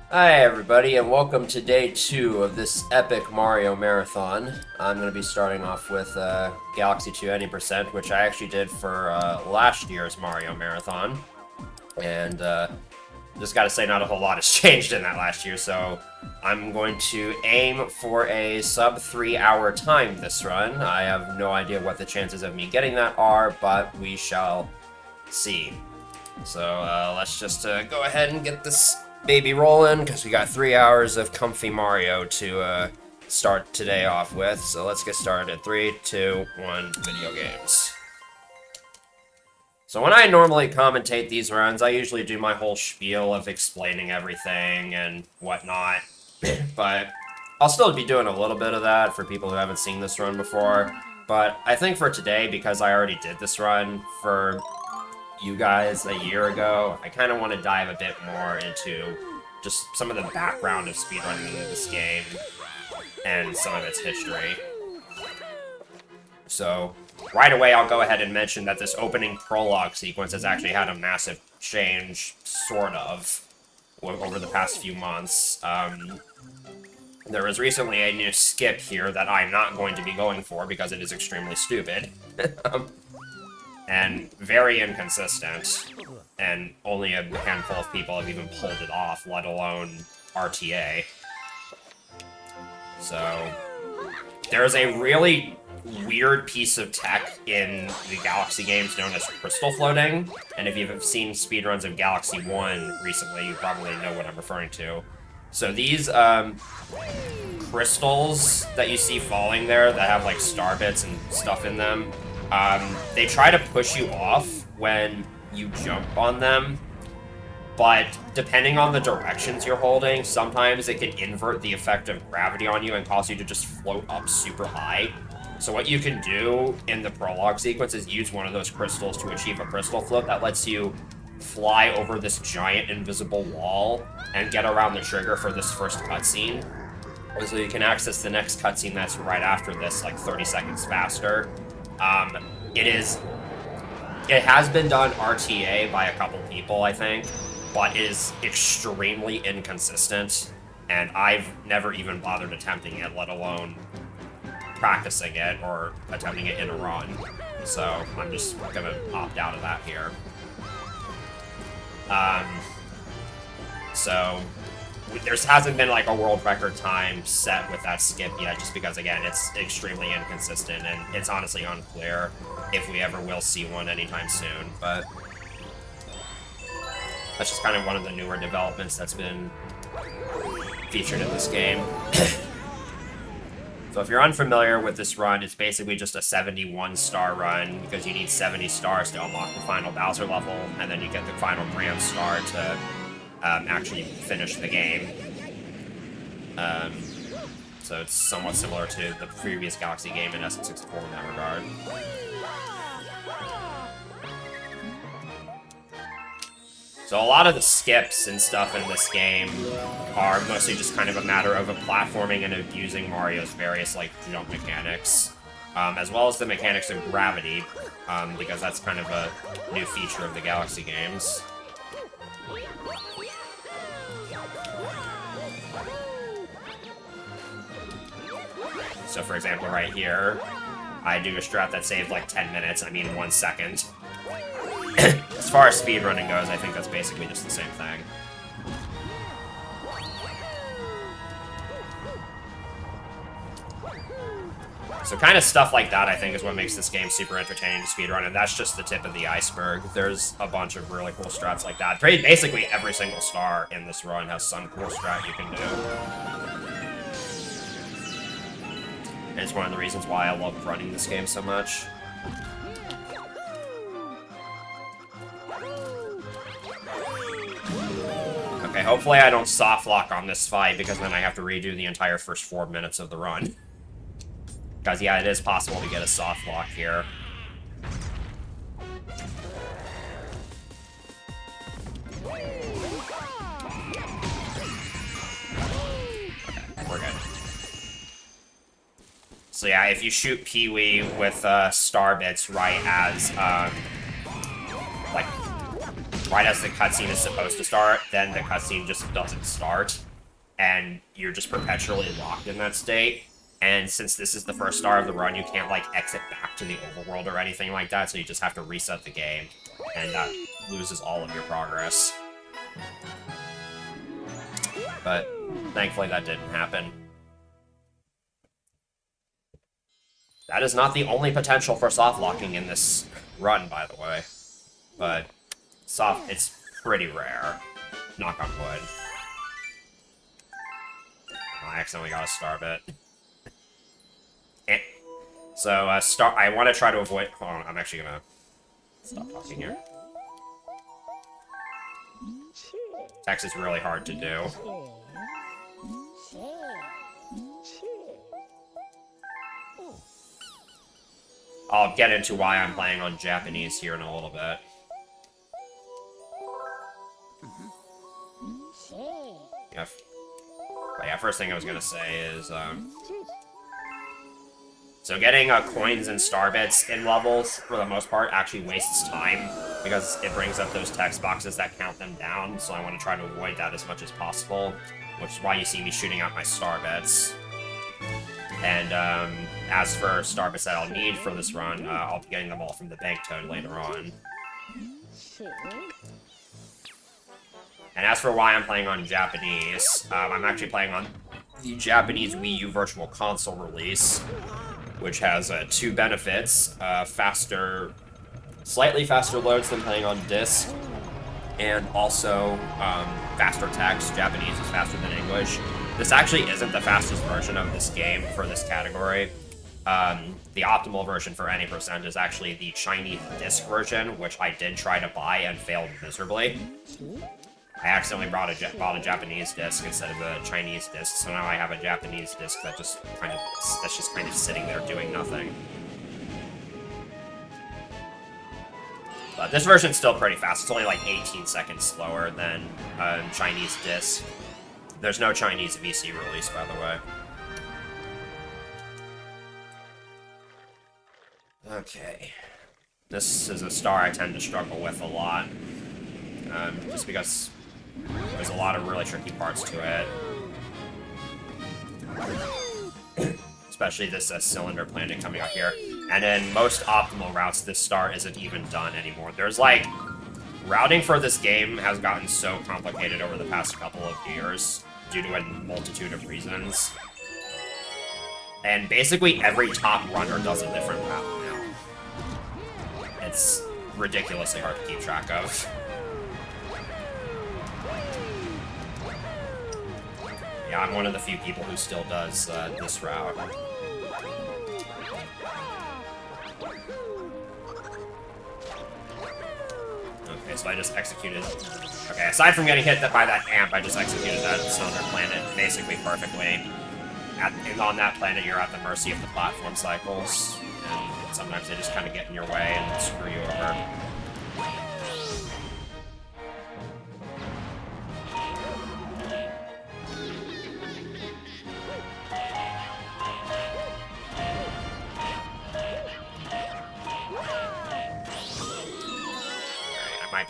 Hi everybody, and welcome to day 2 of this epic Mario Marathon. I'm going to be starting off with Galaxy 2 Any%, which I actually did for last year's Mario Marathon. And just gotta say, not a whole lot has changed in that last year, so I'm going to aim for a sub 3 hour time this run. I have no idea what the chances of me getting that are, but we shall see. So let's just go ahead and get this baby rolling, because we got 3 hours of comfy Mario to start today off with. So let's get started. 3, 2, 1, video games. So when I normally commentate these runs, I usually do my whole spiel of explaining everything and whatnot. But I'll still be doing a little bit of that for people who haven't seen this run before. But I think for today, because I already did this run for you guys a year ago, I kind of want to dive a bit more into just some of the background of speedrunning into this game and some of its history. So right away, I'll go ahead and mention that this opening prologue sequence has actually had a massive change, sort of, over the past few months. There was recently a new skip here that I'm not going to be going for because it is extremely stupid. And very inconsistent, and only a handful of people have even pulled it off, let alone RTA. So there's a really weird piece of tech in the Galaxy games known as crystal floating, and if you've seen speedruns of Galaxy 1 recently, you probably know what I'm referring to. So these crystals that you see falling there that have like star bits and stuff in them, they try to push you off when you jump on them, but depending on the directions you're holding, sometimes it can invert the effect of gravity on you and cause you to just float up super high. So what you can do in the prologue sequence is use one of those crystals to achieve a crystal float that lets you fly over this giant invisible wall and get around the trigger for this first cutscene. So you can access the next cutscene that's right after this, like 30 seconds faster. It has been done RTA by a couple people, I think, but is extremely inconsistent, and I've never even bothered attempting it, let alone practicing it or attempting it in a run. So I'm just gonna opt out of that here. So there hasn't been like a world record time set with that skip yet, just because, again, it's extremely inconsistent, and it's honestly unclear if we ever will see one anytime soon, but that's just kind of one of the newer developments that's been featured in this game. So if you're unfamiliar with this run, it's basically just a 71-star run, because you need 70 stars to unlock the final Bowser level, and then you get the final Grand Star to actually finish the game. So it's somewhat similar to the previous Galaxy game in SN64 in that regard. So a lot of the skips and stuff in this game are mostly just kind of a matter of platforming and abusing Mario's various, like, jump mechanics, as well as the mechanics of gravity, because that's kind of a new feature of the Galaxy games. So for example, right here, I do a strat that saved like 10 minutes, 1 second. As far as speedrunning goes, I think that's basically just the same thing. So kind of stuff like that, I think, is what makes this game super entertaining to speedrun, and that's just the tip of the iceberg. There's a bunch of really cool strats like that. Basically every single star in this run has some cool strat you can do. And it's one of the reasons why I love running this game so much. Okay, hopefully I don't soft lock on this fight, because then I have to redo the entire first 4 minutes of the run. Because, yeah, it is possible to get a soft lock here. Okay, we're good. So yeah, if you shoot Pee-wee with star bits right as like, right as the cutscene is supposed to start, then the cutscene just doesn't start, and you're just perpetually locked in that state. And since this is the first star of the run, you can't, like, exit back to the overworld or anything like that, so you just have to reset the game, and that loses all of your progress. But thankfully that didn't happen. That is not the only potential for soft locking in this run, by the way. But it's pretty rare. Knock on wood. Oh, I accidentally got a star bit. So, I want to try to avoid... Hold on, I'm actually gonna stop talking here. Text is really hard to do. I'll get into why I'm playing on Japanese here in a little bit. Yeah. But yeah, first thing I was gonna say is, so getting coins and star bits in levels, for the most part, actually wastes time, because it brings up those text boxes that count them down, so I want to try to avoid that as much as possible, which is why you see me shooting out my star bits. And as for star bits that I'll need for this run, I'll be getting them all from the bank toad later on. And as for why I'm playing on Japanese, I'm actually playing on the Japanese Wii U Virtual Console release, which has two benefits: slightly faster loads than playing on disc, and also faster text. Japanese is faster than English. This actually isn't the fastest version of this game for this category. The optimal version for any percent is actually the Chinese disc version, which I did try to buy and failed miserably. I accidentally bought a Japanese disc instead of a Chinese disc, so now I have a Japanese disc that's just kind of sitting there doing nothing. But this version's still pretty fast. It's only like 18 seconds slower than Chinese disc. There's no Chinese VC release, by the way. Okay. This is a star I tend to struggle with a lot. Just because there's a lot of really tricky parts to it. Especially this cylinder planet coming up here. And in most optimal routes, this star isn't even done anymore. There's like... Routing for this game has gotten so complicated over the past couple of years due to a multitude of reasons. And basically every top runner does a different route now. It's ridiculously hard to keep track of. Yeah, I'm one of the few people who still does this route. Okay, so I just executed... Okay, aside from getting hit by that amp, I just executed that cylinder planet basically perfectly. And on that planet, you're at the mercy of the platform cycles, and sometimes they just kind of get in your way and screw you over.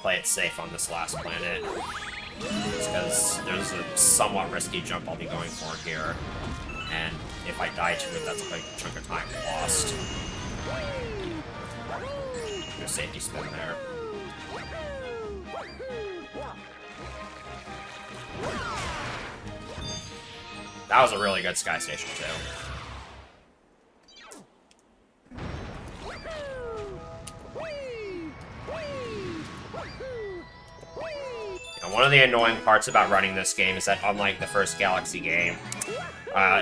Play it safe on this last planet, because there's a somewhat risky jump I'll be going for here, and if I die to it, that's a big chunk of time lost. No safety spin there. That was a really good Sky Station too. One of the annoying parts about running this game is that, unlike the first Galaxy game,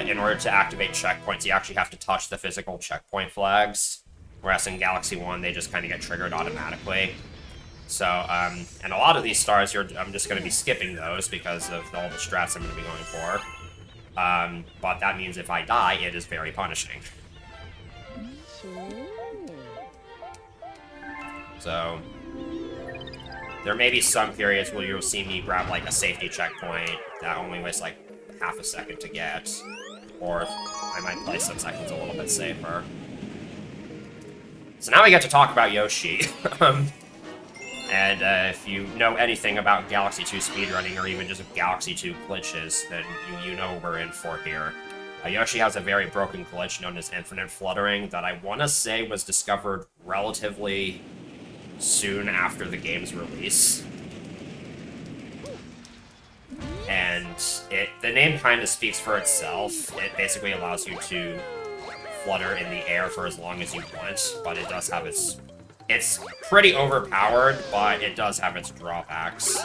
in order to activate checkpoints, you actually have to touch the physical checkpoint flags, whereas in Galaxy 1, they just kind of get triggered automatically. So, and a lot of these stars, I'm just going to be skipping those because of all the strats I'm going to be going for. But that means if I die, it is very punishing. So... There may be some periods where you'll see me grab, like, a safety checkpoint that only wastes, like, half a second to get. Or I might play some seconds a little bit safer. So now we get to talk about Yoshi. And if you know anything about Galaxy 2 speedrunning, or even just Galaxy 2 glitches, then you know we're in for here. Yoshi has a very broken glitch known as infinite fluttering that I want to say was discovered relatively soon after the game's release. And the name kind of speaks for itself. It basically allows you to flutter in the air for as long as you want, but it does have its... It's pretty overpowered, but it does have its drawbacks.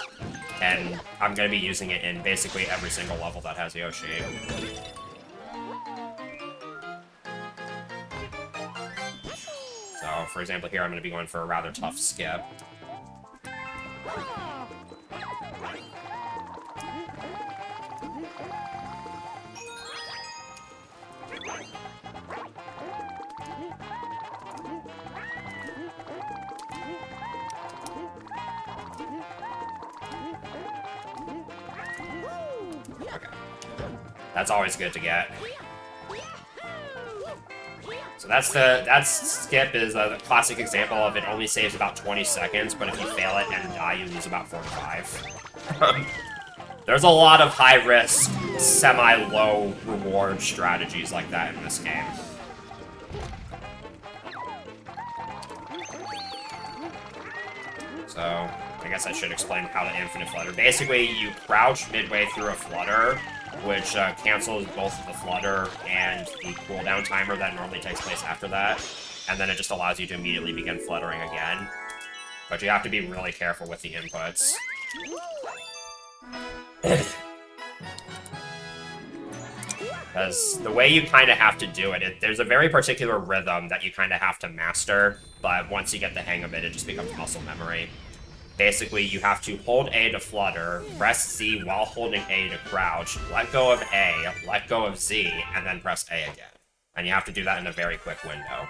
And I'm going to be using it in basically every single level that has Yoshi. So, for example, here I'm going to be going for a rather tough skip. That's always good to get. So that skip is a classic example of it only saves about 20 seconds, but if you fail it and die, you lose about 45. There's a lot of high-risk, semi-low reward strategies like that in this game. So, I guess I should explain how to infinite flutter. Basically, you crouch midway through a flutter, which cancels both the flutter and the cooldown timer that normally takes place after that, and then it just allows you to immediately begin fluttering again. But you have to be really careful with the inputs. Because the way you kind of have to do it, there's a very particular rhythm that you kind of have to master, but once you get the hang of it, it just becomes muscle memory. Basically, you have to hold A to flutter, press Z while holding A to crouch, let go of A, let go of Z, and then press A again. And you have to do that in a very quick window.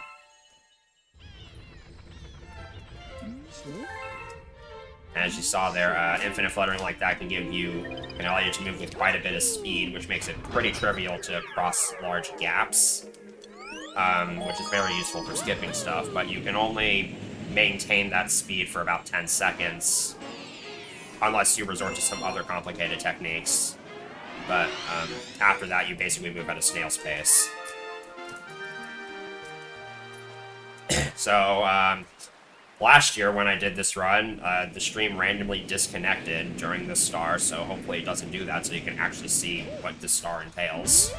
And as you saw there, infinite fluttering like that can allow you to move with quite a bit of speed, which makes it pretty trivial to cross large gaps, which is very useful for skipping stuff, but you can only maintain that speed for about 10 seconds, unless you resort to some other complicated techniques. But after that, you basically move at a snail's pace. So, last year when I did this run, the stream randomly disconnected during the star, so hopefully it doesn't do that so you can actually see what the star entails.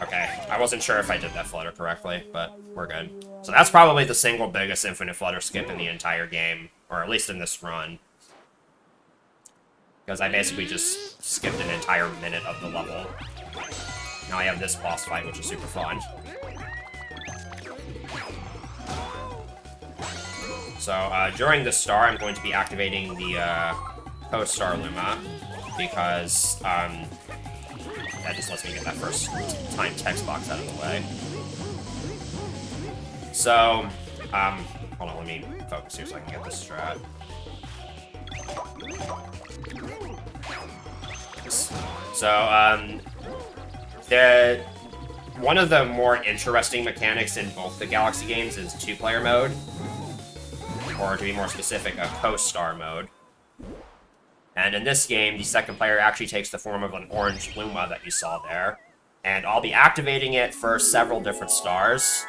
Okay, I wasn't sure if I did that flutter correctly, but we're good. So that's probably the single biggest infinite flutter skip in the entire game, or at least in this run. Because I basically just skipped an entire minute of the level. Now I have this boss fight, which is super fun. So, during the star, I'm going to be activating the post-star Luma, because that just lets me get that first time text box out of the way. So, hold on, let me focus here so I can get this strat. So, one of the more interesting mechanics in both the Galaxy games is two-player mode, or to be more specific, a co-star mode. And in this game, the second player actually takes the form of an orange Luma that you saw there. And I'll be activating it for several different stars.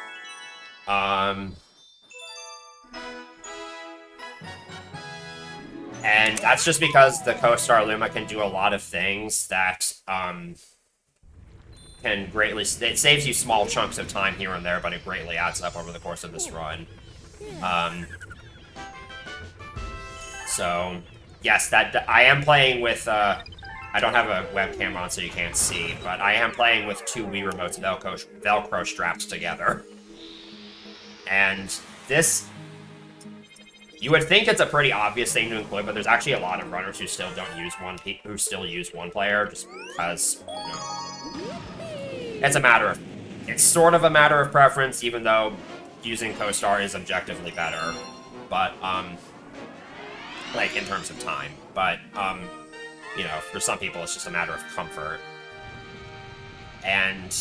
And that's just because the co-star Luma can do a lot of things that can greatly... It saves you small chunks of time here and there, but it greatly adds up over the course of this run. So... Yes, I am playing with, I don't have a webcam on so you can't see, but I am playing with two Wii Remotes Velcro strapped together. And this, you would think it's a pretty obvious thing to include, but there's actually a lot of runners who still use one player, just because, you know, it's sort of a matter of preference, even though using co-star is objectively better. but, like, in terms of time. But, you know, for some people, it's just a matter of comfort. And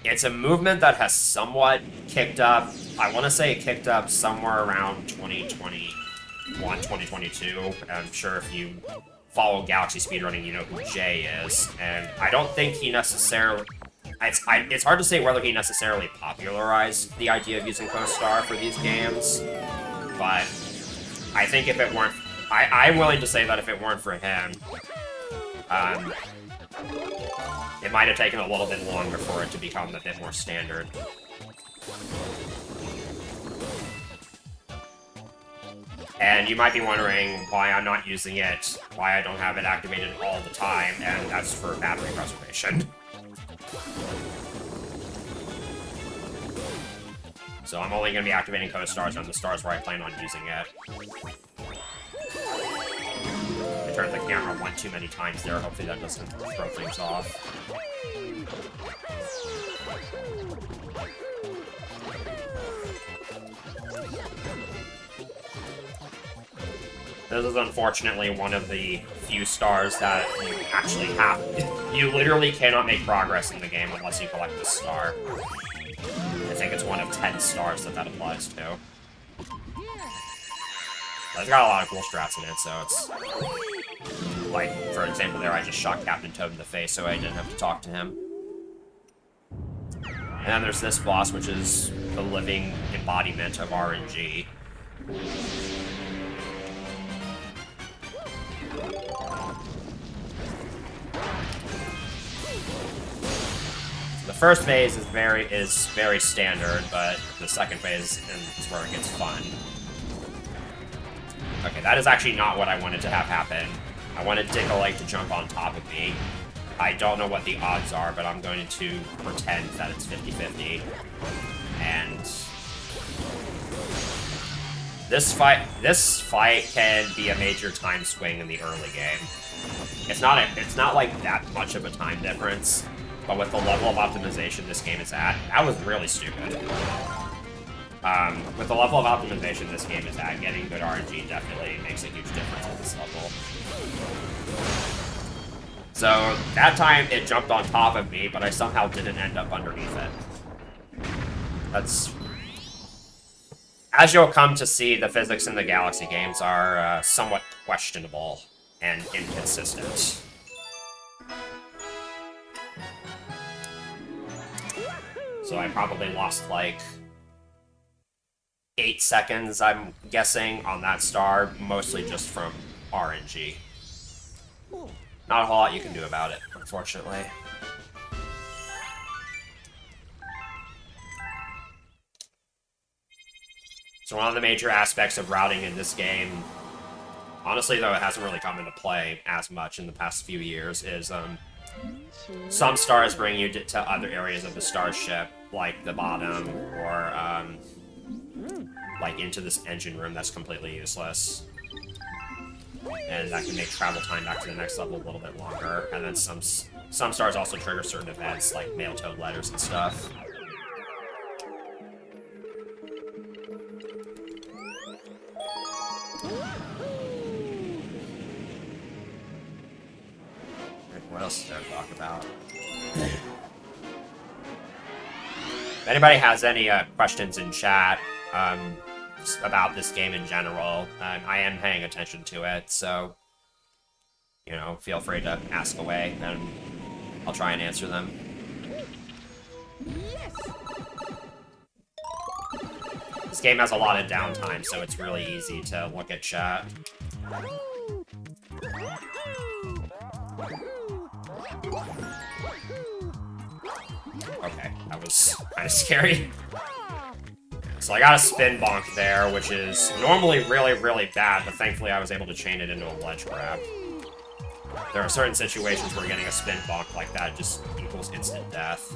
it's a movement that has somewhat kicked up. I want to say it kicked up somewhere around 2021, 2022. I'm sure if you follow Galaxy Speedrunning, you know who Jay is. And I don't think he necessarily... It's hard to say whether he necessarily popularized the idea of using co-star for these games, but I think if it weren't... I'm willing to say that if it weren't for him, it might have taken a little bit longer for it to become a bit more standard. And you might be wondering why I'm not using it, why I don't have it activated all the time, and that's for battery preservation. So I'm only going to be activating co-stars on the stars where I plan on using it. I turned the camera one too many times there, hopefully that doesn't throw things off. This is unfortunately one of the few stars that you actually have. You literally cannot make progress in the game unless you collect this star. I think it's one of 10 stars that applies to. It's got a lot of cool strats in it, so it's... Like, for example, there I just shot Captain Toad in the face, so I didn't have to talk to him. And then there's this boss, which is the living embodiment of RNG. The first phase is very standard, but the second phase is where it gets fun. Okay, that is actually not what I wanted to have happen. I wanted Dick-a-Lake to jump on top of me. I don't know what the odds are, but I'm going to pretend that it's 50-50. And this fight can be a major time swing in the early game. It's not like that much of a time difference. But with the level of optimization this game is at, that was really stupid. With the level of optimization this game is at, getting good RNG definitely makes a huge difference at this level. So, that time it jumped on top of me, but I somehow didn't end up underneath it. That's... As you'll come to see, the physics in the Galaxy games are somewhat questionable and inconsistent. So I probably lost, like, 8 seconds, I'm guessing, on that star, mostly just from RNG. Not a whole lot you can do about it, unfortunately. So one of the major aspects of routing in this game, honestly though it hasn't really come into play as much in the past few years, is, some stars bring you to other areas of the starship, like the bottom, or, like into this engine room that's completely useless. And that can make travel time back to the next level a little bit longer. And then some stars also trigger certain events, like mail toad letters and stuff. What else is there to talk about? If anybody has any questions in chat about this game in general, I am paying attention to it, so, you know, feel free to ask away, and I'll try and answer them. This game has a lot of downtime, so it's really easy to look at chat. Okay, that was kind of scary. So I got a spin bonk there, which is normally really, really bad, but thankfully I was able to chain it into a ledge grab. There are certain situations where getting a spin bonk like that just equals instant death.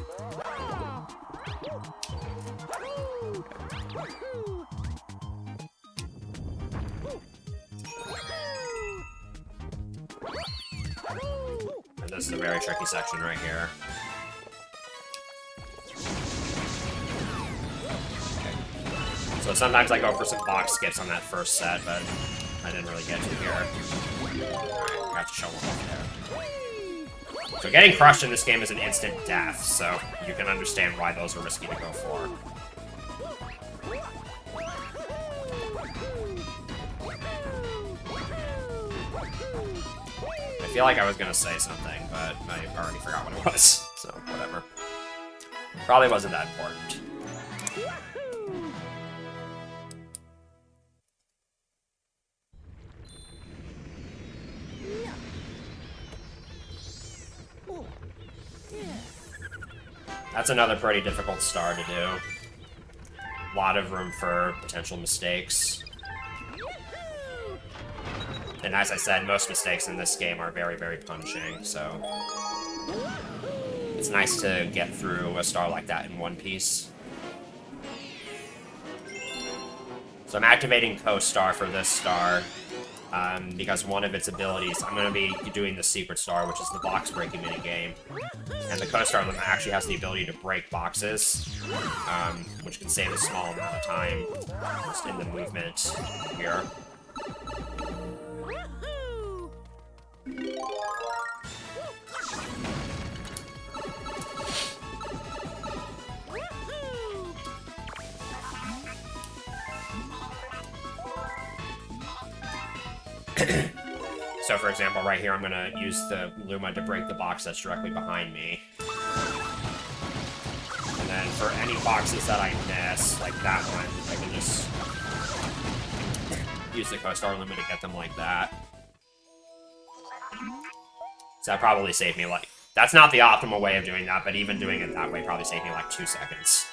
And this is a very tricky section right here. So So sometimes I go for some box skips on that first set, but I didn't really get to here. Alright, got to show one off there. So getting crushed in this game is an instant death, so you can understand why those are risky to go for. I feel like I was gonna say something, but I already forgot what it was, so whatever. Probably wasn't that important. That's another pretty difficult star to do. A lot of room for potential mistakes. And as I said, most mistakes in this game are very, very punishing, so it's nice to get through a star like that in one piece. So I'm activating Co-Star for this star, because one of its abilities, I'm going to be doing the Secret Star, which is the box breaking minigame. And the Co-Star limit actually has the ability to break boxes, which can save a small amount of time just in the movement here. So, for example, right here, I'm going to use the Luma to break the box that's directly behind me. And then for any boxes that I miss, like that one, I can just use the Co-Star Luma to get them like that. So that probably saved me, like... That's not the optimal way of doing that, but even doing it that way probably saved me, like, 2 seconds.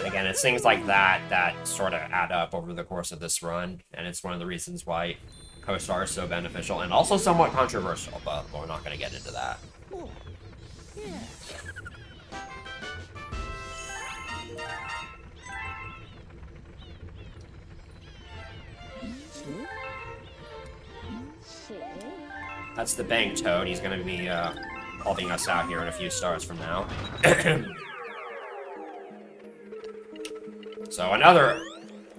Again, it's things like that that sort of add up over the course of this run, and it's one of the reasons why Co-Star is so beneficial, and also somewhat controversial, but we're not going to get into that. That's the Bank Toad. He's going to be helping us out here in a few stars from now. So another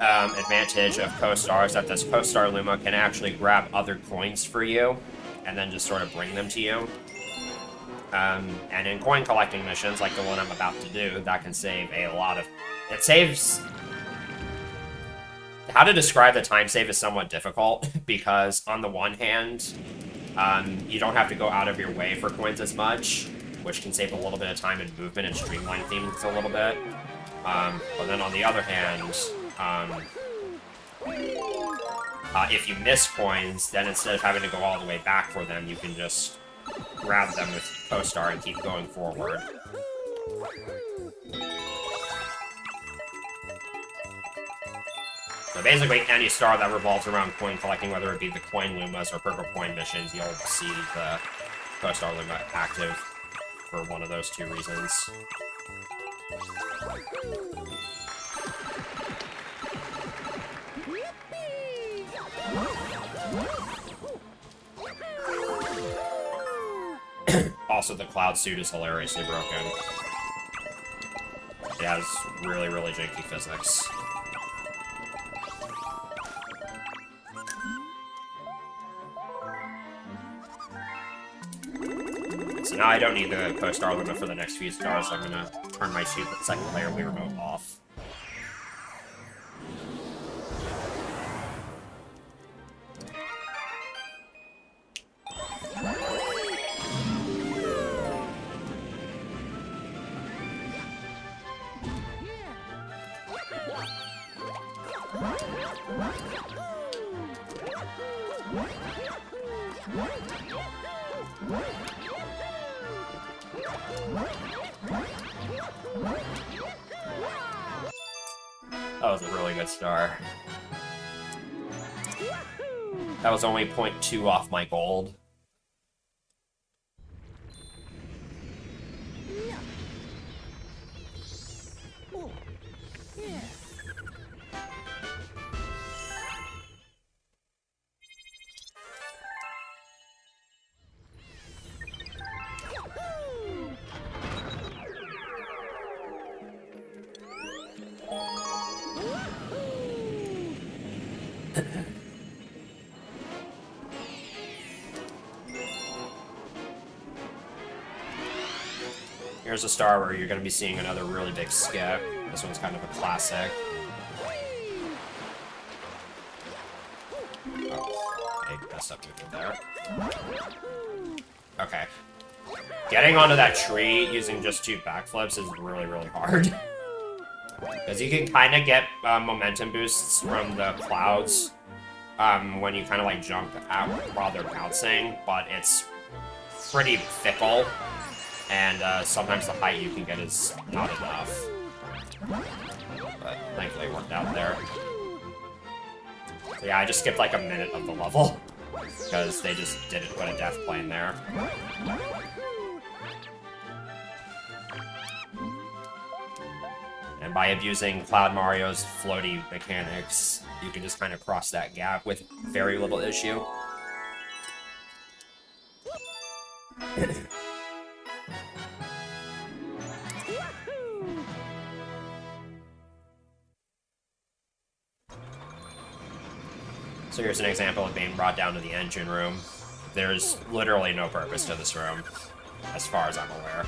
advantage of Co-Star is that this Co-Star Luma can actually grab other coins for you, and then just sort of bring them to you. And in coin collecting missions, like the one I'm about to do, that can save a lot of... It saves... How to describe the time save is somewhat difficult, because on the one hand, you don't have to go out of your way for coins as much, which can save a little bit of time and movement and streamline things a little bit. But then on the other hand, if you miss coins, then instead of having to go all the way back for them, you can just grab them with Co-Star and keep going forward. So basically, any star that revolves around coin collecting, whether it be the coin Lumas or purple coin missions, you'll see the Co-Star Luma active for one of those two reasons. Also, the cloud suit is hilariously broken. It has really, really janky physics. So now I don't need the Co-Star Luma for the next few stars, so I'm gonna turn my second player Wii Remote off. That was a really good star. That was only 0.2 off my gold. Here's a star where you're going to be seeing another really big skip. This one's kind of a classic. Oh, I messed up there. Okay. Getting onto that tree using just 2 backflips is really, really hard. Because you can kind of get momentum boosts from the clouds when you kind of like jump out while they're bouncing, but it's pretty fickle, and sometimes the height you can get is not enough. But thankfully it worked out there. So yeah, I just skipped like a minute of the level, because they just didn't put a death plane there. And by abusing Cloud Mario's floaty mechanics, you can just kind of cross that gap with very little issue. So here's an example of being brought down to the engine room. There's literally no purpose to this room, as far as I'm aware.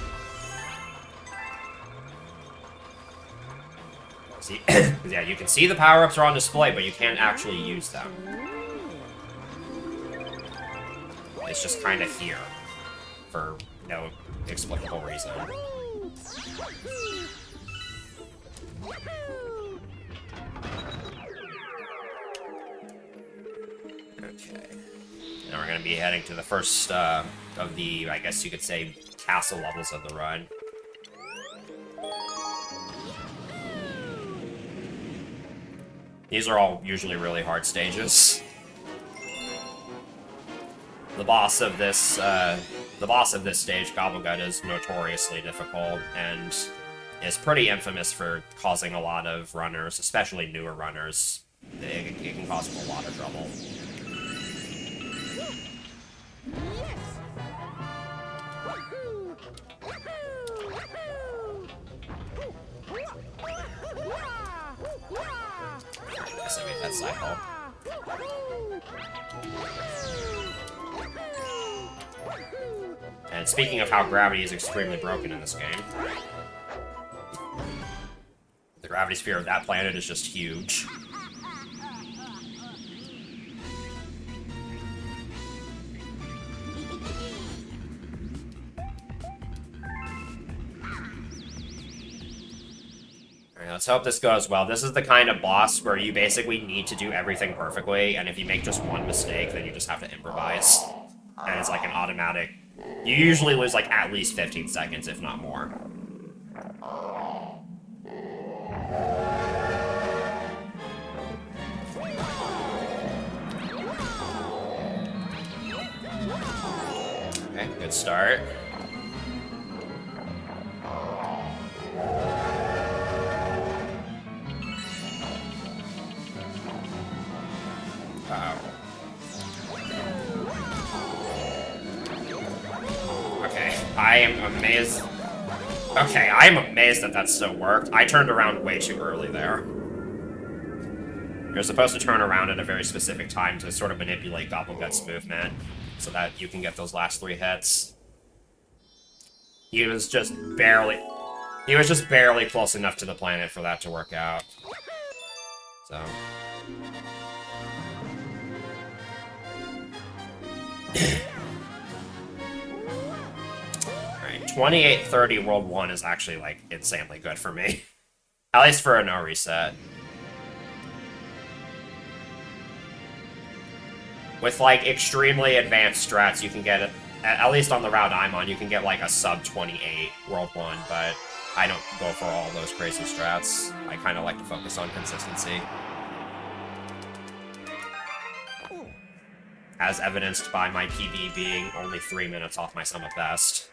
See, yeah, you can see the power-ups are on display, but you can't actually use them. It's just kind of here, for no explicable reason. Okay. Now we're going to be heading to the first of the, I guess you could say, castle levels of the run. These are all usually really hard stages. The boss of this stage, Gobblegut, is notoriously difficult and is pretty infamous for causing a lot of runners, especially newer runners. It can cause them a lot of trouble. Guess I made that cycle. And speaking of how gravity is extremely broken in this game, the gravity sphere of that planet is just huge. Alright, let's hope this goes well. This is the kind of boss where you basically need to do everything perfectly, and if you make just one mistake, then you just have to improvise. And it's like an automatic... You usually lose like at least 15 seconds, if not more. Okay, good start. I am amazed. Okay, I am amazed that that still worked. I turned around way too early there. You're supposed to turn around at a very specific time to sort of manipulate Gobblegut's movement so that you can get those last 3 hits. He was just barely close enough to the planet for that to work out. So... 2830 World 1 is actually, like, insanely good for me. At least for a no reset. With, like, extremely advanced strats, you can get it, at least on the route I'm on, you can get, like, a sub-28 World 1, but I don't go for all those crazy strats. I kind of like to focus on consistency. As evidenced by my PB being only 3 minutes off my sum of best.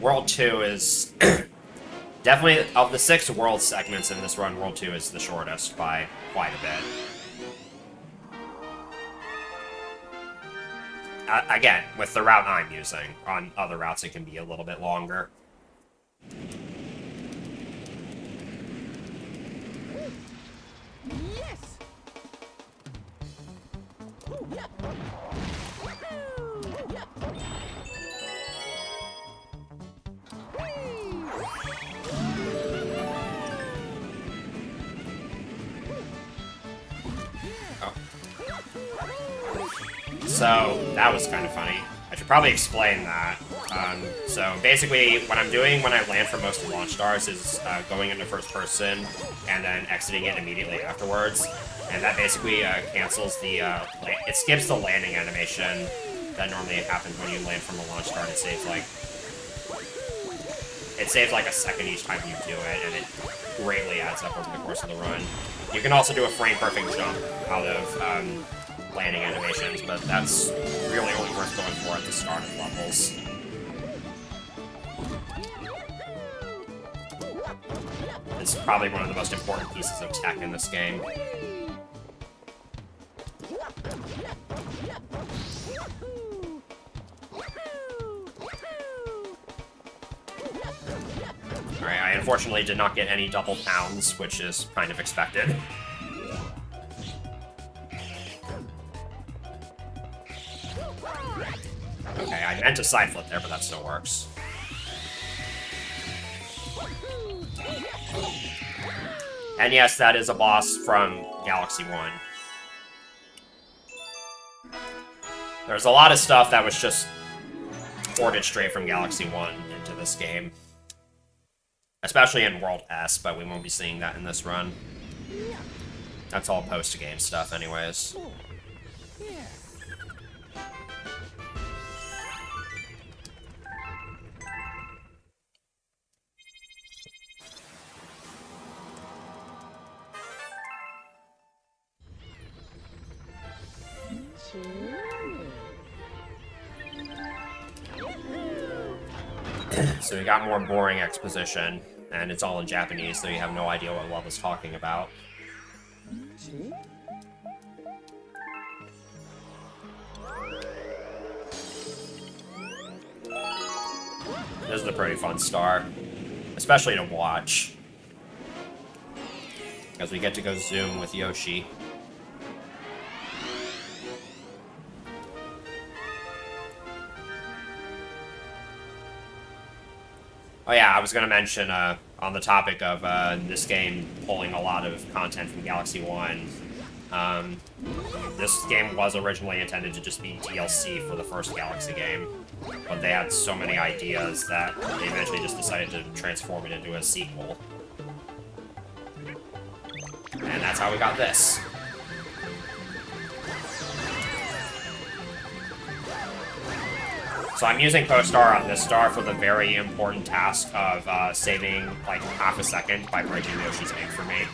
World 2 is definitely, of the 6 world segments in this run, World 2 is the shortest by quite a bit. Again, with the route I'm using. On other routes, it can be a little bit longer. Yes. So, that was kind of funny. I should probably explain that. So, basically, what I'm doing when I land for most of launch stars is going into first person and then exiting it immediately afterwards. And that basically cancels the... it skips the landing animation that normally happens when you land from a launch star. It saves, like... It saves, like, a second each time you do it, and it greatly adds up over the course of the run. You can also do a frame-perfect jump out of... landing animations, but that's really only worth going for at the start of levels. It's probably one of the most important pieces of tech in this game. Alright, I unfortunately did not get any double pounds, which is kind of expected. Okay, I meant to side flip there, but that still works. And yes, that is a boss from Galaxy 1. There's a lot of stuff that was just ported straight from Galaxy 1 into this game. Especially in World S, but we won't be seeing that in this run. That's all post-game stuff anyways. So we got more boring exposition, and it's all in Japanese, so you have no idea what Love is talking about. This is a pretty fun star, especially to watch, as we get to go zoom with Yoshi. Oh yeah, I was going to mention, on the topic of this game pulling a lot of content from Galaxy 1, this game was originally intended to just be DLC for the first Galaxy game, but they had so many ideas that they eventually just decided to transform it into a sequel. And that's how we got this. So I'm using Co-Star on this star for the very important task of saving like half a second by breaking Yoshi's egg for me.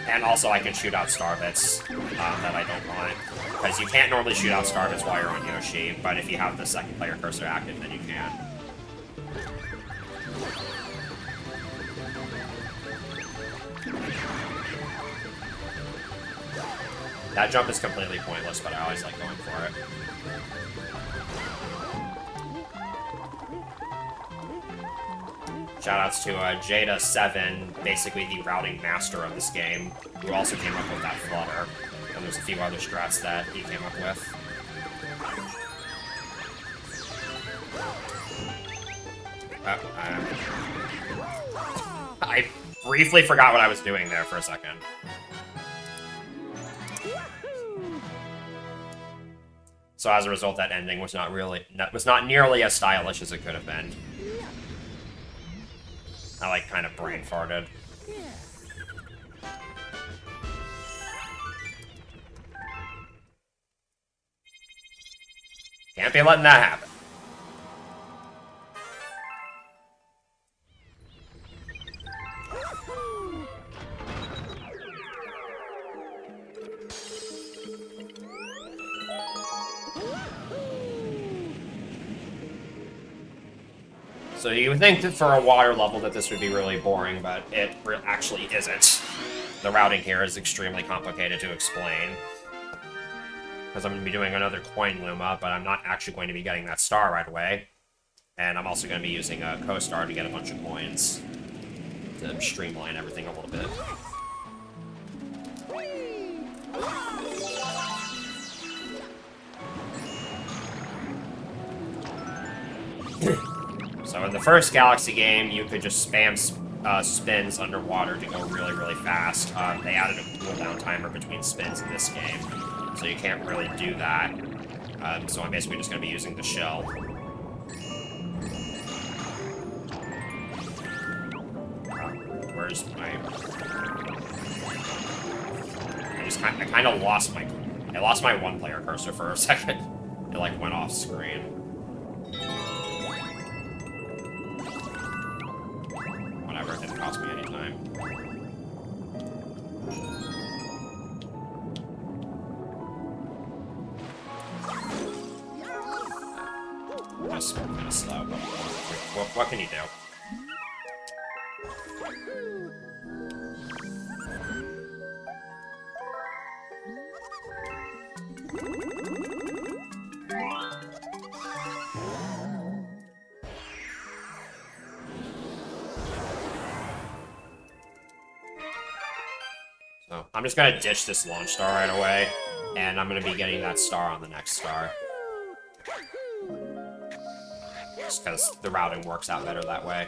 And also I can shoot out star bits that I don't want. Because you can't normally shoot out star bits while you're on Yoshi, but if you have the second player cursor active, then you can. That jump is completely pointless, but I always like going for it. Shoutouts to Jada7, basically the routing master of this game, who also came up with that flutter. And there's a few other strats that he came up with. I briefly forgot what I was doing there for a second. So as a result, that ending was not nearly as stylish as it could have been. I like kind of brain farted. Can't be letting that happen. So you would think that for a water level that this would be really boring, but it actually isn't. The routing here is extremely complicated to explain. Because I'm going to be doing another coin Luma, but I'm not actually going to be getting that star right away. And I'm also going to be using a co-star to get a bunch of coins to streamline everything a little bit. So in the first Galaxy game, you could just spam spins underwater to go really, really fast. They added a cooldown timer between spins in this game, so you can't really do that. So I'm basically just going to be using the shell. Where's my... I kind of lost my... I lost my one-player cursor for a second. It, like, went off screen. Whatever, it didn't cost me any time. That's kind of slow, but what can you do? So I'm just gonna ditch this launch star right away, and I'm gonna be getting that star on the next star. Just because the routing works out better that way.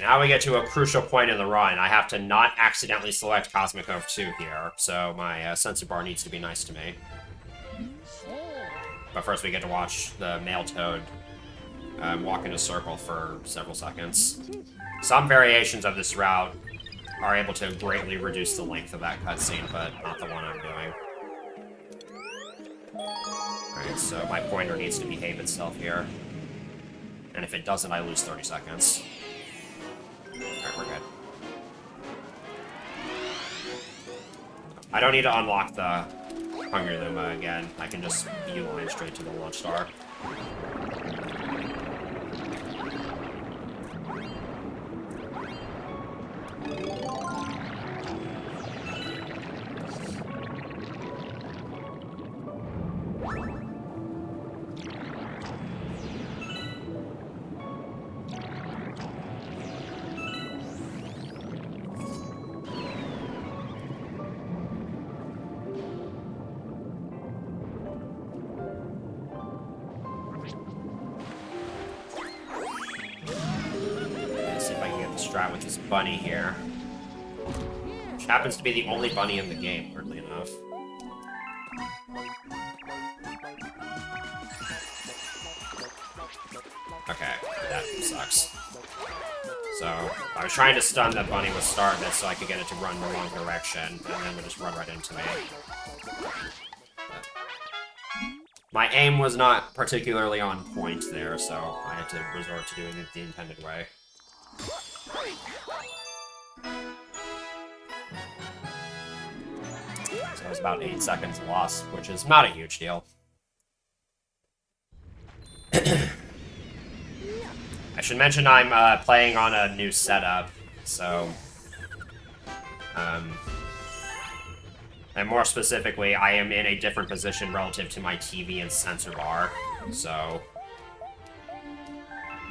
Now we get to a crucial point in the run. I have to not accidentally select Cosmic Cove 2 here, so my sensor bar needs to be nice to me. But first we get to watch the male toad walk in a circle for several seconds. Some variations of this route are able to greatly reduce the length of that cutscene, but not the one I'm doing. Alright, so my pointer needs to behave itself here. And if it doesn't, I lose 30 seconds. Alright, we're good. I don't need to unlock the Hungry Luma again. I can just beeline straight to the launch star. Strat with this bunny here, which happens to be the only bunny in the game, weirdly enough. Okay, that sucks. So, I was trying to stun that bunny with Star Bits so I could get it to run the wrong direction, and then it would just run right into me. But my aim was not particularly on point there, so I had to resort to doing it the intended way. So it was about 8 seconds lost, which is not a huge deal. I should mention I'm playing on a new setup, so... and more specifically, I am in a different position relative to my TV and sensor bar, so...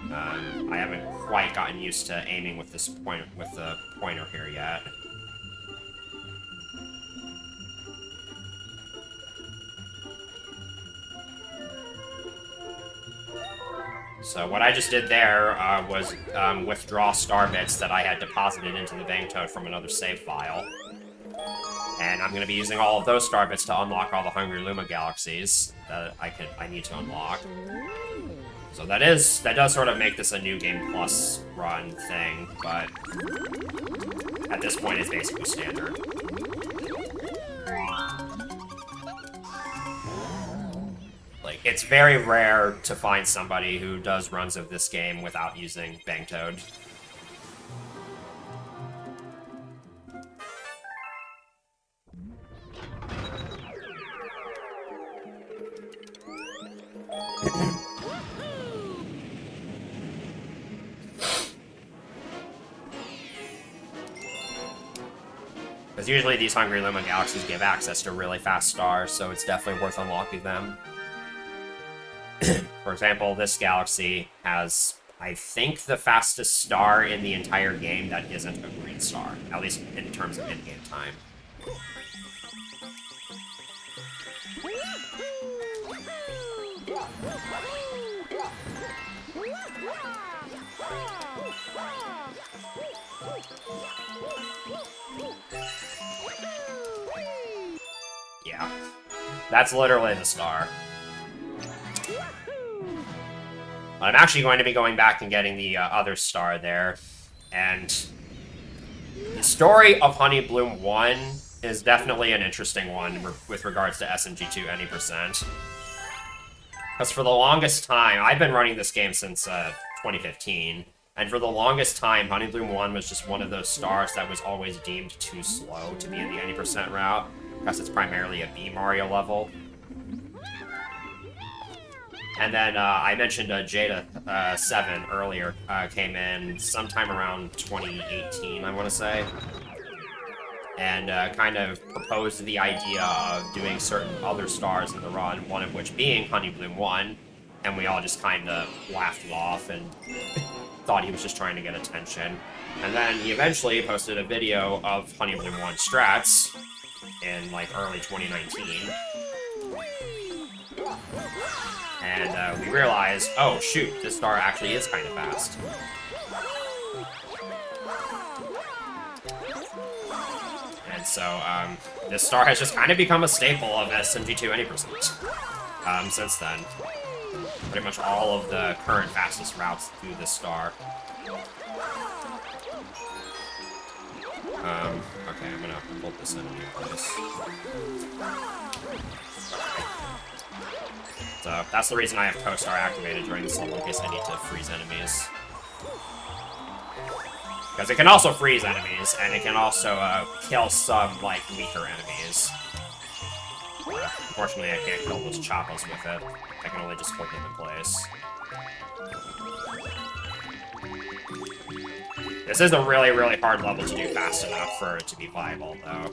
I haven't quite gotten used to aiming with this with the pointer here yet. So what I just did there was withdraw star bits that I had deposited into the Bang Toad from another save file. And I'm going to be using all of those star bits to unlock all the Hungry Luma galaxies that I need to unlock. So that does sort of make this a New Game Plus run thing, but at this point it's basically standard. Like, it's very rare to find somebody who does runs of this game without using Bang Toad. Because usually these Hungry Luma Galaxies give access to really fast stars, so it's definitely worth unlocking them. For example, this galaxy has, I think, the fastest star in the entire game that isn't a green star, at least in terms of in-game time. Yeah, that's literally the star. I'm actually going to be going back and getting the other star there, and the story of Honey Bloom 1 is definitely an interesting one with regards to SMG2 any percent. Because for the longest time, I've been running this game since 2015, and for the longest time, Honey Bloom 1 was just one of those stars that was always deemed too slow to be in the any percent route, because it's primarily a B Mario level. And then I mentioned Jada 7 earlier, came in sometime around 2018, I want to say, and kind of proposed the idea of doing certain other stars in the run, one of which being Honey Bloom 1, and we all just kind of laughed it off and thought he was just trying to get attention. And then he eventually posted a video of Honey Bloom 1 strats in, like, early 2019. And we realized, oh shoot, this star actually is kind of fast. And so, this star has just kind of become a staple of SMG2 any percent since then. Pretty much all of the current fastest routes through this star. Okay, I'm gonna hold this enemy in place. So that's the reason I have Co-Star activated during this level, in case I need to freeze enemies. Because it can also freeze enemies, and it can also kill some, like, weaker enemies. Unfortunately, I can't kill those Chappas with it. I can only just hold them in place. This is a really, really hard level to do fast enough for it to be viable, though.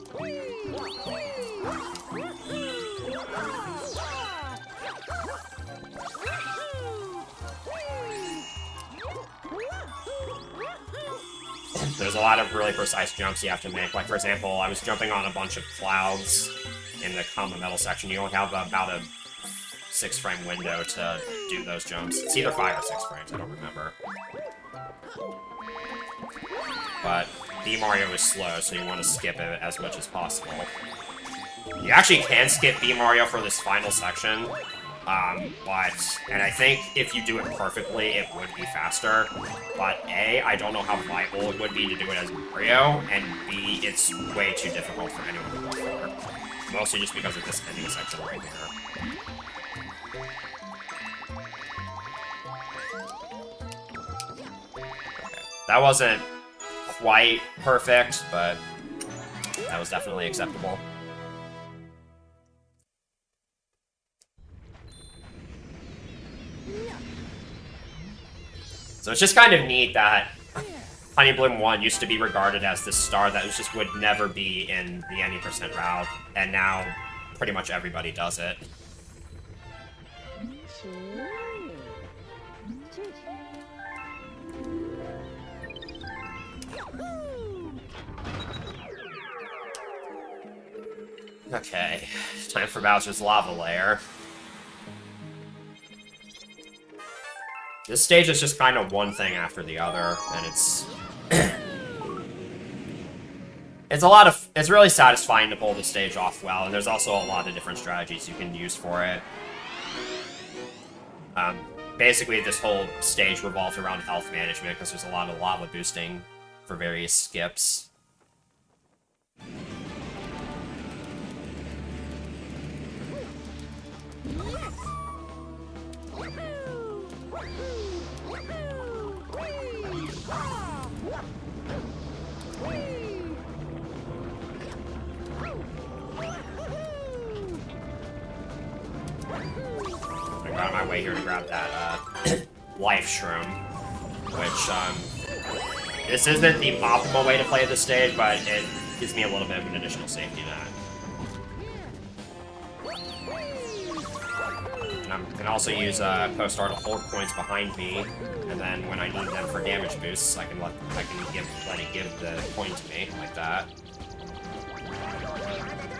There's a lot of really precise jumps you have to make. Like, for example, I was jumping on a bunch of clouds in the Common Metal section. You only have about a 6-frame window to do those jumps. It's either 5 or 6 frames, I don't remember. But B Mario is slow, so you want to skip it as much as possible. You actually can skip B Mario for this final section, and I think if you do it perfectly, it would be faster. But A, I don't know how viable it would be to do it as Mario, and B, it's way too difficult for anyone to go for. Mostly just because of this ending section right here. Okay. That wasn't quite perfect, but that was definitely acceptable. So it's just kind of neat that Honey Bloom 1 used to be regarded as this star that was just would never be in the any percent route, and now pretty much everybody does it. Okay, time for Bowser's Lava Lair. This stage is just kind of one thing after the other, and it's... it's really satisfying to pull the stage off well, and there's also a lot of different strategies you can use for it. basically this whole stage revolves around health management because there's a lot of lava boosting for various skips. I got on my way here to grab that life shroom, which this isn't the optimal way to play this stage, but it gives me a little bit of an additional safety net. And I can also use Co-Star to hold points behind me, and then when I need them for damage boosts, I can let it give the point to me like that.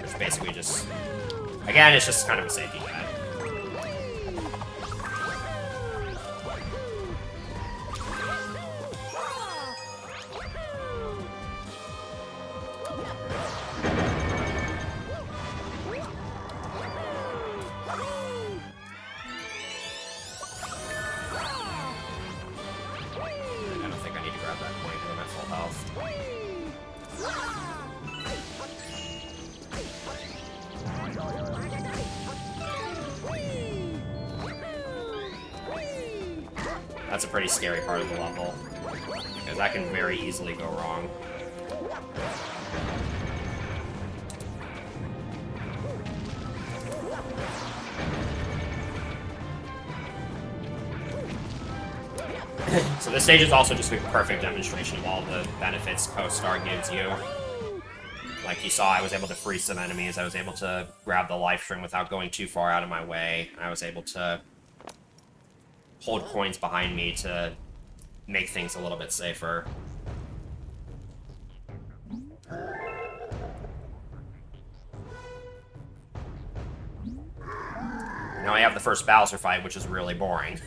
Which basically just, again, it's just kind of a safety net. That's a pretty scary part of the level, because that can very easily go wrong. So this stage is also just a perfect demonstration of all the benefits Co-Star gives you. Like you saw, I was able to freeze some enemies, I was able to grab the life string without going too far out of my way, I was able to hold coins behind me to make things a little bit safer. Now I have the first Bowser fight, which is really boring.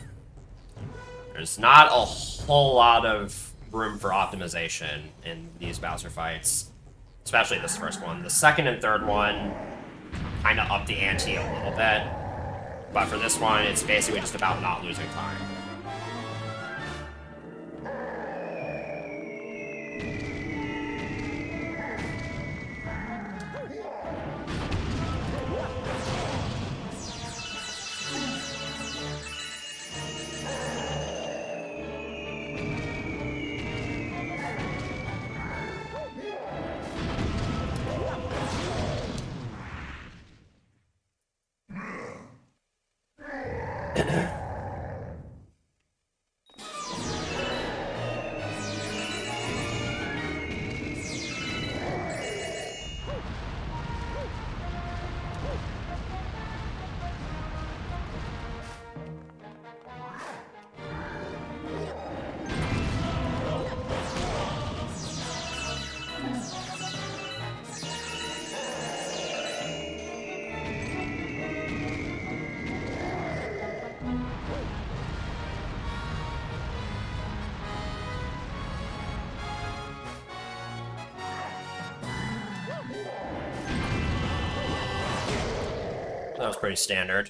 There's not a whole lot of room for optimization in these Bowser fights, especially this first one. The second and third one kind of up the ante a little bit. But for this one, it's basically just about not losing time. That was pretty standard.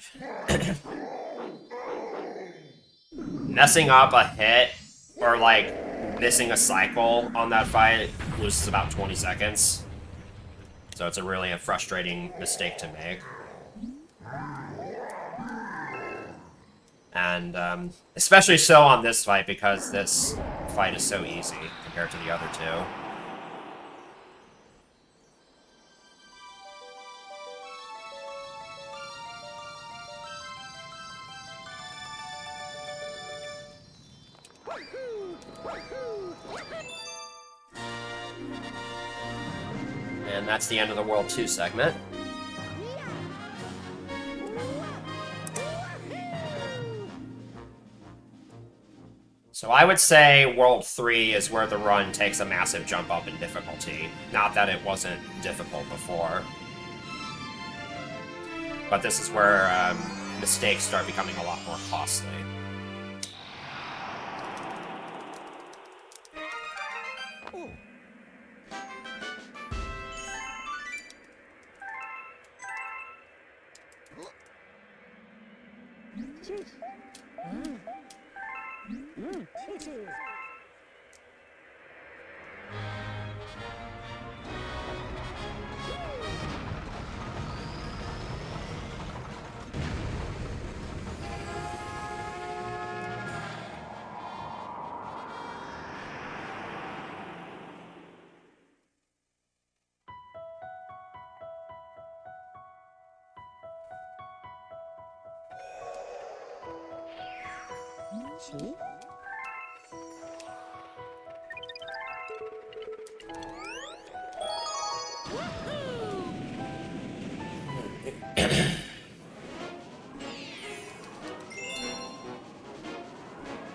Messing up a hit, or like missing a cycle on that fight loses about 20 seconds. So it's a frustrating mistake to make. And especially so on this fight, because this fight is so easy compared to the other two. And that's the end of the World 2 segment. So I would say World 3 is where the run takes a massive jump up in difficulty. Not that it wasn't difficult before. But this is where mistakes start becoming a lot more costly.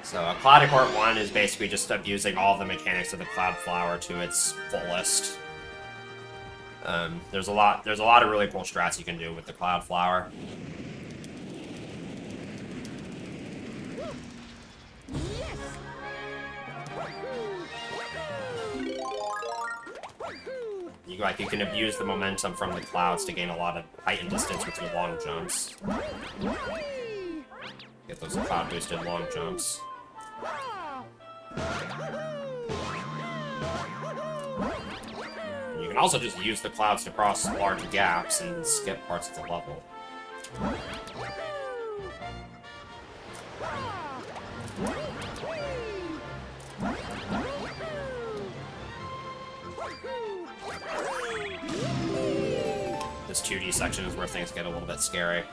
So, Cloud Court 1 is basically just abusing all the mechanics of the Cloud Flower to its fullest. There's a lot of really cool strats you can do with the Cloud Flower. You can abuse the momentum from the clouds to gain a lot of height and distance with your long jumps. Get those cloud boosted long jumps. You can also just use the clouds to cross large gaps and skip parts of the level. This 2D section is where things get a little bit scary.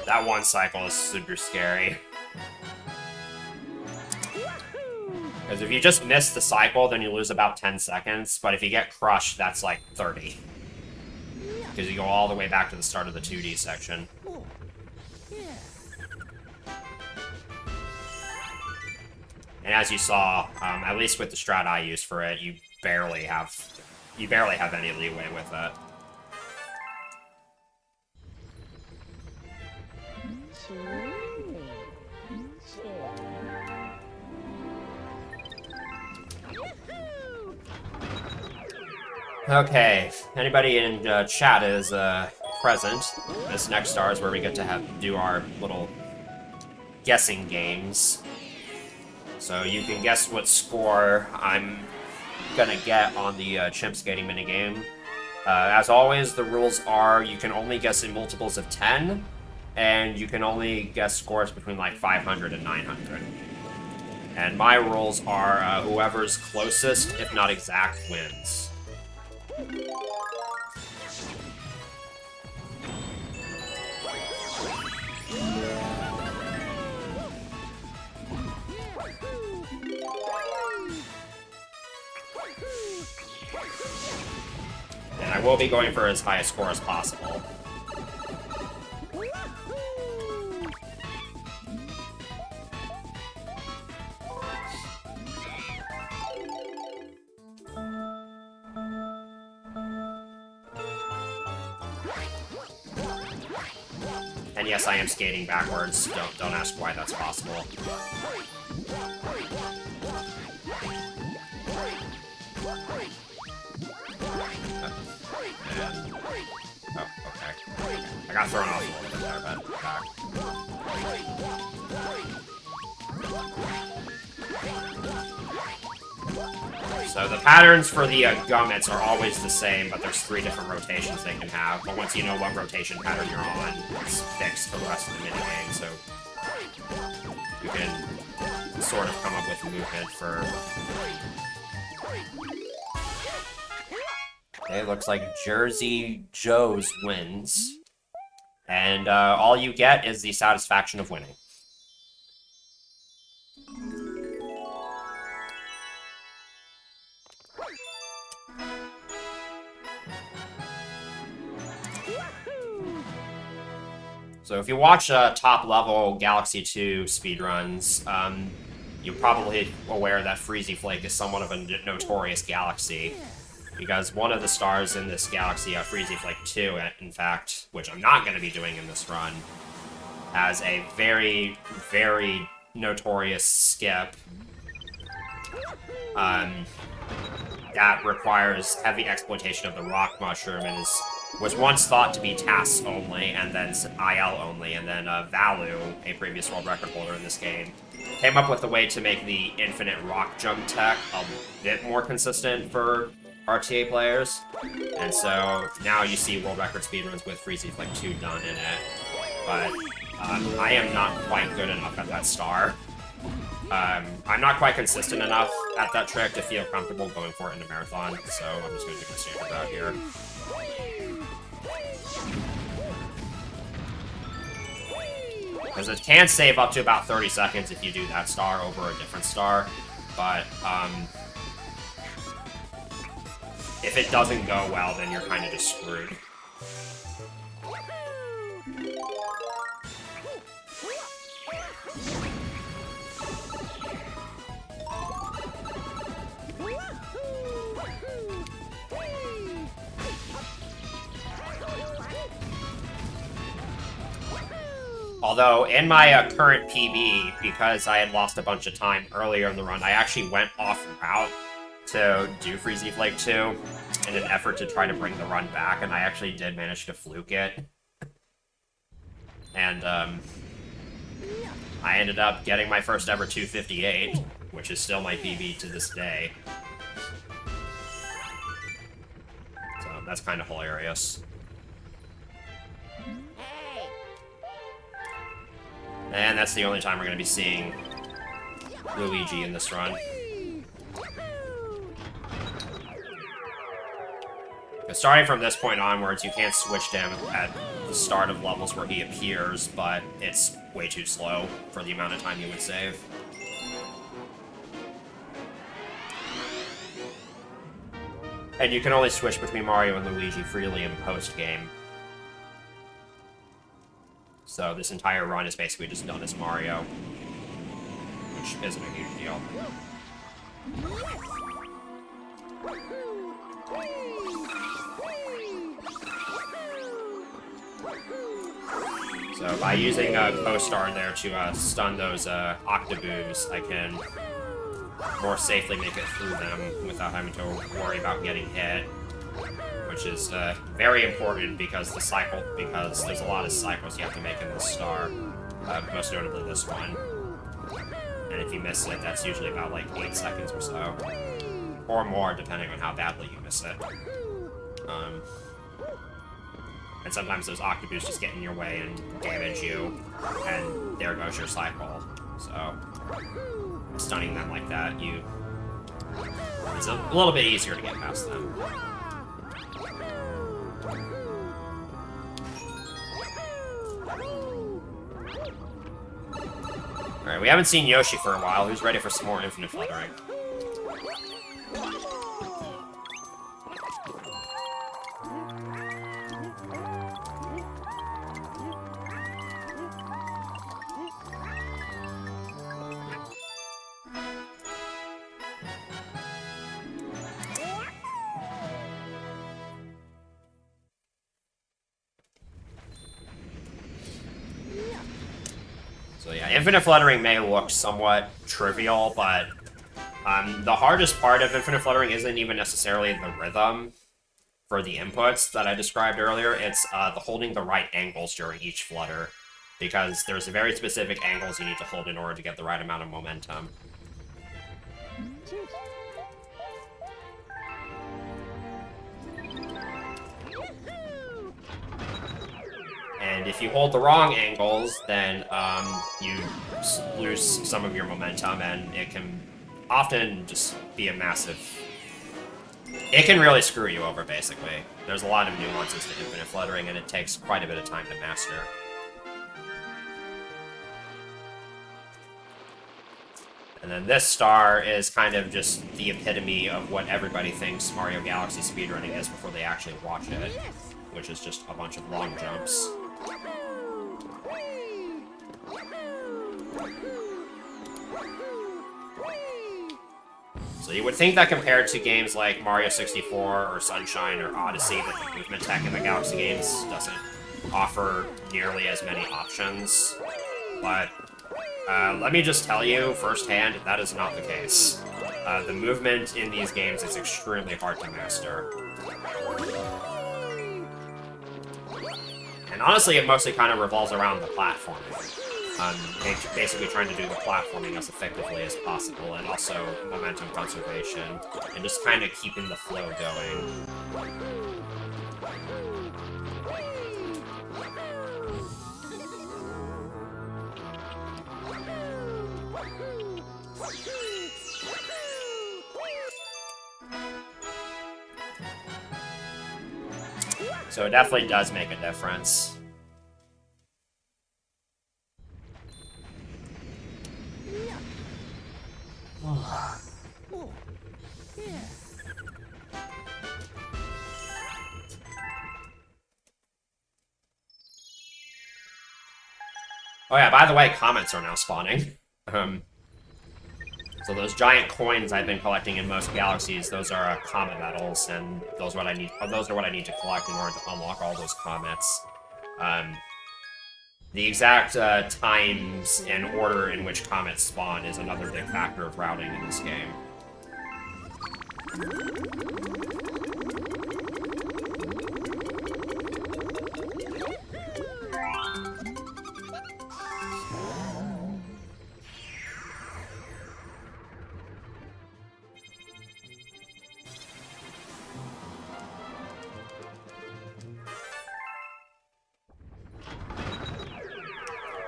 That one cycle is super scary. Because if you just miss the cycle, then you lose about 10 seconds, but if you get crushed, that's like 30. Because you go all the way back to the start of the 2D section. And as you saw, at least with the strat I used for it, you barely have any leeway with it. Okay, anybody in chat is present. This next star is where we get to do our little guessing games. So you can guess what score I'm gonna get on the chimp skating minigame. As always, the rules are you can only guess in multiples of 10, and you can only guess scores between like 500 and 900. And my rules are whoever's closest, if not exact, wins. And I will be going for as high a score as possible. And yes, I am skating backwards. Don't ask why that's possible. Oh, okay. I got thrown off a little bit there, but back. So the patterns for the gummits are always the same, but there's 3 different rotations they can have. But once you know what rotation pattern you're on, it's fixed for the rest of the minigame, so you can sort of come up with movement for... Okay, looks like Jersey Joe's wins. And all you get is the satisfaction of winning. So if you watch top-level Galaxy 2 speedruns, you're probably aware that Freezy Flake is somewhat of a notorious galaxy, because one of the stars in this galaxy, Freezy Flake 2, in fact, which I'm not going to be doing in this run, has a very, very notorious skip that requires heavy exploitation of the rock mushroom and was once thought to be TAS only, and then IL only, and then Valu, a previous world record holder in this game, came up with a way to make the infinite rock jump tech a bit more consistent for RTA players. And so now you see world record speedruns with Freezy Flake 2 done in it. But I am not quite good enough at that star. I'm not quite consistent enough at that trick to feel comfortable going for it in a marathon, so I'm just going to do my standard route here. Because it can save up to about 30 seconds if you do that star over a different star, but if it doesn't go well, then you're kind of just screwed. Although, in my current PB, because I had lost a bunch of time earlier in the run, I actually went off route to do Freezy Flake 2 in an effort to try to bring the run back, and I actually did manage to fluke it. And, I ended up getting my first ever 258, which is still my PB to this day. So, that's kind of hilarious. And that's the only time we're going to be seeing Luigi in this run. Starting from this point onwards, you can't switch to him at the start of levels where he appears, but it's way too slow for the amount of time you would save. And you can only switch between Mario and Luigi freely in post-game. So this entire run is basically just done as Mario, which isn't a huge deal. So by using a co-star there to stun those Octobooms, I can more safely make it through them without having to worry about getting hit. Which is very important because there's a lot of cycles you have to make in this star, most notably this one. And if you miss it, that's usually about like 8 seconds or so. Or more, depending on how badly you miss it. And sometimes those Octoboosts just get in your way and damage you, and there goes your cycle. So, stunning them like that, it's a little bit easier to get past them. Alright, we haven't seen Yoshi for a while. Who's ready for some more infinite fluttering? So yeah, infinite fluttering may look somewhat trivial, but the hardest part of infinite fluttering isn't even necessarily the rhythm for the inputs that I described earlier. It's the holding the right angles during each flutter, because there's very specific angles you need to hold in order to get the right amount of momentum. And if you hold the wrong angles, then you lose some of your momentum, and it can often just be a massive... It can really screw you over, basically. There's a lot of nuances to infinite fluttering, and it takes quite a bit of time to master. And then this star is kind of just the epitome of what everybody thinks Mario Galaxy speedrunning is before they actually watch it, which is just a bunch of long jumps. So you would think that compared to games like Mario 64 or Sunshine or Odyssey, that the movement tech in the Galaxy games doesn't offer nearly as many options. But let me just tell you firsthand, that is not the case. The movement in these games is extremely hard to master. And honestly, it mostly kind of revolves around the platforming. Basically trying to do the platforming as effectively as possible, and also momentum conservation, and just kind of keeping the flow going. So it definitely does make a difference. Oh yeah, by the way, comets are now spawning. So those giant coins I've been collecting in most galaxies, those are comet medals, and those are what I need. Those are what I need to collect in order to unlock all those comets. The exact times and order in which comets spawn is another big factor of routing in this game.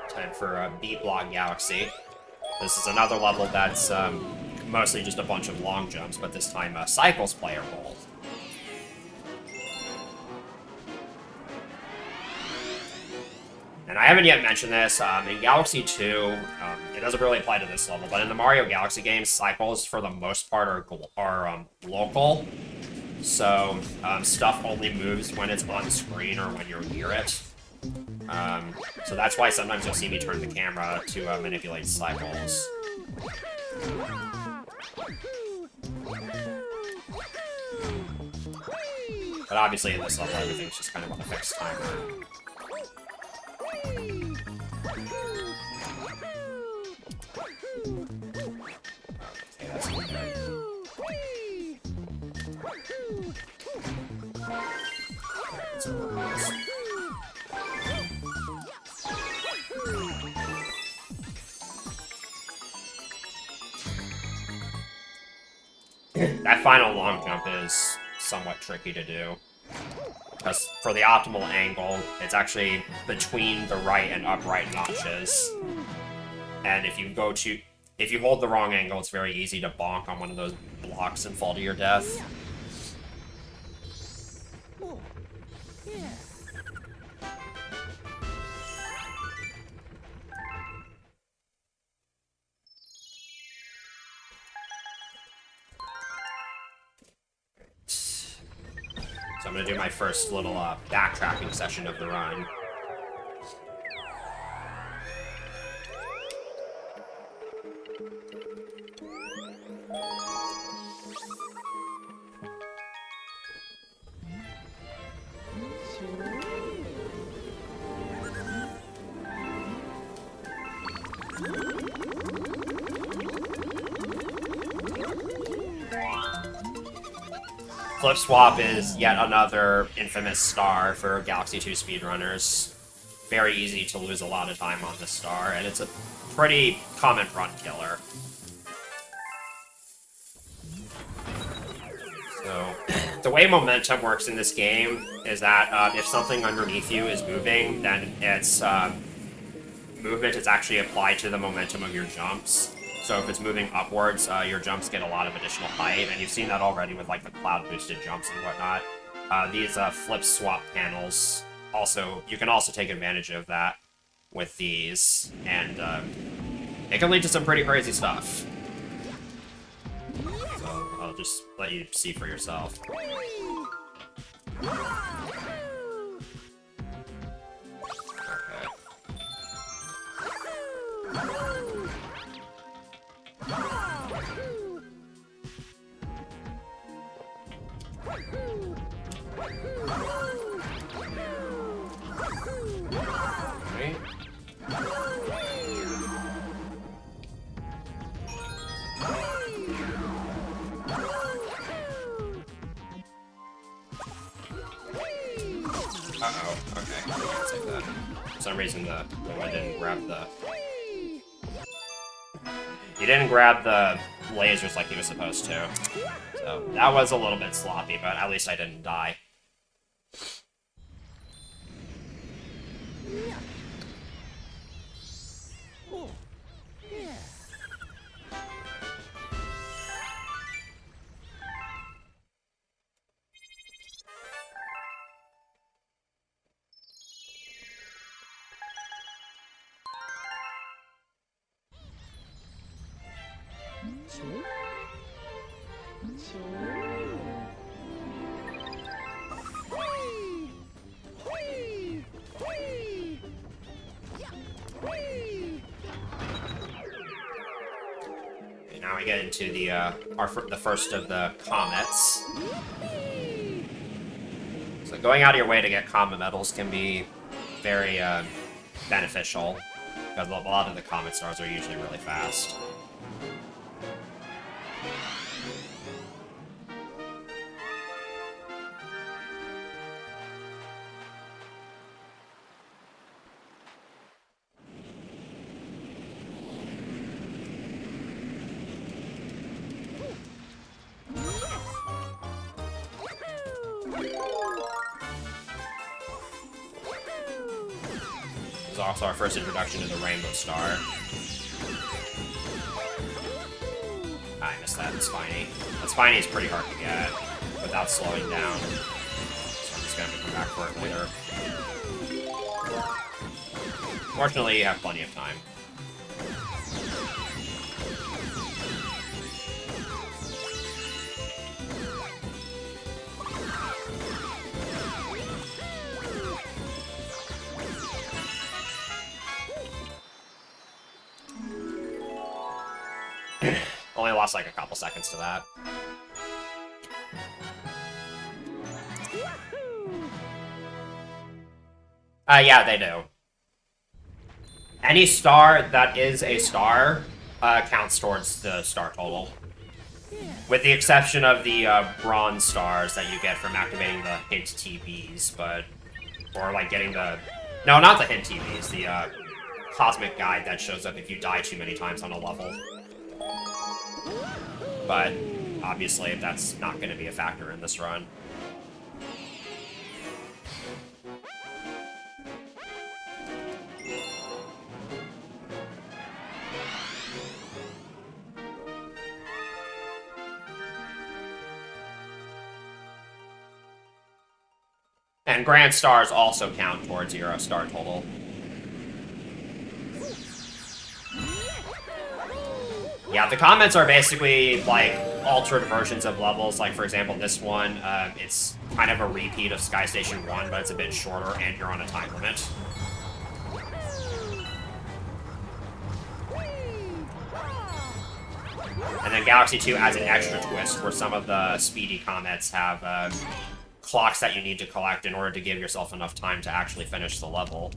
Time for Beat Block Galaxy. This is another level that's mostly just a bunch of long jumps, but this time cycles play a role. And I haven't yet mentioned this, in Galaxy 2, it doesn't really apply to this level, but in the Mario Galaxy games, cycles, for the most part, are local. So, stuff only moves when it's on screen or when you're near it. So that's why sometimes you'll see me turn the camera to manipulate cycles. But obviously in this level, everything's just kind of on a fixed timer. Okay, that's good. That final long jump is somewhat tricky to do. Because for the optimal angle, it's actually between the right and upright notches. And if you hold the wrong angle, it's very easy to bonk on one of those blocks and fall to your death. So I'm going to do my first little backtracking session of the run. Flip Swap is yet another infamous star for Galaxy 2 speedrunners. Very easy to lose a lot of time on this star, and it's a pretty common run killer. So, the way momentum works in this game is that if something underneath you is moving, then its movement is actually applied to the momentum of your jumps. So if it's moving upwards, your jumps get a lot of additional height, and you've seen that already with like the cloud-boosted jumps and whatnot. These flip swap panels, you can also take advantage of that with these, and it can lead to some pretty crazy stuff. So I'll just let you see for yourself. Right? Uh-oh, okay. I'll take that. For some reason, the one didn't grab the... He didn't grab the lasers like he was supposed to. So, that was a little bit sloppy, but at least I didn't die. Now we get into the the first of the comets. So going out of your way to get comet medals can be very beneficial, because a lot of the comet stars are usually really fast. This is also our first introduction to the Rainbow Star. I missed that Spiny. That Spiny is pretty hard to get without slowing down. So I'm just gonna have to come back for it later. Fortunately, you have plenty of time. Only lost like a couple seconds to that. Yeah, they do. Any star that is a star counts towards the star total. With the exception of the bronze stars that you get from activating the hint TVs, but... Or like getting the... No, not the hint TVs, the cosmic guide that shows up if you die too many times on a level. But, obviously, that's not going to be a factor in this run. And Grand Stars also count towards your star total. Yeah, the comments are basically, like, altered versions of levels. Like, for example, this one, it's kind of a repeat of Sky Station 1, but it's a bit shorter, and you're on a time limit. And then Galaxy 2 adds an extra twist, where some of the speedy comets have clocks that you need to collect in order to give yourself enough time to actually finish the level.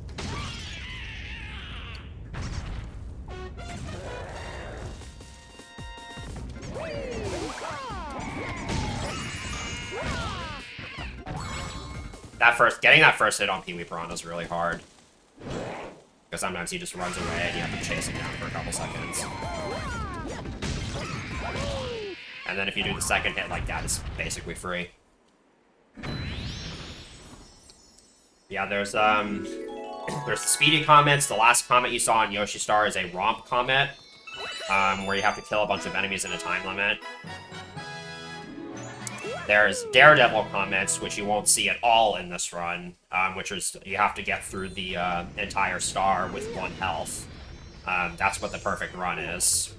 Getting that first hit on Pee-wee Piranha is really hard. Because sometimes he just runs away and you have to chase him down for a couple seconds. And then if you do the second hit like that, it's basically free. Yeah, there's the speedy comets. The last comet you saw on Yoshi Star is a romp comet, where you have to kill a bunch of enemies in a time limit. There's Daredevil comets, which you won't see at all in this run, which is you have to get through the entire star with 1 health. That's what the perfect run is.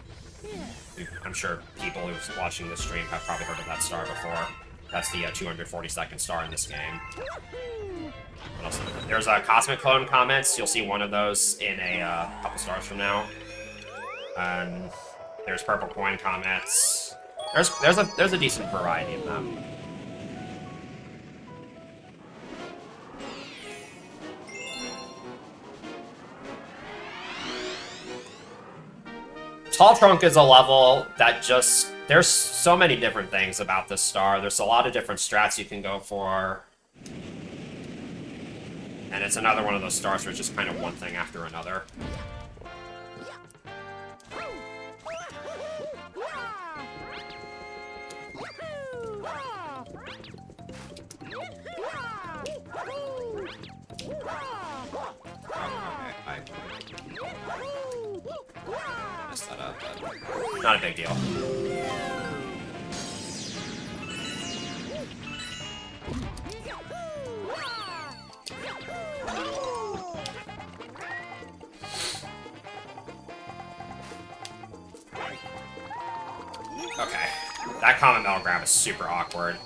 I'm sure people who's watching this stream have probably heard of that star before. That's the 242nd star in this game. What else? There's Cosmic Clone comets. You'll see one of those in a couple stars from now. There's Purple Coin comets. There's a decent variety of them. Tall Trunk is a level that just... There's so many different things about this star. There's a lot of different strats you can go for. And it's another one of those stars where it's just kind of one thing after another. Messed that up, but not a big deal. Okay, that common metal grab is super awkward.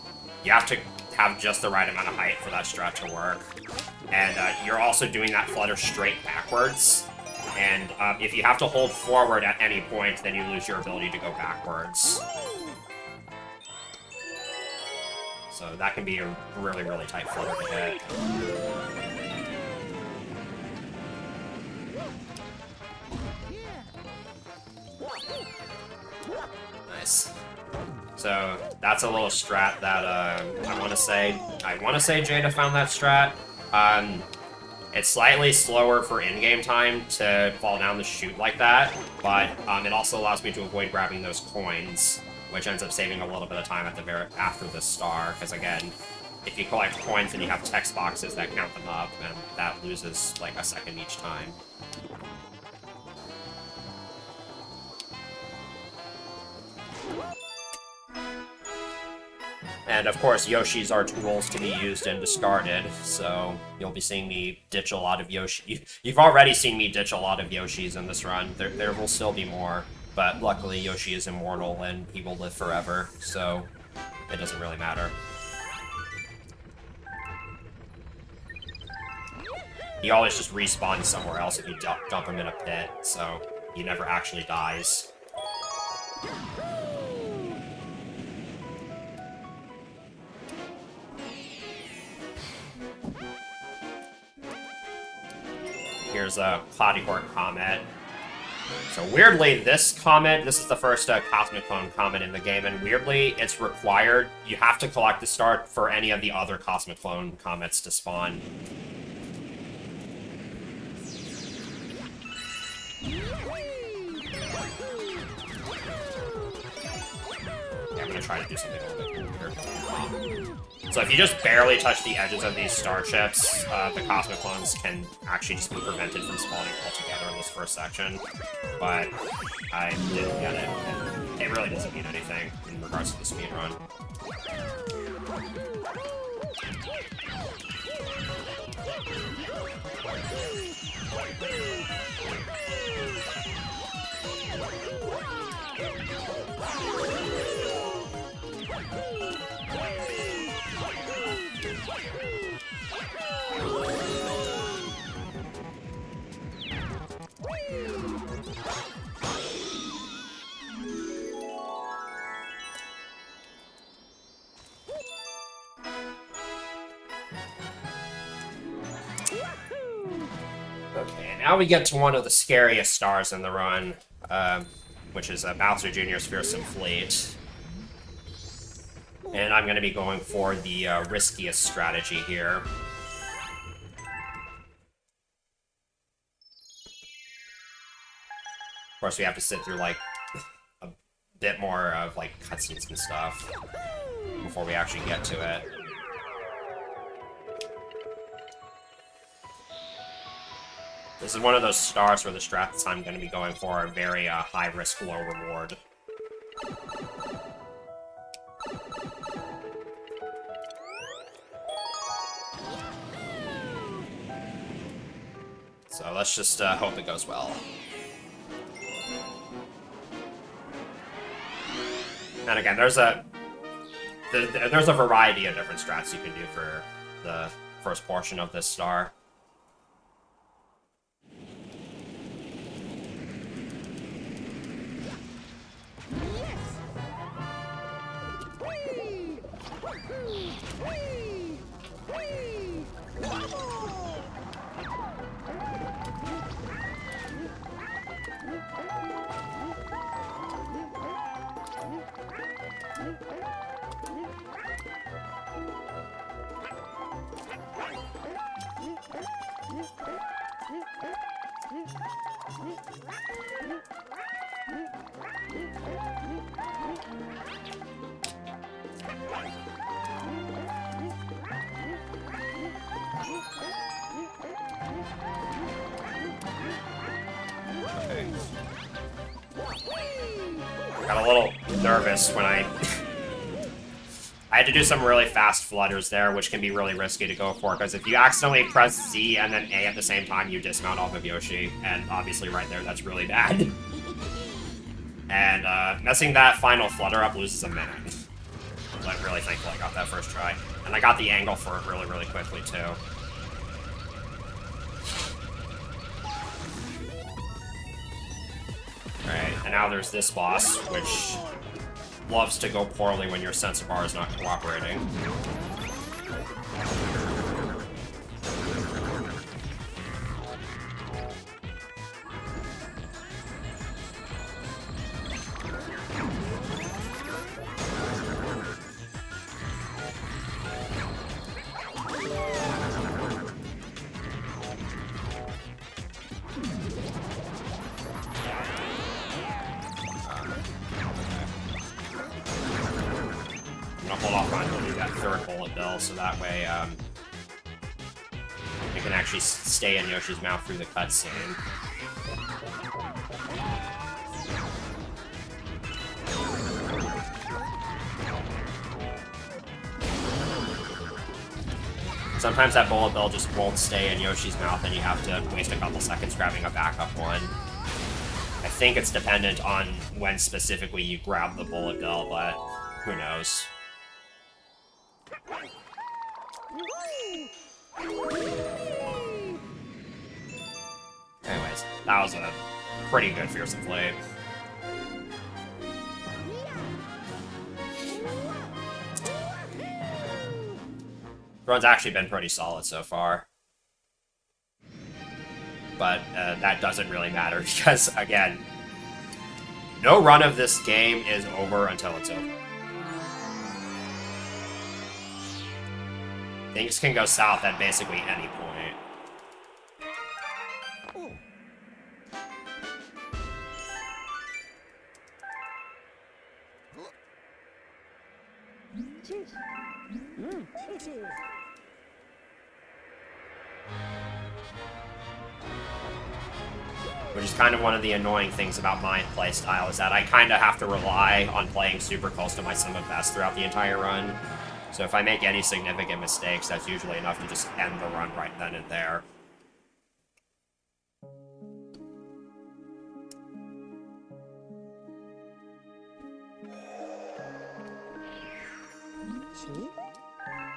You have to have just the right amount of height for that strat to work. And you're also doing that flutter straight backwards. And if you have to hold forward at any point, then you lose your ability to go backwards. So that can be a really, really tight flutter to hit. Nice. So that's a little strat that I want to say Jada found that strat. It's slightly slower for in-game time to fall down the chute like that, but it also allows me to avoid grabbing those coins, which ends up saving a little bit of time at the after this star. Because again, if you collect coins and you have text boxes that count them up, and that loses like a second each time. And of course, Yoshis are tools to be used and discarded, so you'll be seeing me ditch a lot of Yoshi. You've already seen me ditch a lot of Yoshis in this run. There will still be more, but luckily Yoshi is immortal and he will live forever, so it doesn't really matter. He always just respawns somewhere else if you dump him in a pit, so he never actually dies. Here's a Cloudy Court Comet. So weirdly, this is the first Cosmic Clone Comet in the game, and weirdly, it's required. You have to collect the star for any of the other Cosmic Clone Comets to spawn. Yeah, I'm gonna try to do something a little bit weird. So if you just barely touch the edges of these starships, the Cosmic Clones can actually just be prevented from spawning altogether in this first section. But I didn't get it, and it really doesn't mean anything in regards to the speedrun. Okay, now we get to one of the scariest stars in the run, which is Bowser Jr.'s Fearsome Fleet. And I'm going to be going for the riskiest strategy here. Of course, we have to sit through, like, a bit more of, like, cutscenes and stuff before we actually get to it. This is one of those stars where the strats I'm going to be going for are very high risk, low reward. So let's just hope it goes well. And again, there's a variety of different strats you can do for the first portion of this star. Got a little nervous when I had to do some really fast flutters there, which can be really risky to go for, because if you accidentally press Z and then A at the same time, you dismount off of Yoshi, and obviously right there, that's really bad. And messing that final flutter up loses a minute. So I'm really thankful I got that first try. And I got the angle for it really, really quickly, too. Alright, and now there's this boss, which loves to go poorly when your sensor bar is not cooperating. Hold off on holding that third bullet bill, so that way you can actually stay in Yoshi's mouth through the cutscene. Sometimes that bullet bill just won't stay in Yoshi's mouth, and you have to waste a couple seconds grabbing a backup one. I think it's dependent on when specifically you grab the bullet bill, but who knows. Anyways, that was a pretty good Fearsome Flame. Run's actually been pretty solid so far. But that doesn't really matter because, again, no run of this game is over until it's over. Things can go south at basically any point. Which is kind of one of the annoying things about my playstyle, is that I kind of have to rely on playing super close to my sum of best throughout the entire run. So if I make any significant mistakes, that's usually enough to just end the run right then and there.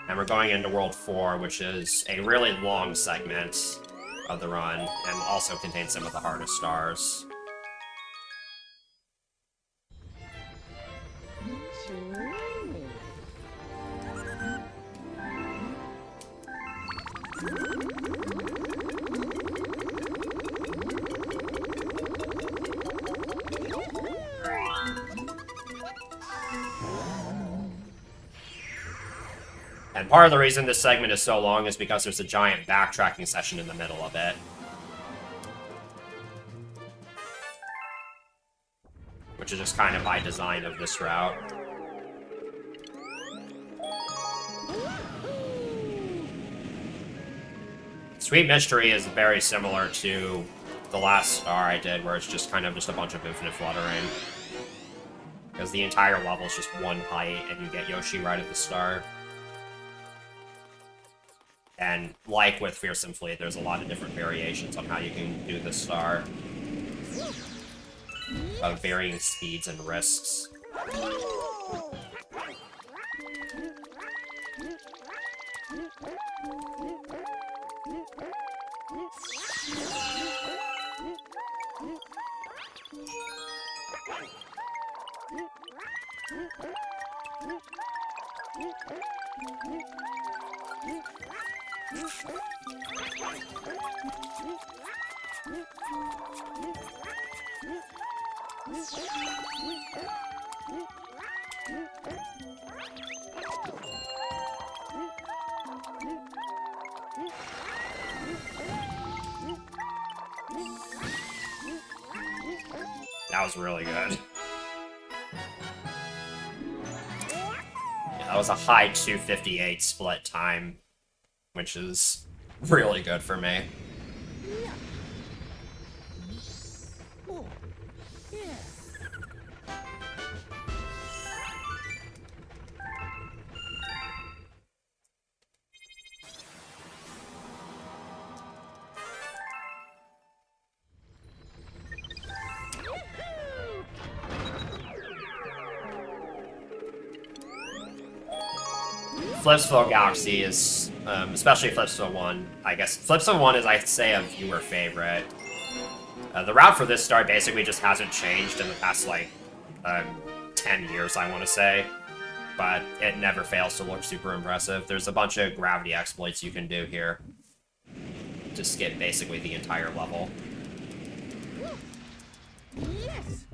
And we're going into World 4, which is a really long segment of the run, and also contains some of the hardest stars. And part of the reason this segment is so long is because there's a giant backtracking session in the middle of it. Which is just kind of by design of this route. Sweet Mystery is very similar to the last star I did, where it's just kind of just a bunch of infinite fluttering. Because the entire level is just one height, and you get Yoshi right at the start. And like with Fearsome Fleet, there's a lot of different variations on how you can do this star. Of varying speeds and risks. That was really good. Yeah, that was a high 258 split time, which is really good for me. Flipsville Galaxy is, especially Flipsville 1, I guess. Flipsville 1 is, I'd say, a viewer favorite. The route for this star basically just hasn't changed in the past, like, 10 years, I want to say. But it never fails to look super impressive. There's a bunch of gravity exploits you can do here to skip basically the entire level. Yes.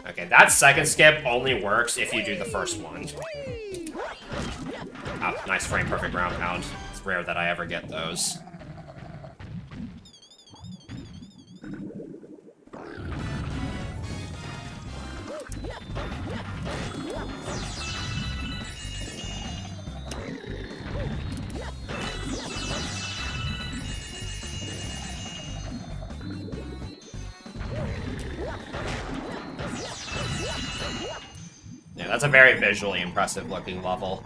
Okay, that second skip only works if you do the first one. Oh, nice frame perfect ground pound. It's rare that I ever get those. Yeah, that's a very visually impressive looking level.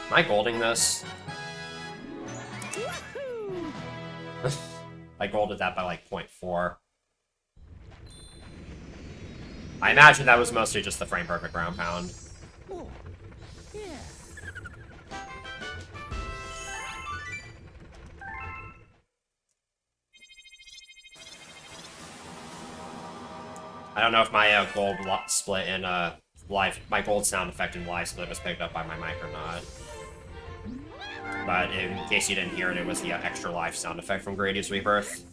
Am I golding this? I golded that by like 0.4. I imagine that was mostly just the frame perfect ground pound. I don't know if my gold split in live, my gold sound effect in live split was picked up by my mic or not. But in case you didn't hear it, it was the extra live sound effect from Gradius Rebirth.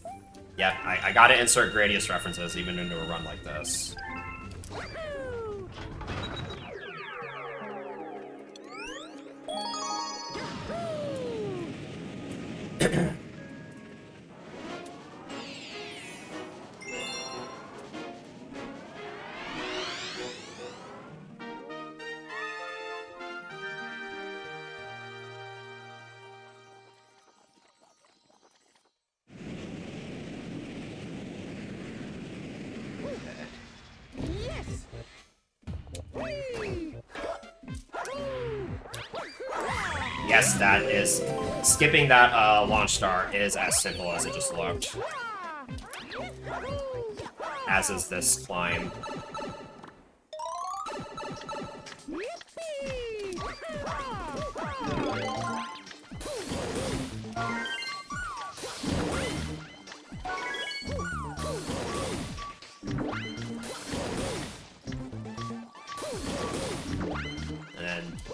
Yeah, I gotta insert Gradius references even into a run like this. Yes, that is... Skipping that launch star is as simple as it just looked. As is this climb.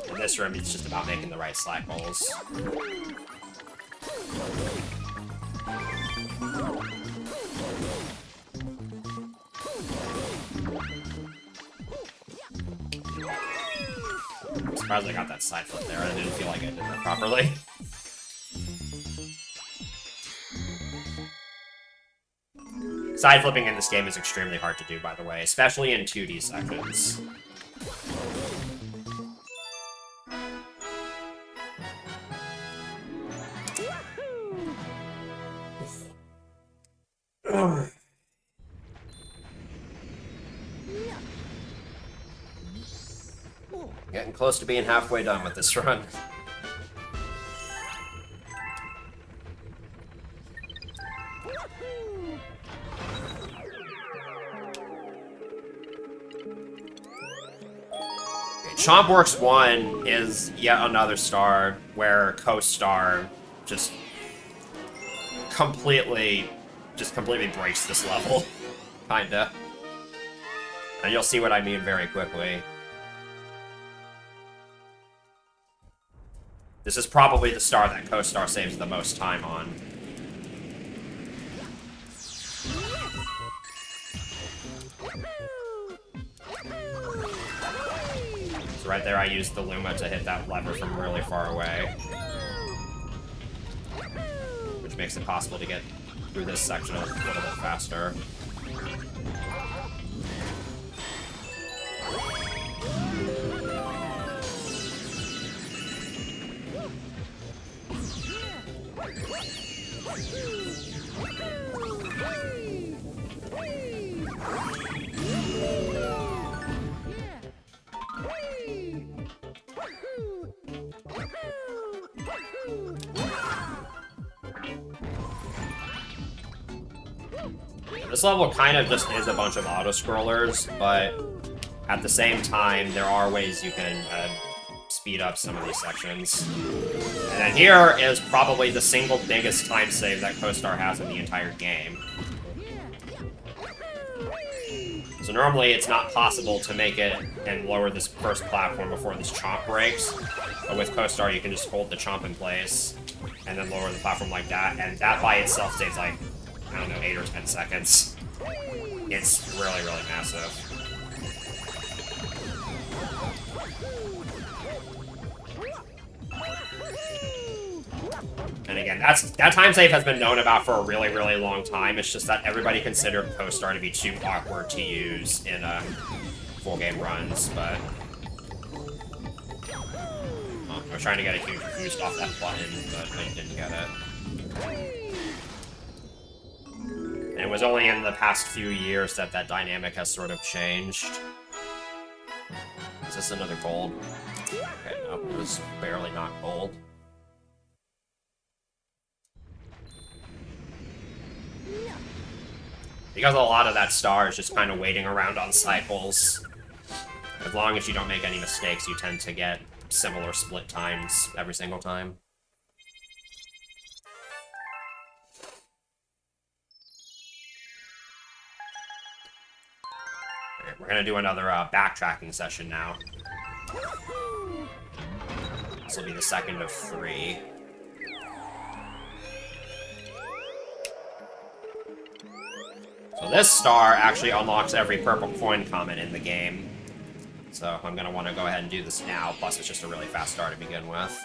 In this room, it's just about making the right slack holes. I'm surprised I got that side flip there. I didn't feel like I did that properly. Side flipping in this game is extremely hard to do, by the way, especially in 2D sections. Getting close to being halfway done with this run. Chompworks 1 is yet another star where Co-Star just completely breaks this level. Kinda. And you'll see what I mean very quickly. This is probably the star that Co-Star saves the most time on. So right there I used the Luma to hit that lever from really far away. Which makes it possible to get through this section a little bit faster. This level kind of just is a bunch of auto-scrollers, but at the same time, there are ways you can speed up some of these sections. And then here is probably the single biggest time save that Co-Star has in the entire game. So normally it's not possible to make it and lower this first platform before this chomp breaks, but with Co-Star you can just hold the chomp in place and then lower the platform like that, and that by itself saves like, I don't know, 8 or 10 seconds. It's really, really massive. And again, that time save has been known about for a really, really long time. It's just that everybody considered Co-Star to be too awkward to use in full game runs, but I was trying to get a huge boost off that button, but I didn't get it. And it was only in the past few years that that dynamic has sort of changed. Is this another gold? Okay, no, it was barely not gold. Because a lot of that star is just kind of waiting around on cycles. As long as you don't make any mistakes, you tend to get similar split times every single time. Alright, we're gonna do another backtracking session now. This will be the second of 3. So this star actually unlocks every purple coin common in the game. So I'm going to want to go ahead and do this now, plus it's just a really fast star to begin with.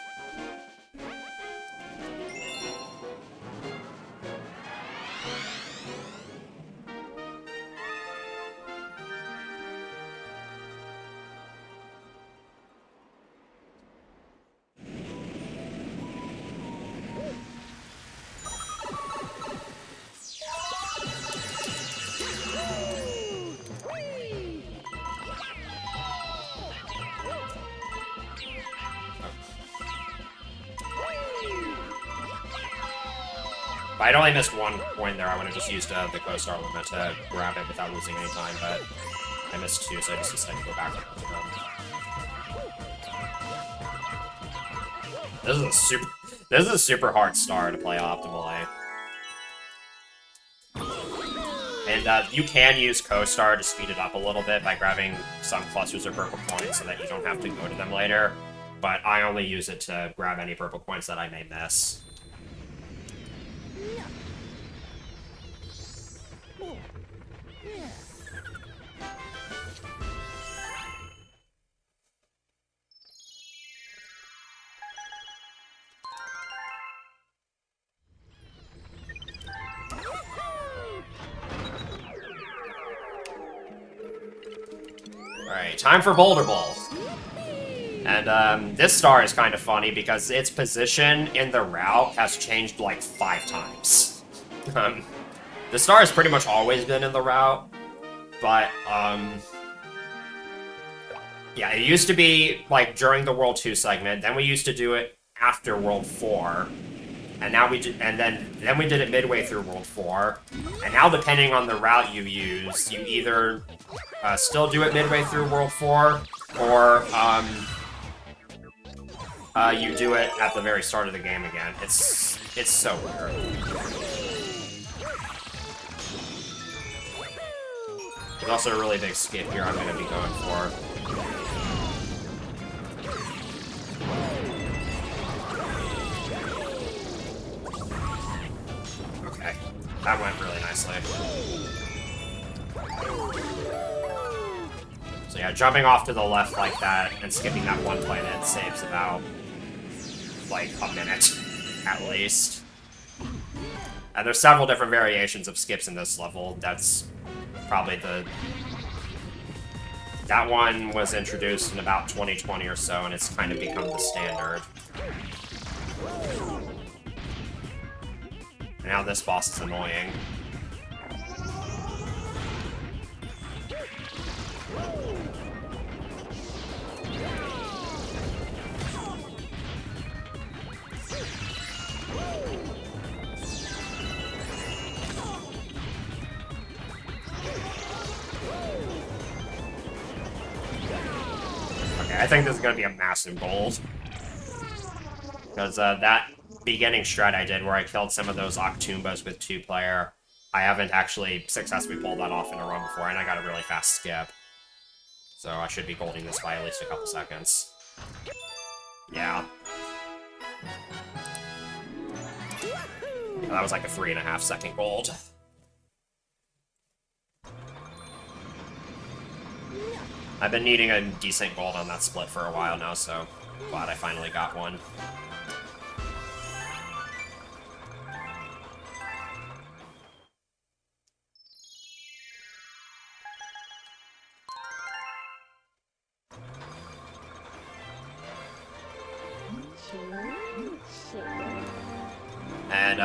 If I'd only missed one coin there, I would have just used the Co-Star limit to grab it without losing any time, but I missed 2, so I just decided to go back to them. This is a super hard star to play optimally. And you can use Co-Star to speed it up a little bit by grabbing some clusters of purple coins so that you don't have to go to them later, but I only use it to grab any purple coins that I may miss. Alright, time for Boulder Bowl. And this star is kind of funny because its position in the route has changed like 5 times. The star has pretty much always been in the route, but yeah, it used to be like during the World 2 segment, then we used to do it after World 4, and now we then we did it midway through World 4, and now depending on the route you use, you either still do it midway through World 4, or you do it at the very start of the game again. It's so weird. There's also a really big skip here I'm going to be going for. Okay, that went really nicely. So yeah, jumping off to the left like that and skipping that one planet saves about, like, a minute, at least. And there's several different variations of skips in this level. That's probably that one was introduced in about 2020 or so, and it's kind of become the standard. And now this boss is annoying. I think this is going to be a massive gold. Because that beginning strat I did where I killed some of those Octumbas with 2-player, I haven't actually successfully pulled that off in a run before, and I got a really fast skip. So I should be golding this by at least a couple seconds. Yeah. That was like a 3.5 second gold. I've been needing a decent gold on that split for a while now, so glad I finally got one. And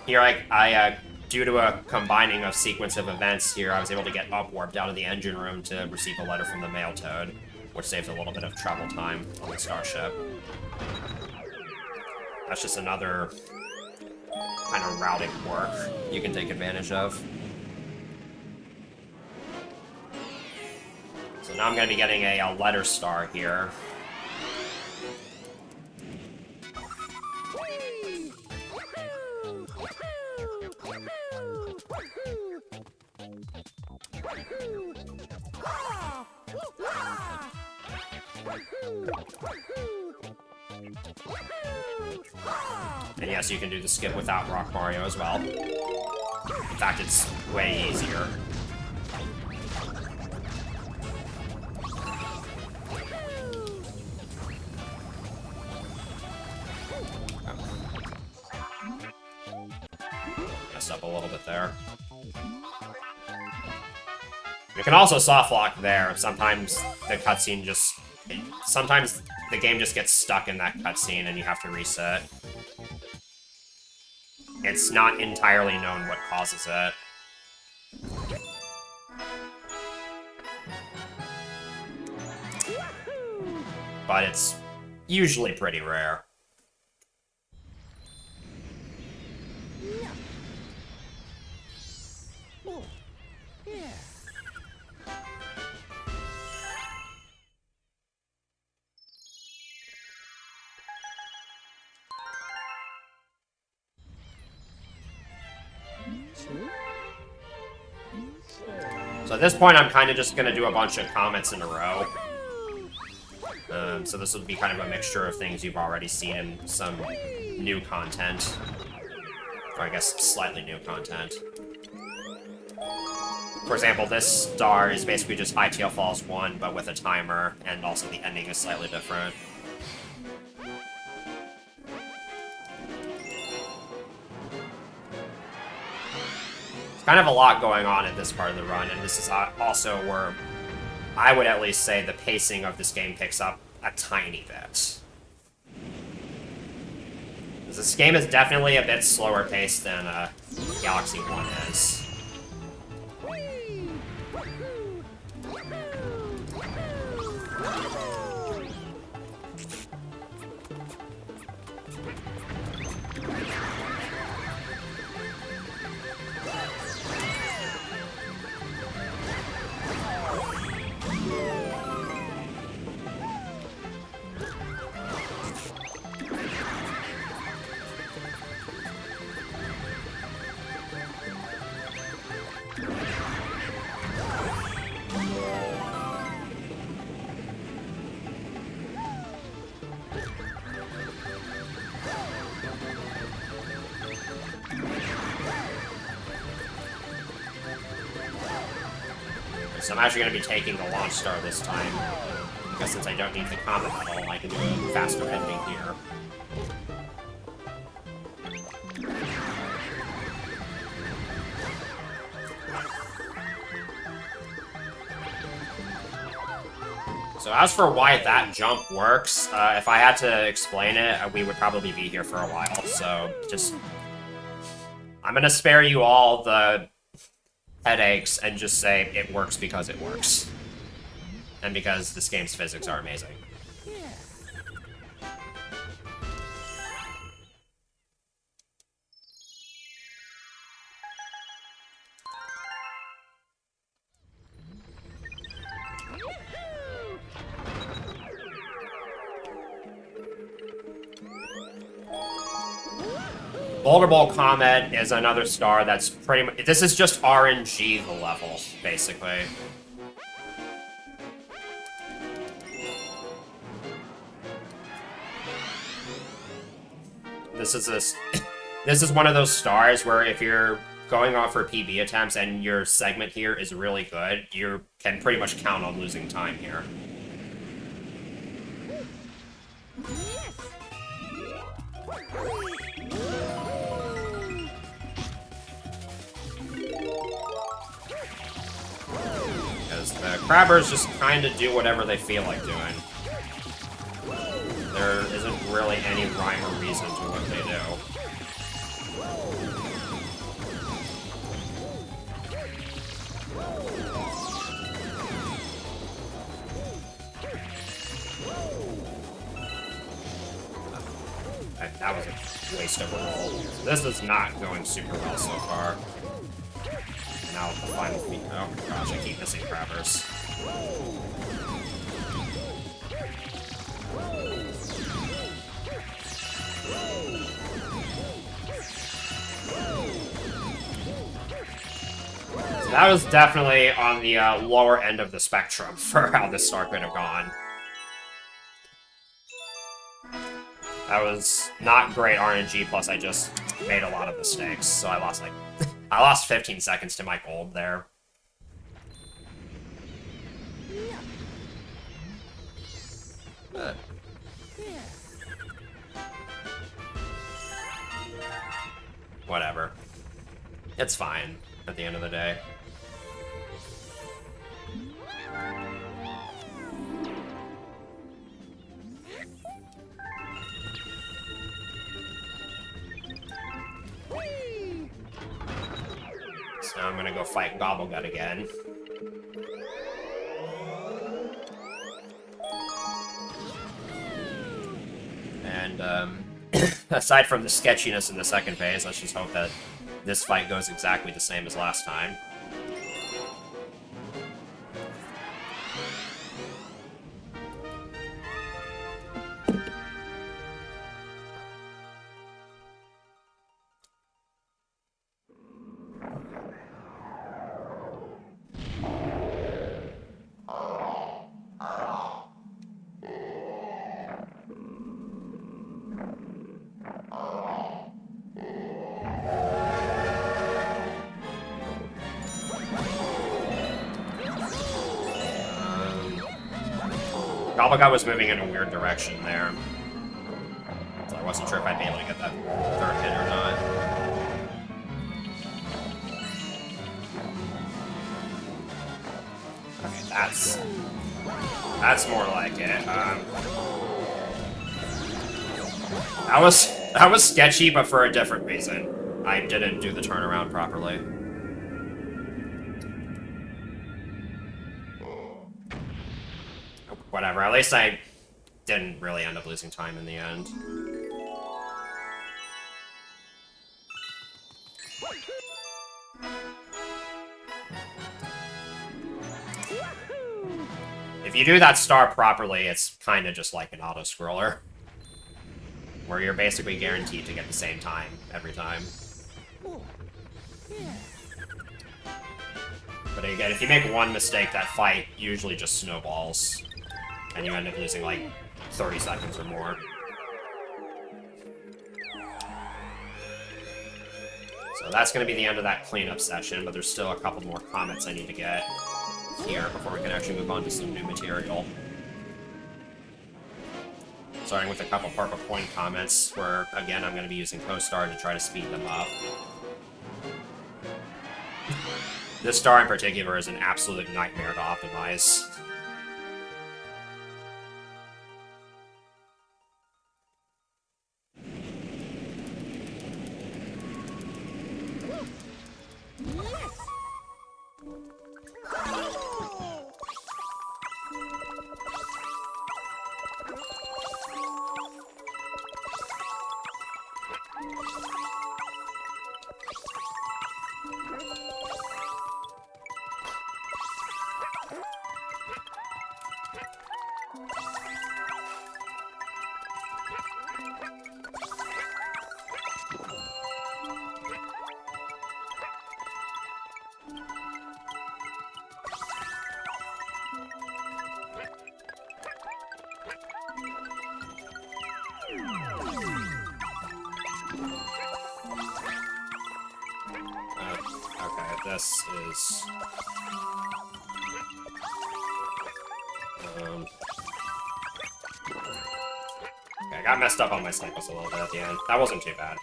here I due to a combining of sequence of events here, I was able to get up-warped out of the engine room to receive a letter from the mail toad, which saves a little bit of travel time on the starship. That's just another kind of routing quirk you can take advantage of. So now I'm going to be getting a letter star here. And yes, you can do the skip without Rock Mario as well. In fact, it's way easier. Messed up a little bit there. You can also softlock there. Sometimes the cutscene just... Sometimes the game just gets stuck in that cutscene and you have to reset. It's not entirely known what causes it. But it's usually pretty rare. So at this point, I'm kind of just going to do a bunch of comments in a row. So this will be kind of a mixture of things you've already seen and some new content. Or I guess slightly new content. For example, this star is basically just ITL Falls 1, but with a timer, and also the ending is slightly different. Kind of a lot going on in this part of the run, and this is also where I would at least say the pacing of this game picks up a tiny bit. This game is definitely a bit slower paced than Galaxy 1 is. So I'm actually going to be taking the launch star this time. Because since I don't need the comet medal, I can do a faster ending here. So as for why that jump works, if I had to explain it, we would probably be here for a while. So just... I'm going to spare you all the headaches and just say it works because it works. And because this game's physics are amazing. Boulder Bowl Comet is another star that's pretty much... This is just RNG the level, basically. This is one of those stars where if you're going off for PB attempts and your segment here is really good, you can pretty much count on losing time here. Because the crabbers just kind of do whatever they feel like doing. There isn't really any rhyme or reason to what they do. That was a waste of a roll. This is not going super well so far. Now the final feat. Oh my gosh, I keep missing crabbers. So that was definitely on the lower end of the spectrum for how this star could have gone. That was not great RNG, plus I just made a lot of mistakes, so I lost like... I lost 15 seconds to my gold there. Whatever. It's fine, at the end of the day. So I'm gonna go fight Gobblegut again. And, aside from the sketchiness in the second phase, let's just hope that this fight goes exactly the same as last time. Gobblegut was moving in a weird direction there. So I wasn't sure if I'd be able to get that third hit or not. Okay, that's more like it. That was sketchy, but for a different reason. I didn't do the turnaround properly. Whatever, at least I didn't really end up losing time in the end. If you do that star properly, it's kind of just like an auto-scroller, where you're basically guaranteed to get the same time every time. But again, if you make one mistake, that fight usually just snowballs. And you end up losing, like, 30 seconds or more. So that's going to be the end of that cleanup session, but there's still a couple more comets I need to get. here before we can actually move on to some new material. Starting with a couple purple point comments, where, again, I'm going to be using Co-Star to try to speed them up. This star in particular is an absolute nightmare to optimize. Okay, this is... Okay, I got messed up on my cycles a little bit at the end. That wasn't too bad.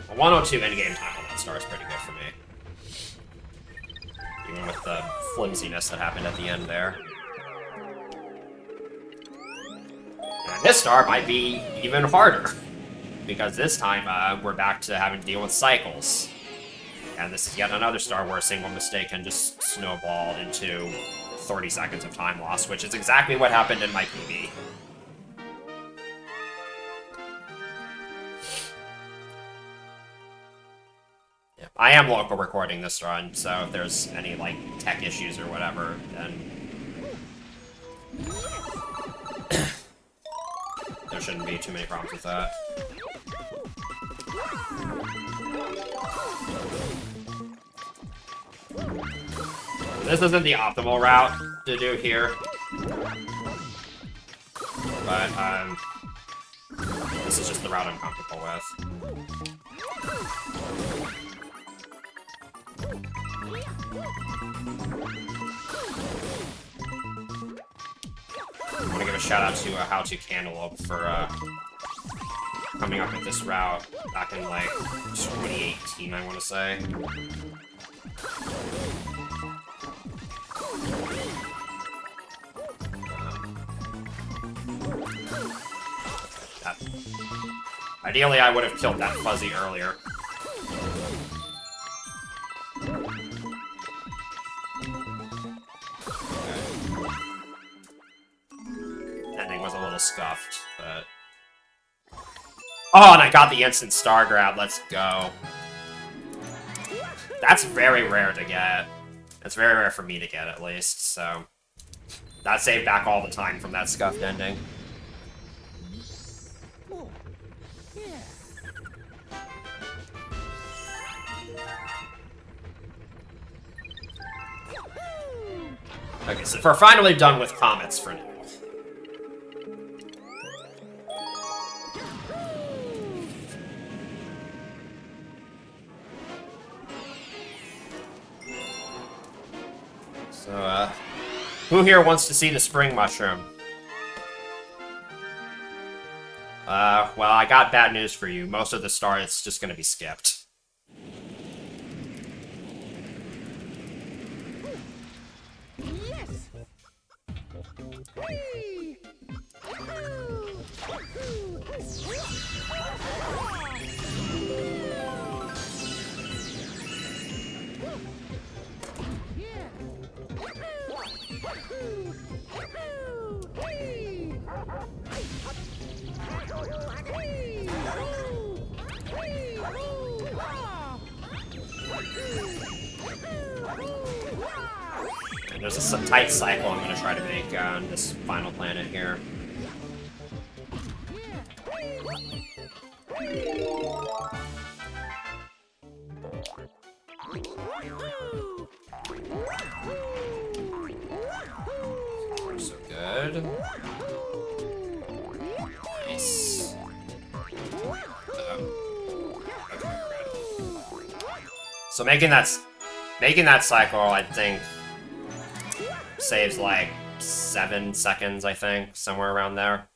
A 102 in-game time on that star is pretty good for me. Even with the flimsiness that happened at the end there. And this star might be even harder. Because this time, we're back to having to deal with cycles. And this is yet another star where a single mistake can just snowball into 30 seconds of time loss, which is exactly what happened in my PB. I am local recording this run, so if there's any, like, tech issues or whatever, then... there shouldn't be too many problems with that. This isn't the optimal route to do here. But, this is just the route I'm comfortable with. I want to give a shout out to How to Cantaloupe for coming up with this route back in like 2018, I want to say. Ideally, I would have killed that fuzzy earlier. Ending was a little scuffed, but... Oh, and I got the instant star grab, let's go. That's very rare to get. It's very rare for me to get, at least, so... That saved back all the time from that scuffed ending. Okay, so we're finally done with comets for now. So, who here wants to see the spring mushroom? Well, I got bad news for you. Most of the star is just gonna be skipped. And there's a tight cycle I'm going to try to make on this final planet here. So good. Nice. Okay, so making that cycle, I think, saves like 7 seconds, I think, somewhere around there.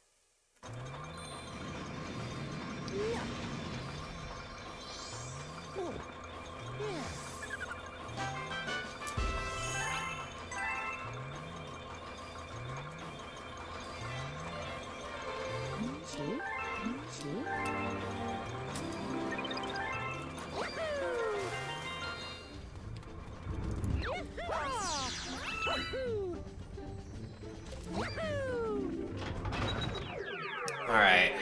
Alright,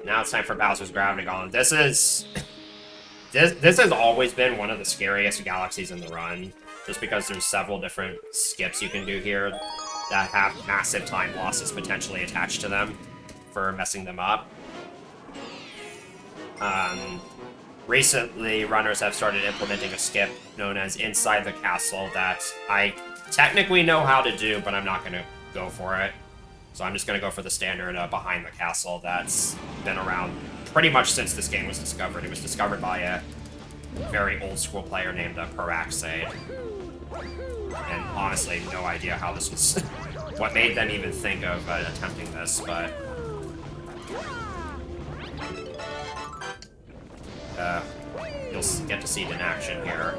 now it's time for Bowser's Gravity Golem. This has always been one of the scariest galaxies in the run, just because there's several different skips you can do here that have massive time losses potentially attached to them for messing them up. Recently, runners have started implementing a skip known as Inside the Castle that I technically know how to do, but I'm not going to go for it. So I'm just going to go for the standard Behind the Castle that's been around pretty much since this game was discovered. It was discovered by a very old-school player named Paraxade. And honestly, no idea how this was... what made them even think of attempting this, but... you'll get to see it in action here.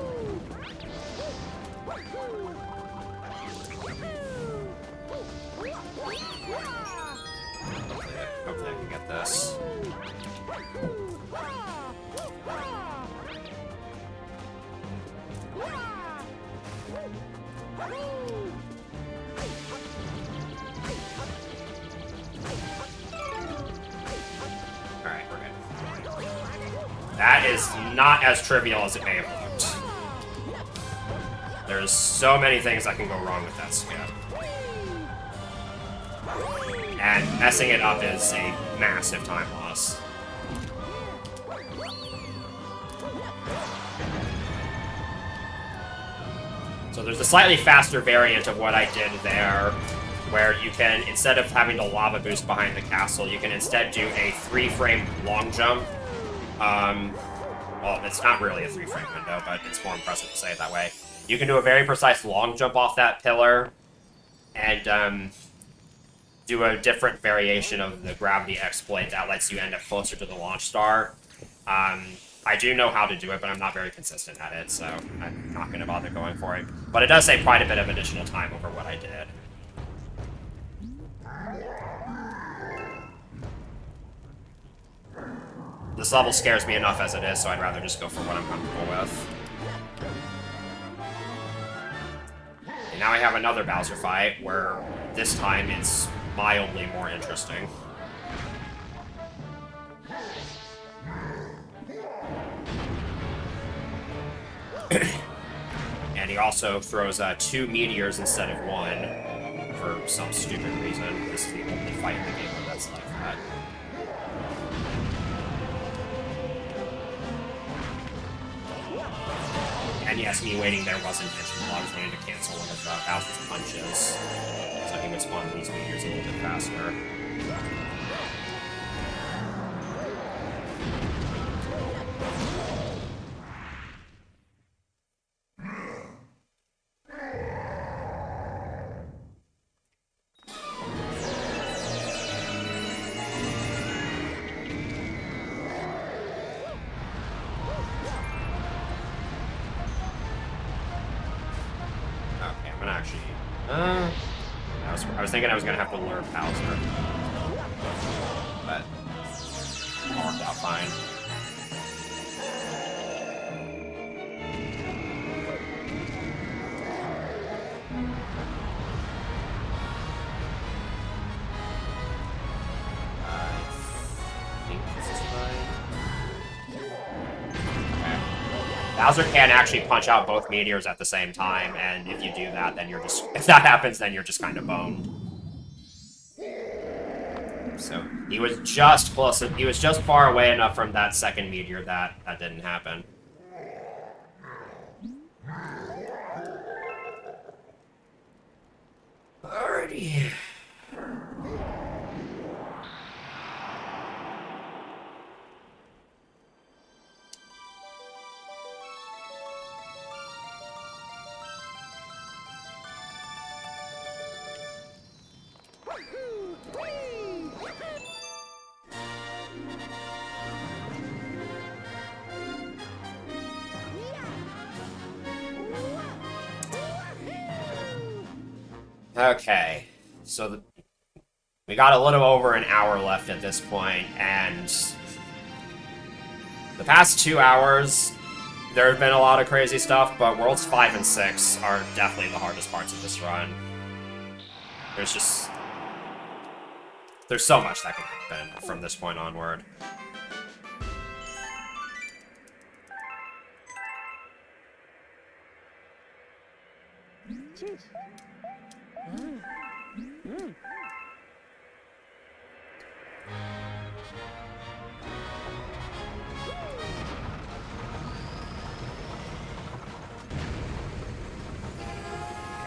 Hopefully I can get this. Alright, we're good. That is not as trivial as it may have looked. There's so many things that can go wrong with that skip. And messing it up is a massive time loss. So there's a slightly faster variant of what I did there, where you can, instead of having the lava boost behind the castle, you can instead do a 3-frame long jump. Well, it's not really a 3-frame window, but it's more impressive to say it that way. You can do a very precise long jump off that pillar, and do a different variation of the gravity exploit that lets you end up closer to the launch star. I do know how to do it, but I'm not very consistent at it, so I'm not going to bother going for it. But it does save quite a bit of additional time over what I did. This level scares me enough as it is, so I'd rather just go for what I'm comfortable with. And now I have another Bowser fight, where this time it's mildly more interesting. And he also throws 2 meteors instead of 1 for some stupid reason. This is the only fight in the game where that's like that. And yes, me waiting there was intentional. I was wanting to cancel one of Bowser's punches, so he would spawn these meteors a little bit faster. I was thinking I was gonna have to lure Bowser, but it worked out fine. I think this is fine. Okay. Bowser can actually punch out both meteors at the same time, and if you do that, then you're just... if that happens, then you're just kind of boned. So he was just close. He was just far away enough from that second meteor that didn't happen. Alrighty. Okay, so we got a little over an hour left at this point, and the past 2 hours, there have been a lot of crazy stuff, but Worlds 5 and 6 are definitely the hardest parts of this run. There's so much that can happen from this point onward.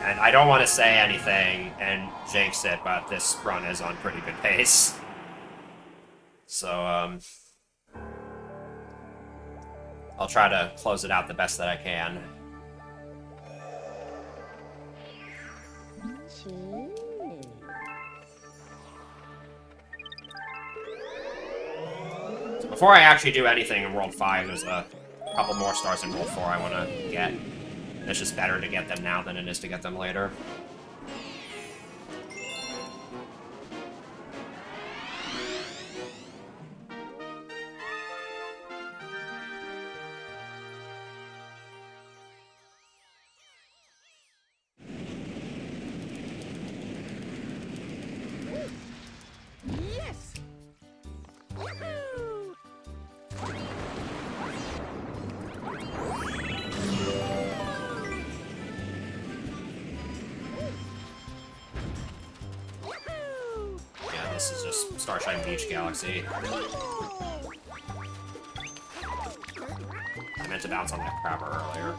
And I don't want to say anything and jinx it, but this run is on pretty good pace. So, I'll try to close it out the best that I can. So before I actually do anything in World 5, there's a couple more stars in World 4 I want to get. It's just better to get them now than it is to get them later. Yes! Woohoo! Yeah, this is just Starshine Beach Galaxy. I meant to bounce on that crabber earlier.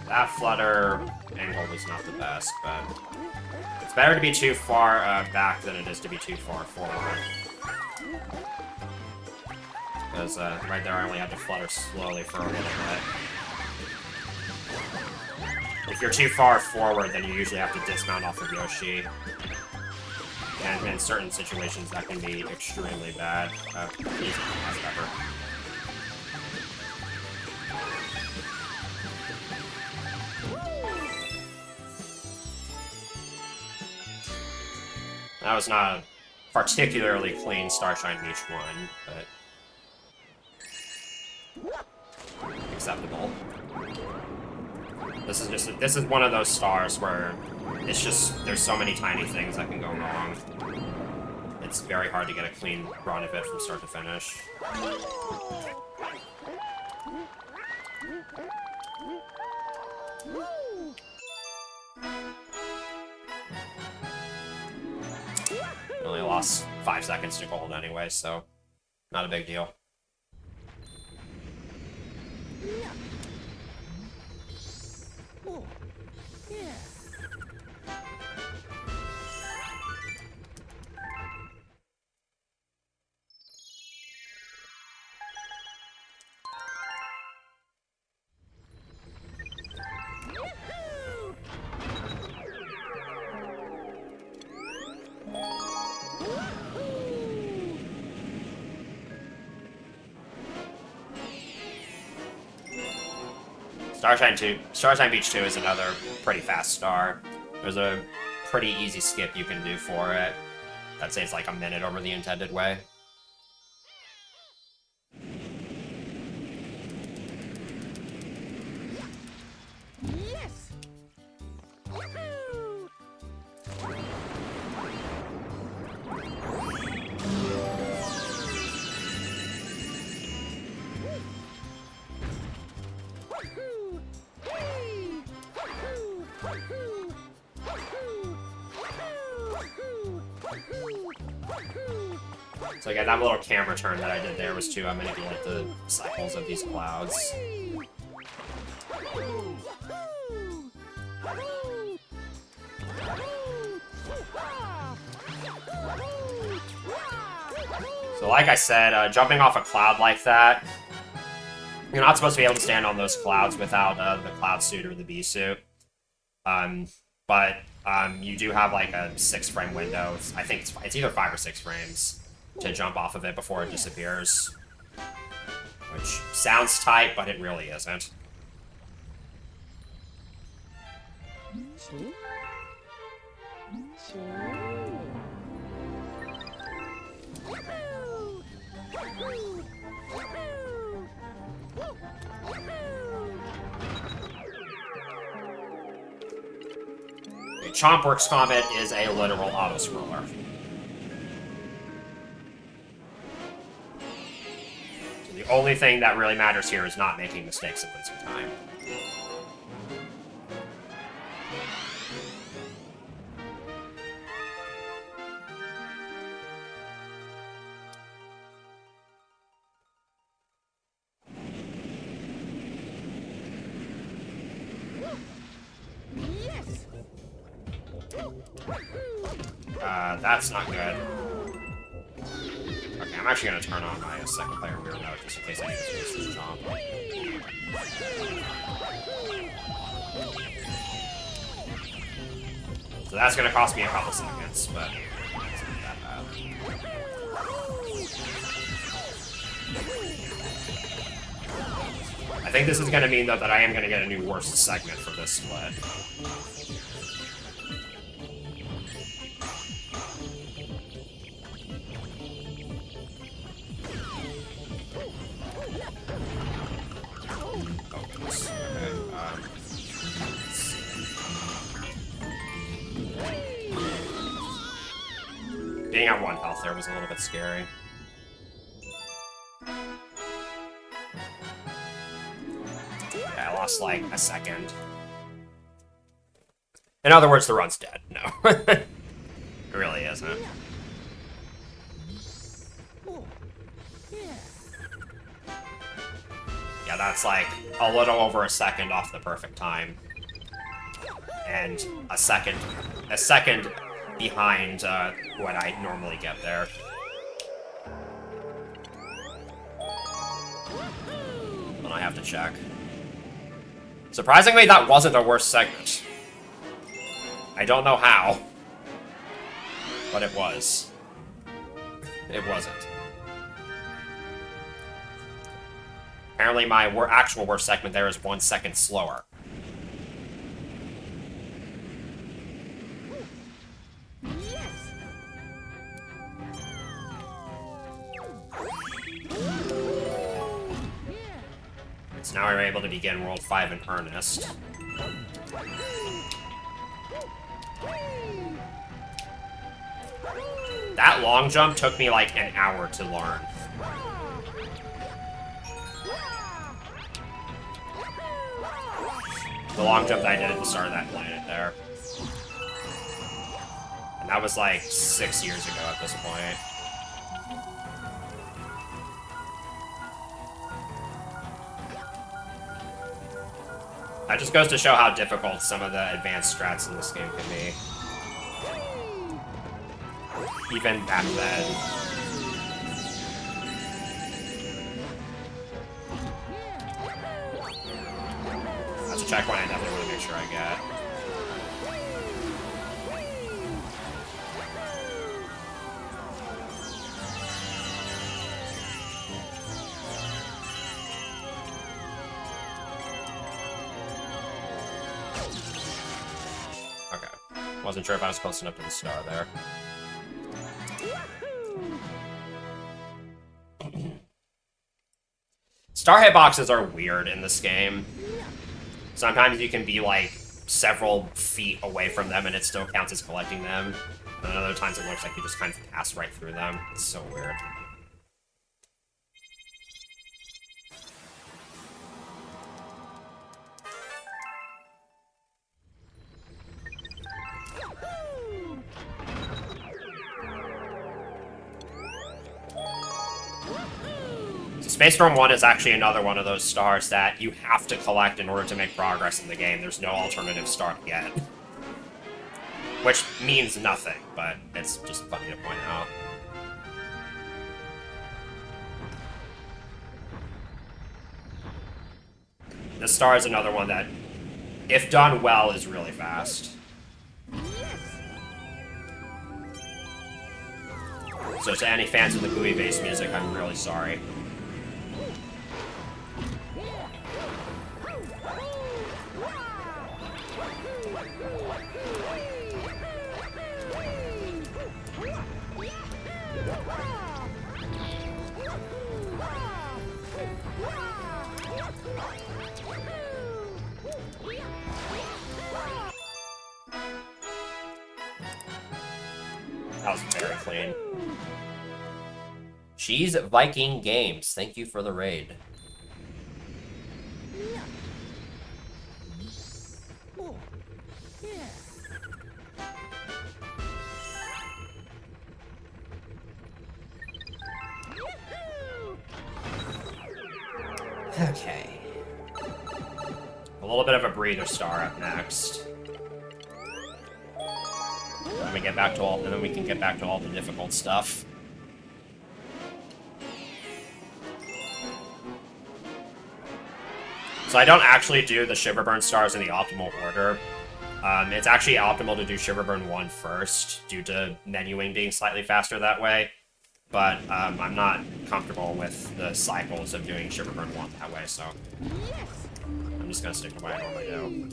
That flutter angle was not the best, but it's better to be too far back than it is to be too far forward. Because right there I only had to flutter slowly for a little bit. If you're too far forward, then you usually have to dismount off of Yoshi. And in certain situations that can be extremely bad. Easy as ever. That was not a particularly clean Starshine Beach one, but acceptable. This is one of those stars where it's just there's so many tiny things that can go wrong. It's very hard to get a clean run of it from start to finish. Only lost 5 seconds to gold anyway, so not a big deal. Oh, yeah. Starshine Beach 2 is another pretty fast star. There's a pretty easy skip you can do for it. That saves like a minute over the intended way. Yes! Woohoo! So again, that little camera turn that I did there was to manipulate the cycles of these clouds. So like I said, jumping off a cloud like that, you're not supposed to be able to stand on those clouds without the cloud suit or the bee suit. But you do have like a 6-frame window. I think it's either 5 or 6 frames to jump off of it before it disappears. Which sounds tight, but it really isn't. Chompworks Comet is a literal auto-scroller. So the only thing that really matters here is not making mistakes and losing time. That's not good. Okay, I'm actually gonna turn on my second player mirror mode just in case I need to switch this jump. So that's gonna cost me a couple seconds, but it's not that bad. I think this is gonna mean though that I am gonna get a new worst segment for this split. Being at 1 health there was a little bit scary. Yeah, I lost like a second. In other words, the run's dead. No. It really isn't. Yeah, that's like a little over a second off the perfect time. And a second behind what I normally get there. And I have to check. Surprisingly, that wasn't the worst segment. I don't know how, but it was. It wasn't. Apparently my actual worst segment there is 1 second slower. So now we're able to begin World 5 in earnest. That long jump took me like an hour to learn. The long jump that I did at the start of that planet there. And that was like 6 years ago at this point. That just goes to show how difficult some of the advanced strats in this game can be. Even back then. That's a checkpoint I definitely want to make sure I get. Wasn't sure if I was close enough to the star there. Star hitboxes are weird in this game. Sometimes you can be like several feet away from them and it still counts as collecting them. And then other times it looks like you just kind of pass right through them. It's so weird. Space Storm 1 is actually another one of those stars that you have to collect in order to make progress in the game. There's no alternative star yet. Which means nothing, but it's just funny to point out. This star is another one that, if done well, is really fast. So to any fans of the GUI-based music, I'm really sorry. That was very clean. She's Viking Games. Thank you for the raid. Okay. A little bit of a breather star up next. Then we get back to all, and then we can get back to all the difficult stuff. So I don't actually do the Shiverburn stars in the optimal order. It's actually optimal to do Shiverburn 1 first, due to menuing being slightly faster that way. But I'm not comfortable with the cycles of doing Shiverburn 1 that way, so I'm just gonna stick to what I normally do.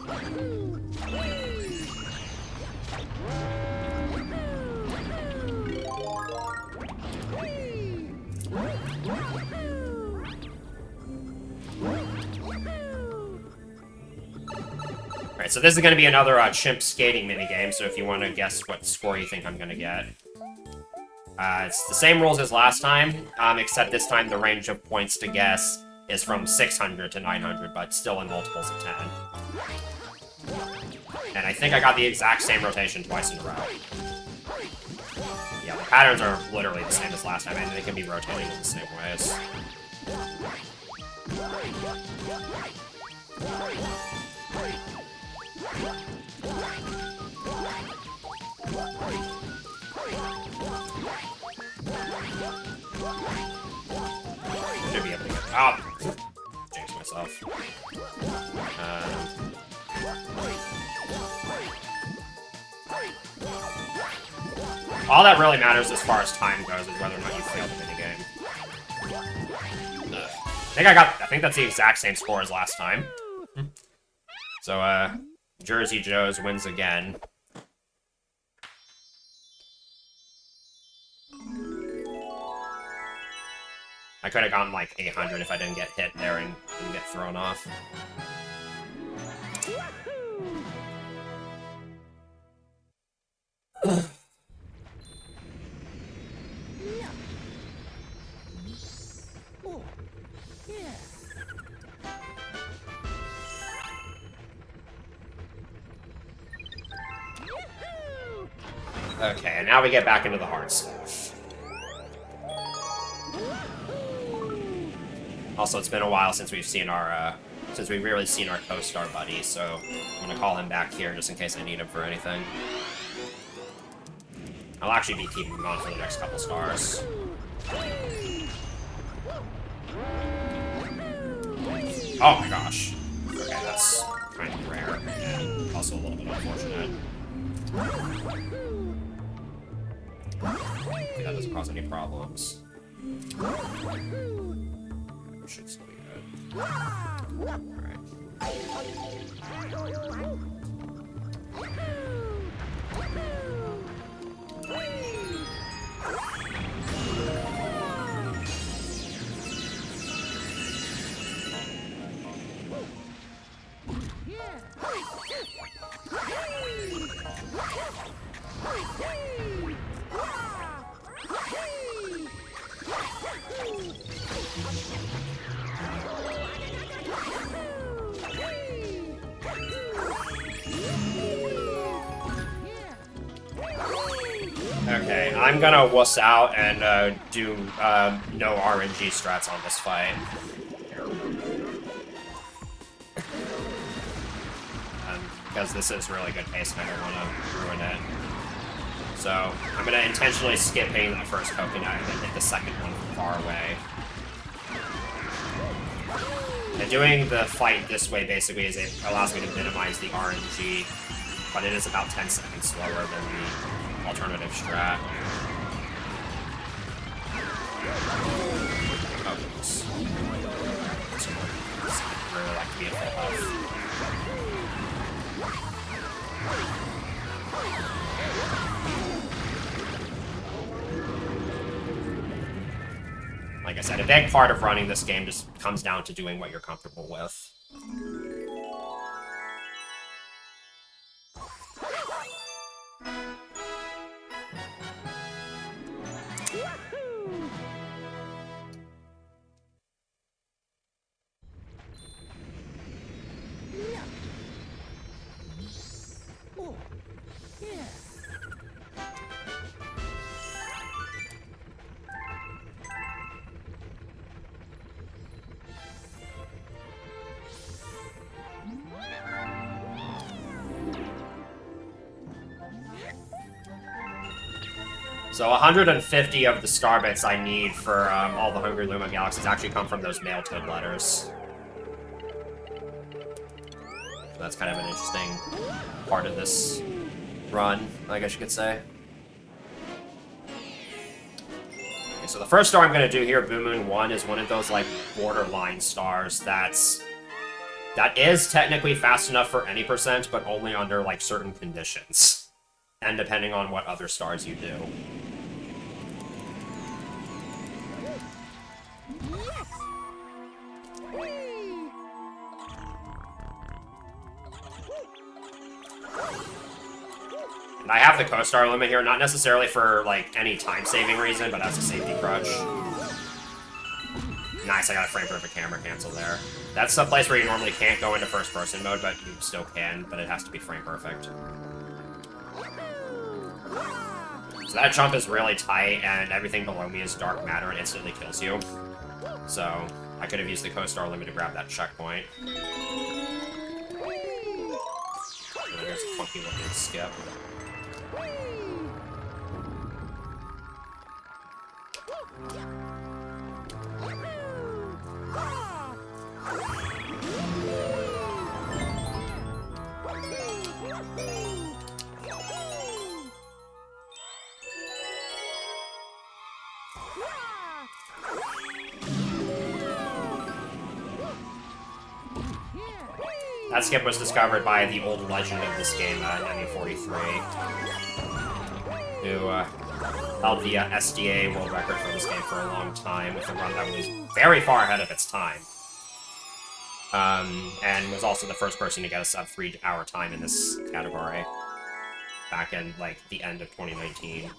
Alright, so this is going to be another chimp skating minigame, so if you want to guess what score you think I'm going to get. It's the same rules as last time, except this time the range of points to guess is from 600 to 900, but still in multiples of 10. And I think I got the exact same rotation twice in a row. Yeah, the patterns are literally the same as last time, and they can be rotating in the same ways. Should be able to get... Oh! Jinx myself. All that really matters as far as time goes is whether or not you fail the minigame. I think that's the exact same score as last time. So, Jersey Joe's wins again. I could have gotten like 800 if I didn't get hit there and get thrown off. Okay, and now we get back into the hard stuff. Also, it's been a while since we've seen our, since we've really seen our co-star buddy, so I'm gonna call him back here just in case I need him for anything. I'll actually be keeping him on for the next couple stars. Oh my gosh. Okay, that's kind of rare, and also a little bit unfortunate. Okay, that doesn't cause any problems. Should still be good. Alright. Okay, I'm gonna wuss out and do no RNG strats on this fight. Because this is really good pace and I don't want to ruin it. So, I'm gonna intentionally skip hitting that first coconut and then hit the second one from far away. And doing the fight this way basically is it allows me to minimize the RNG, but it is about 10 seconds slower than the alternative strat. Oh, goodness. I'd really like to be at full health. Like I said, a big part of running this game just comes down to doing what you're comfortable with. Oh, yeah. So 150 of the star bits I need for all the Hungry Luma galaxies actually come from those mail toad letters. So that's kind of an interesting part of this run, I guess you could say. Okay, so the first star I'm going to do here, Blue Moon 1, is one of those, like, borderline stars that is technically fast enough for any percent, but only under, like, certain conditions. And depending on what other stars you do. And I have the co-star limit here, not necessarily for, like, any time-saving reason, but as a safety crutch. Nice, I got a frame-perfect camera cancel there. That's a place where you normally can't go into first-person mode, but you still can, but it has to be frame-perfect. So that jump is really tight, and everything below me is dark matter and instantly kills you. So, I could have used the co-star limit to grab that checkpoint. There's a funky-looking skip. That skip was discovered by the old legend of this game, Nemi 43, who held the SDA world record for this game for a long time, with a run that was very far ahead of its time. And was also the first person to get a sub 3-hour time in this category, back in, like, the end of 2019.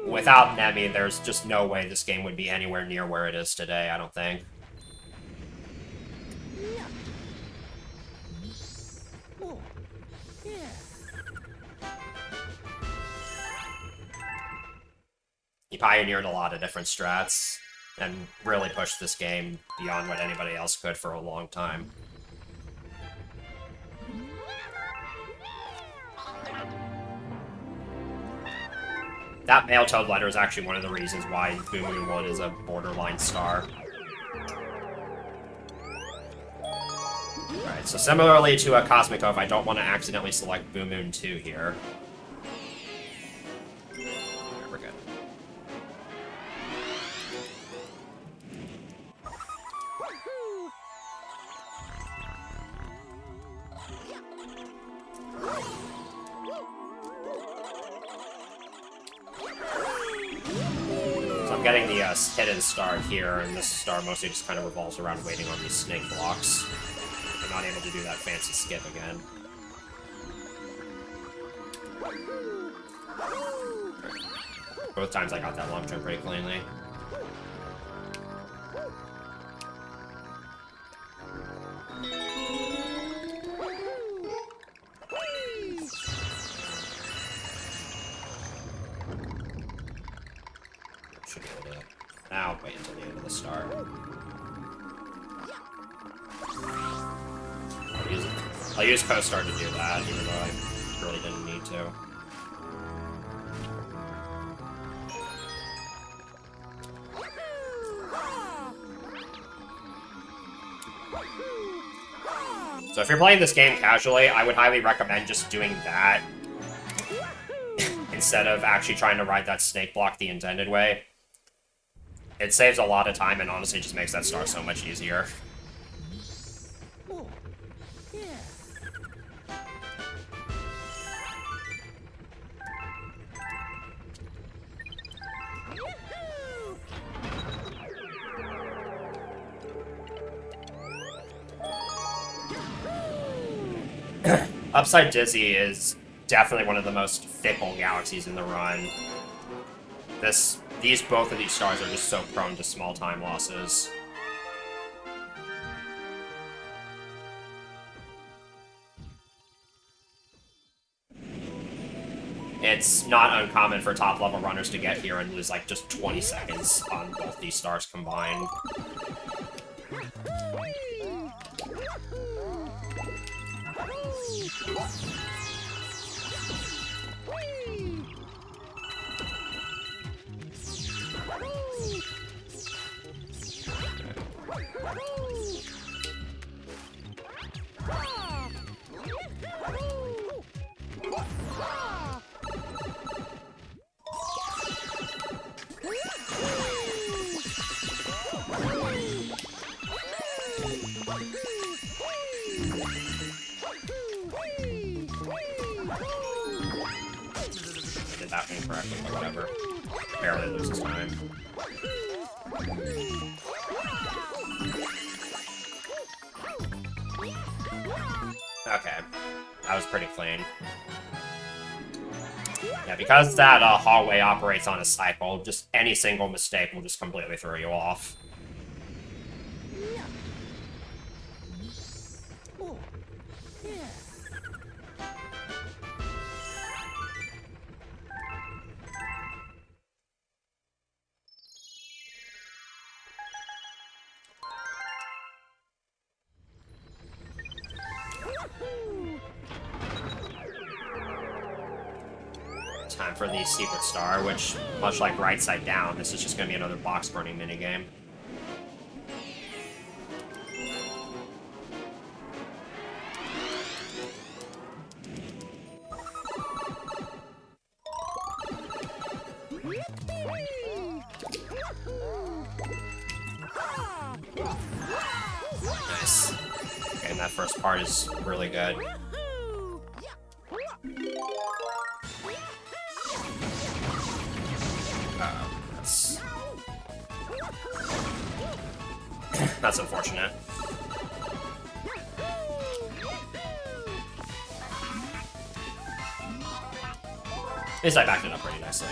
Without Nemi, there's just no way this game would be anywhere near where it is today, I don't think. Oh, yeah. He pioneered a lot of different strats, and really pushed this game beyond what anybody else could for a long time. That mail toad letter is actually one of the reasons why Blue Moon 1 is a borderline star. Alright, so similarly to a Cosmic Oath, I don't want to accidentally select Blue Moon 2 here. Alright, we're good. Getting the hidden star here, and this star mostly just kind of revolves around waiting on these snake blocks. I'm not able to do that fancy skip again. Both times I got that long jump pretty cleanly. should be able to... Now, wait until the end of the start. I'll use co-star to do that, even though I really didn't need to. So if you're playing this game casually, I would highly recommend just doing that instead of actually trying to ride that snake block the intended way. It saves a lot of time and honestly just makes that star so much easier. Oh, yeah. Upside Dizzy is definitely one of the most fickle galaxies in the run. Both of these stars are just so prone to small time losses. It's not uncommon for top level runners to get here and lose like just 20 seconds on both these stars combined. Did that incorrectly, but whatever. Barely loses time. Okay. That was pretty clean. Yeah, because that hallway operates on a cycle, just any single mistake will just completely throw you off. Oh, yeah. Time for the secret star, which, much like Right Side Down, this is just going to be another box burning minigame. Nice. Okay, and that first part is really good. That's unfortunate. At least I backed it up pretty nicely.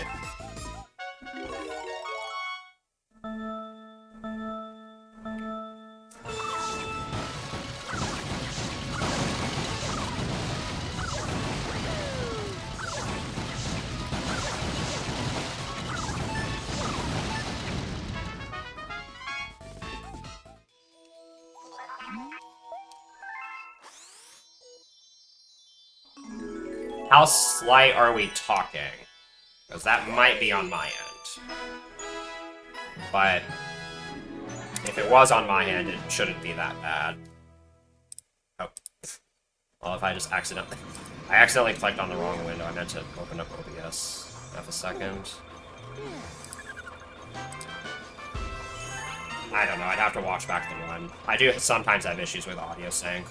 How slight are we talking? Because that might be on my end. But if it was on my end, it shouldn't be that bad. Oh. Well, if I just accidentally... I accidentally clicked on the wrong window. I meant to open up OBS. Have a second. I don't know. I'd have to watch back the run. I do sometimes have issues with audio sync.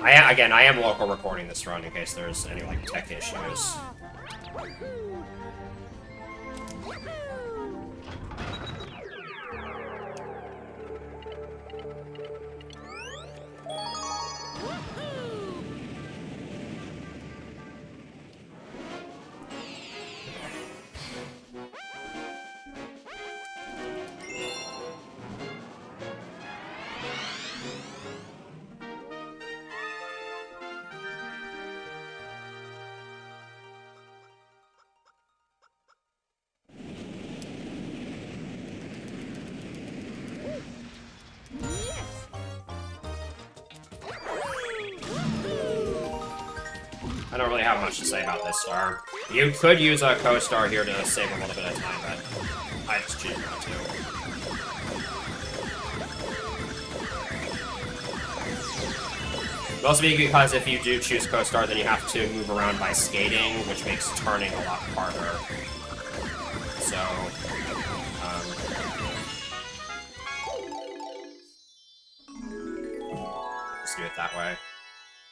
I am local recording this run in case there's any, like, tech issues. I don't really have much to say about this star. You could use a co-star here to save a little bit of time, but I just choose not to. Mostly because if you do choose co-star, then you have to move around by skating, which makes turning a lot harder. So, just do it that way.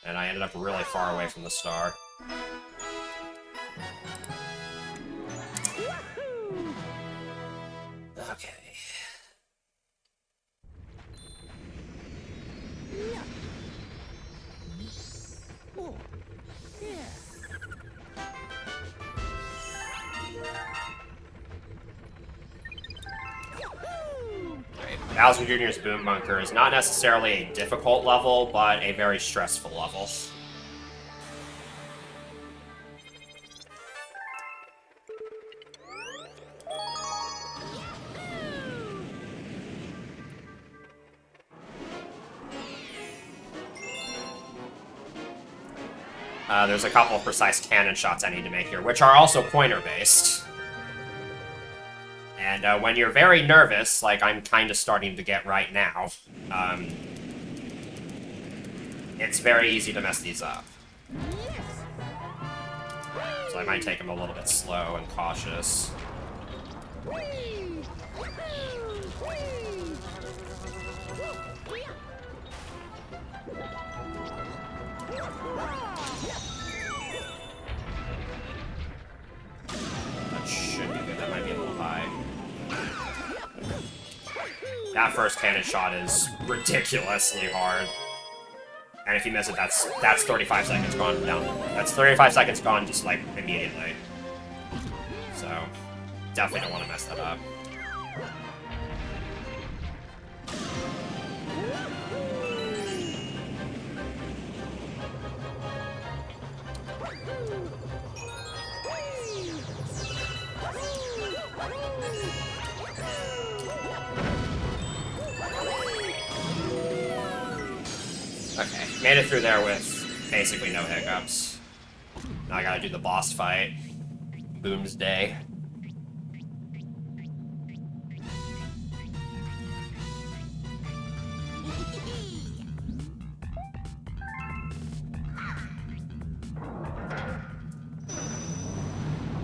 And I ended up really far away from the star. Okay. Oh, yeah. Bowser Jr.'s Boom Bunker is not necessarily a difficult level, but a very stressful level. There's a couple of precise cannon shots I need to make here, which are also pointer-based. And when you're very nervous, like I'm kind of starting to get right now, it's very easy to mess these up. So I might take them a little bit slow and cautious. That should be good. That might be a little high. That first cannon shot is ridiculously hard. And if you miss it, that's 35 seconds gone down. That's 35 seconds gone just, like, immediately. So, definitely don't want to mess that up. Okay, made it through there with basically no hiccups. Now I gotta do the boss fight. Boom's Day.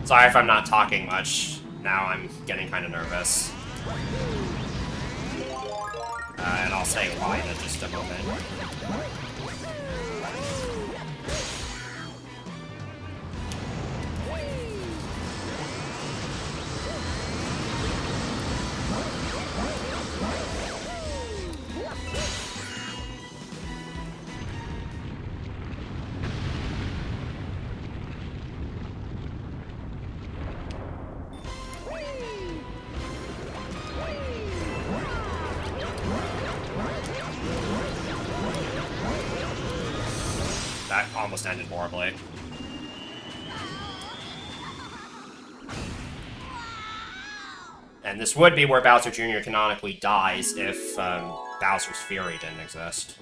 Sorry if I'm not talking much. Now I'm getting kind of nervous. And I'll say why in just a moment. That almost ended horribly. And this would be where Bowser Jr. canonically dies if Bowser's Fury didn't exist.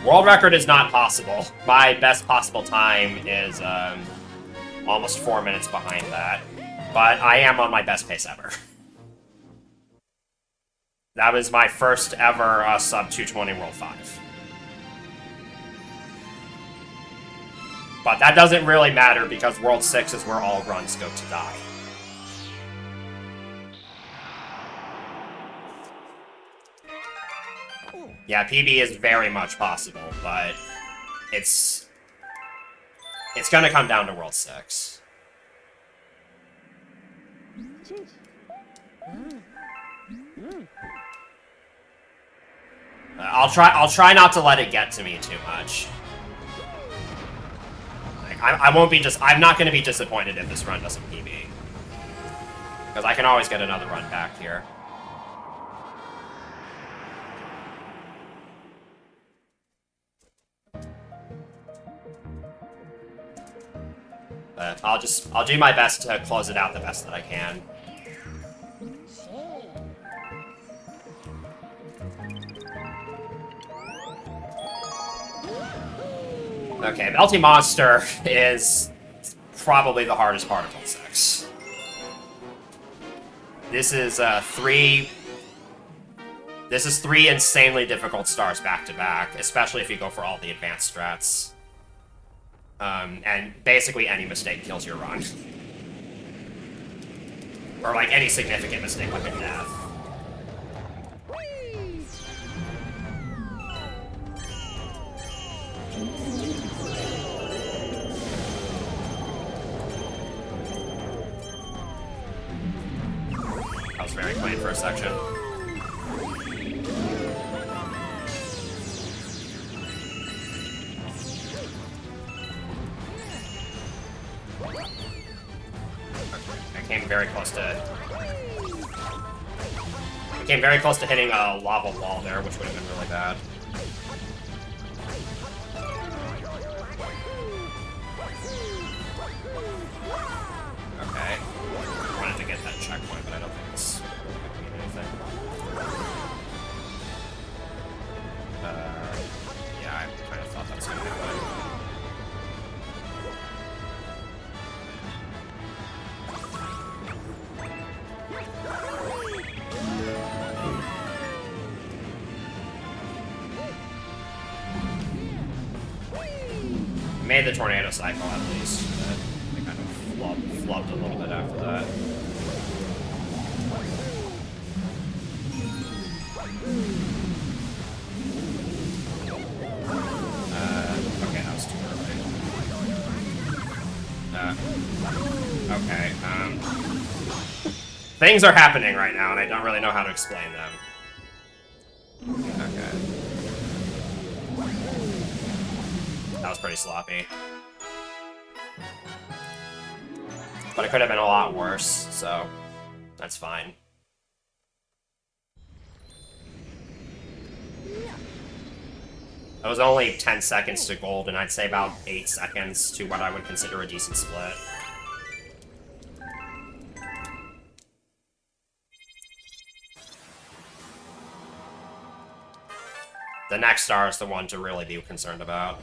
World record is not possible. My best possible time is almost 4 minutes behind that. But I am on my best pace ever. That was my first ever sub 220 World 5. But that doesn't really matter because World 6 is where all runs go to die. Yeah, PB is very much possible, but it's gonna come down to World 6. I'll try not to let it get to me too much. Like, I'm not gonna be disappointed if this run doesn't PB. Because I can always get another run back here. But I'll do my best to close it out the best that I can. Okay, Melty Monster is probably the hardest part of Hill 6. This is three insanely difficult stars back to back, especially if you go for all the advanced strats. And basically any mistake kills your run. Or like any significant mistake, like a death. That was very clean for a section. Very close to... I came very close to hitting a lava wall there, which would have been really bad. Okay. I wanted to get that checkpoint, but I don't think it's going to mean anything. Yeah, I kind of thought that was going to happen. Made the tornado cycle at least. They kind of flubbed a little bit after that. Okay, that was too early. Okay, things are happening right now, and I don't really know how to explain them. Okay. That was pretty sloppy. But it could have been a lot worse, so that's fine. It was only 10 seconds to gold, and I'd say about 8 seconds to what I would consider a decent split. The next star is the one to really be concerned about.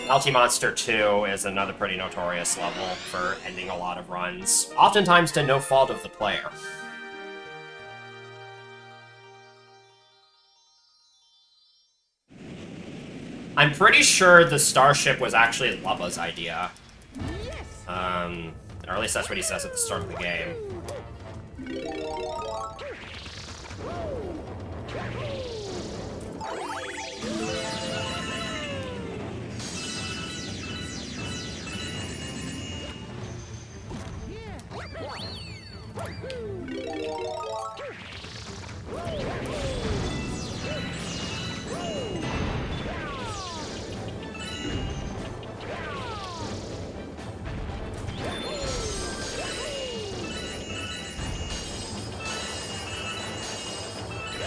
Melty Monster 2 is another pretty notorious level for ending a lot of runs, oftentimes to no fault of the player. I'm pretty sure the starship was actually Lubba's idea. Or at least that's what he says at the start of the game.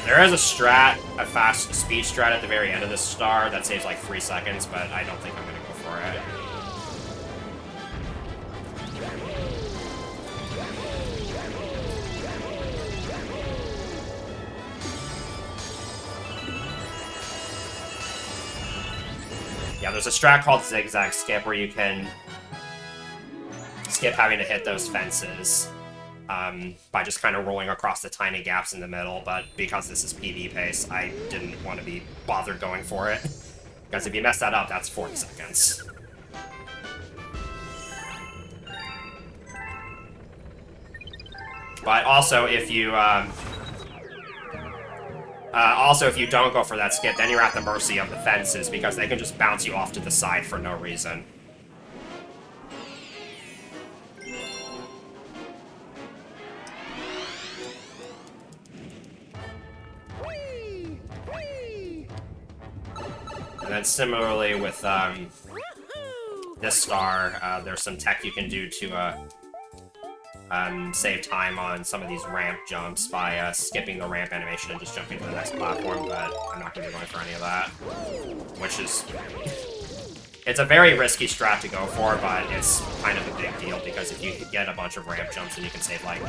There is a strat, a fast speed strat at the very end of this star that saves like 3 seconds, but I don't think I'm gonna go for it. Yeah, there's a strat called Zigzag Skip where you can skip having to hit those fences. By just kind of rolling across the tiny gaps in the middle, but because this is PV pace, I didn't want to be bothered going for it. Because if you mess that up, that's 40 seconds. But also, if you don't go for that skip, then you're at the mercy of the fences, because they can just bounce you off to the side for no reason. And then similarly with this star, there's some tech you can do to save time on some of these ramp jumps by skipping the ramp animation and just jumping to the next platform, but I'm not going to be going for any of that. Which is... It's a very risky strat to go for, but it's kind of a big deal, because if you get a bunch of ramp jumps, then you can save, like,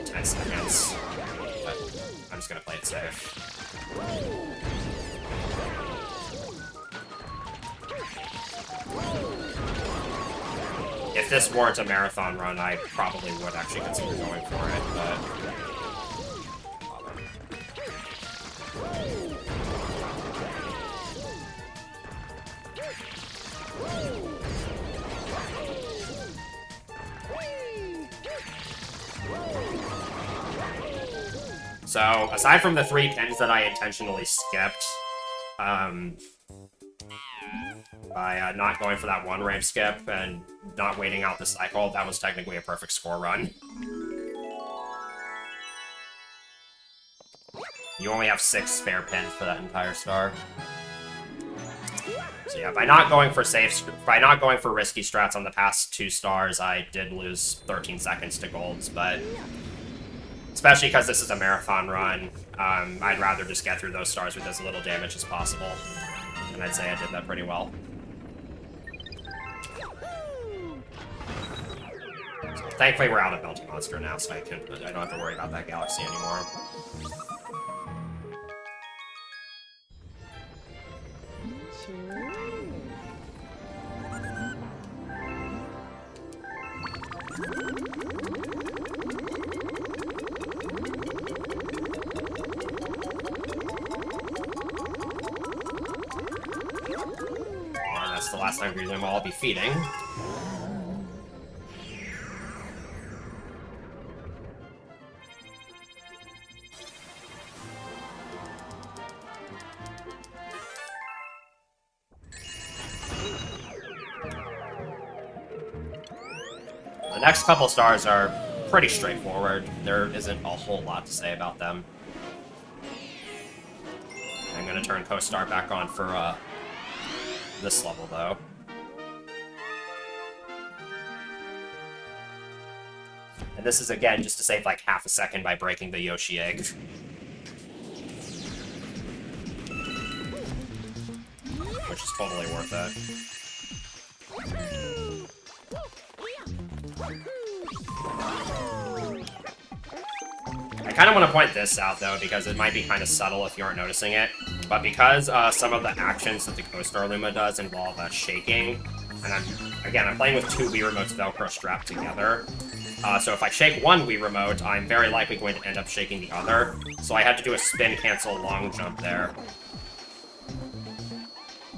10 seconds. But I'm just going to play it safe. If this weren't a marathon run, I probably would actually consider going for it, but... So, aside from the 3 pins that I intentionally skipped, by not going for that 1 ramp skip and not waiting out the cycle, that was technically a perfect score run. You only have 6 spare pins for that entire star. So yeah, by not going for risky strats on the past 2 stars, I did lose 13 seconds to golds, but especially because this is a marathon run, I'd rather just get through those stars with as little damage as possible. And I'd say I did that pretty well. So thankfully, we're out of Melting Monster now, so I don't have to worry about that galaxy anymore. And that's the last time we'll all be feeding. The next couple stars are pretty straightforward. There isn't a whole lot to say about them. I'm gonna turn Co-Star back on for this level, though. And this is, again, just to save like half a second by breaking the Yoshi egg. Which is totally worth it. I kind of want to point this out, though, because it might be kind of subtle if you aren't noticing it. But because some of the actions that the Co-Star Luma does involve shaking, and I'm playing with 2 Wii Remotes Velcro strapped together. So if I shake one Wii Remote, I'm very likely going to end up shaking the other. So I had to do a spin cancel long jump there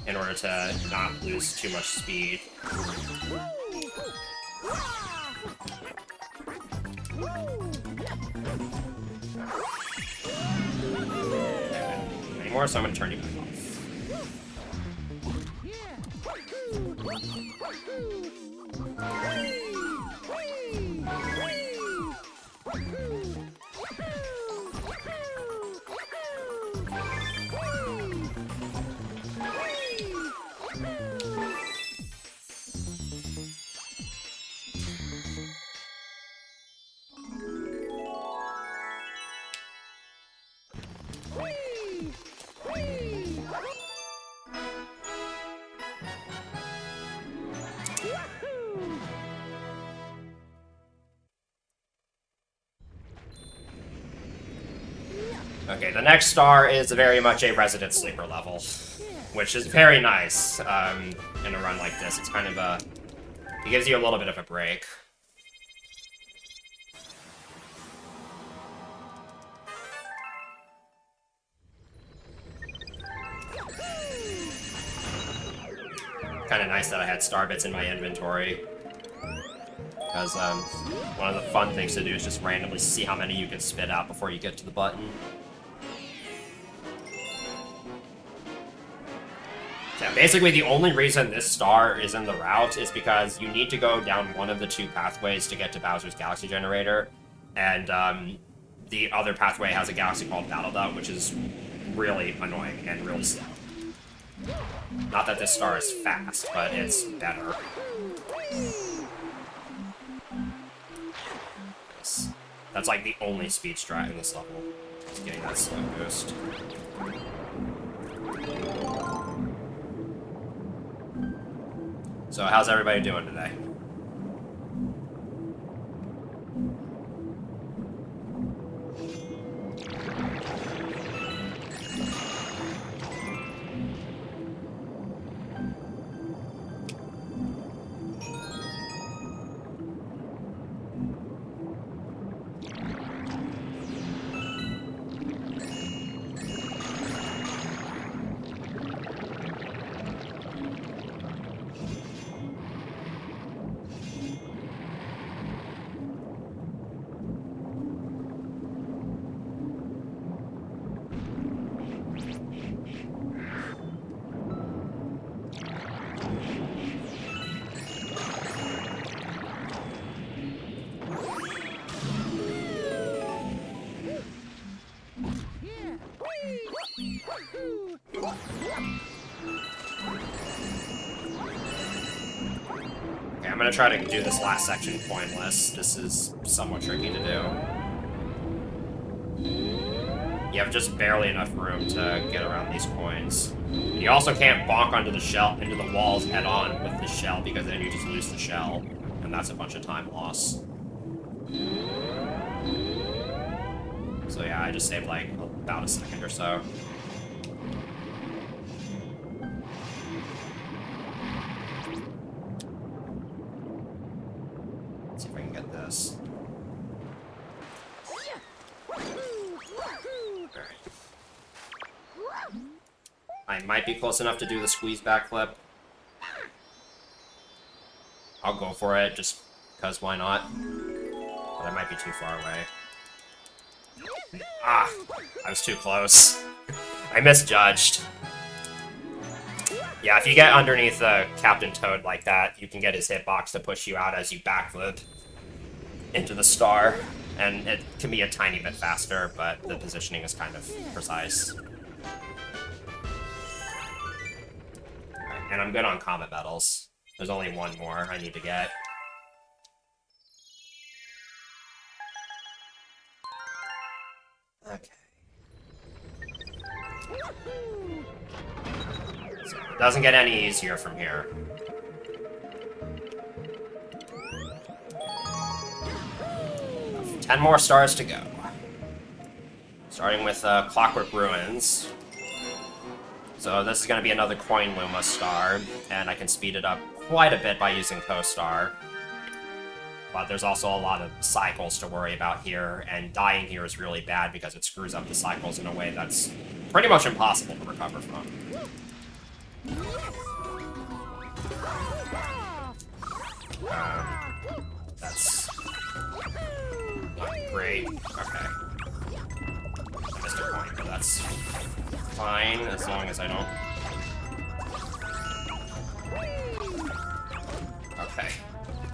in order to not lose too much speed. Anymore, so I'm going to turn you back off. Okay, the next star is very much a resident sleeper level, which is very nice in a run like this. It's kind of it gives you a little bit of a break. Kind of nice that I had star bits in my inventory, because one of the fun things to do is just randomly see how many you can spit out before you get to the button. Yeah, basically the only reason this star is in the route is because you need to go down one of the 2 pathways to get to Bowser's Galaxy Generator, and the other pathway has a galaxy called Battle Dot, which is really annoying and really slow. Not that this star is fast, but it's better. That's like the only speed strat in this level. Just getting that slow boost. So how's everybody doing today? Okay, I'm gonna try to do this last section pointless. This is somewhat tricky to do. You have just barely enough room to get around these coins. You also can't bonk onto the shell, into the walls head on with the shell, because then you just lose the shell, and that's a bunch of time loss. So yeah, I just saved like about a second or so. Let's see if I can get this. I might be close enough to do the squeeze backflip. I'll go for it, just because why not? But I might be too far away. Ah! I was too close. I misjudged. Yeah, if you get underneath Captain Toad like that, you can get his hitbox to push you out as you backflip into the star. And it can be a tiny bit faster, but the positioning is kind of precise. And I'm good on comet medals. There's only one more I need to get. Okay. So it doesn't get any easier from here. Ten more stars to go. Starting with Clockwork Ruins. So this is going to be another Coin Luma star, and I can speed it up quite a bit by using Co-Star. But there's also a lot of cycles to worry about here, and dying here is really bad because it screws up the cycles in a way that's pretty much impossible to recover from. That's not great. Okay. I missed a coin, but that's fine, as long as I don't... Okay.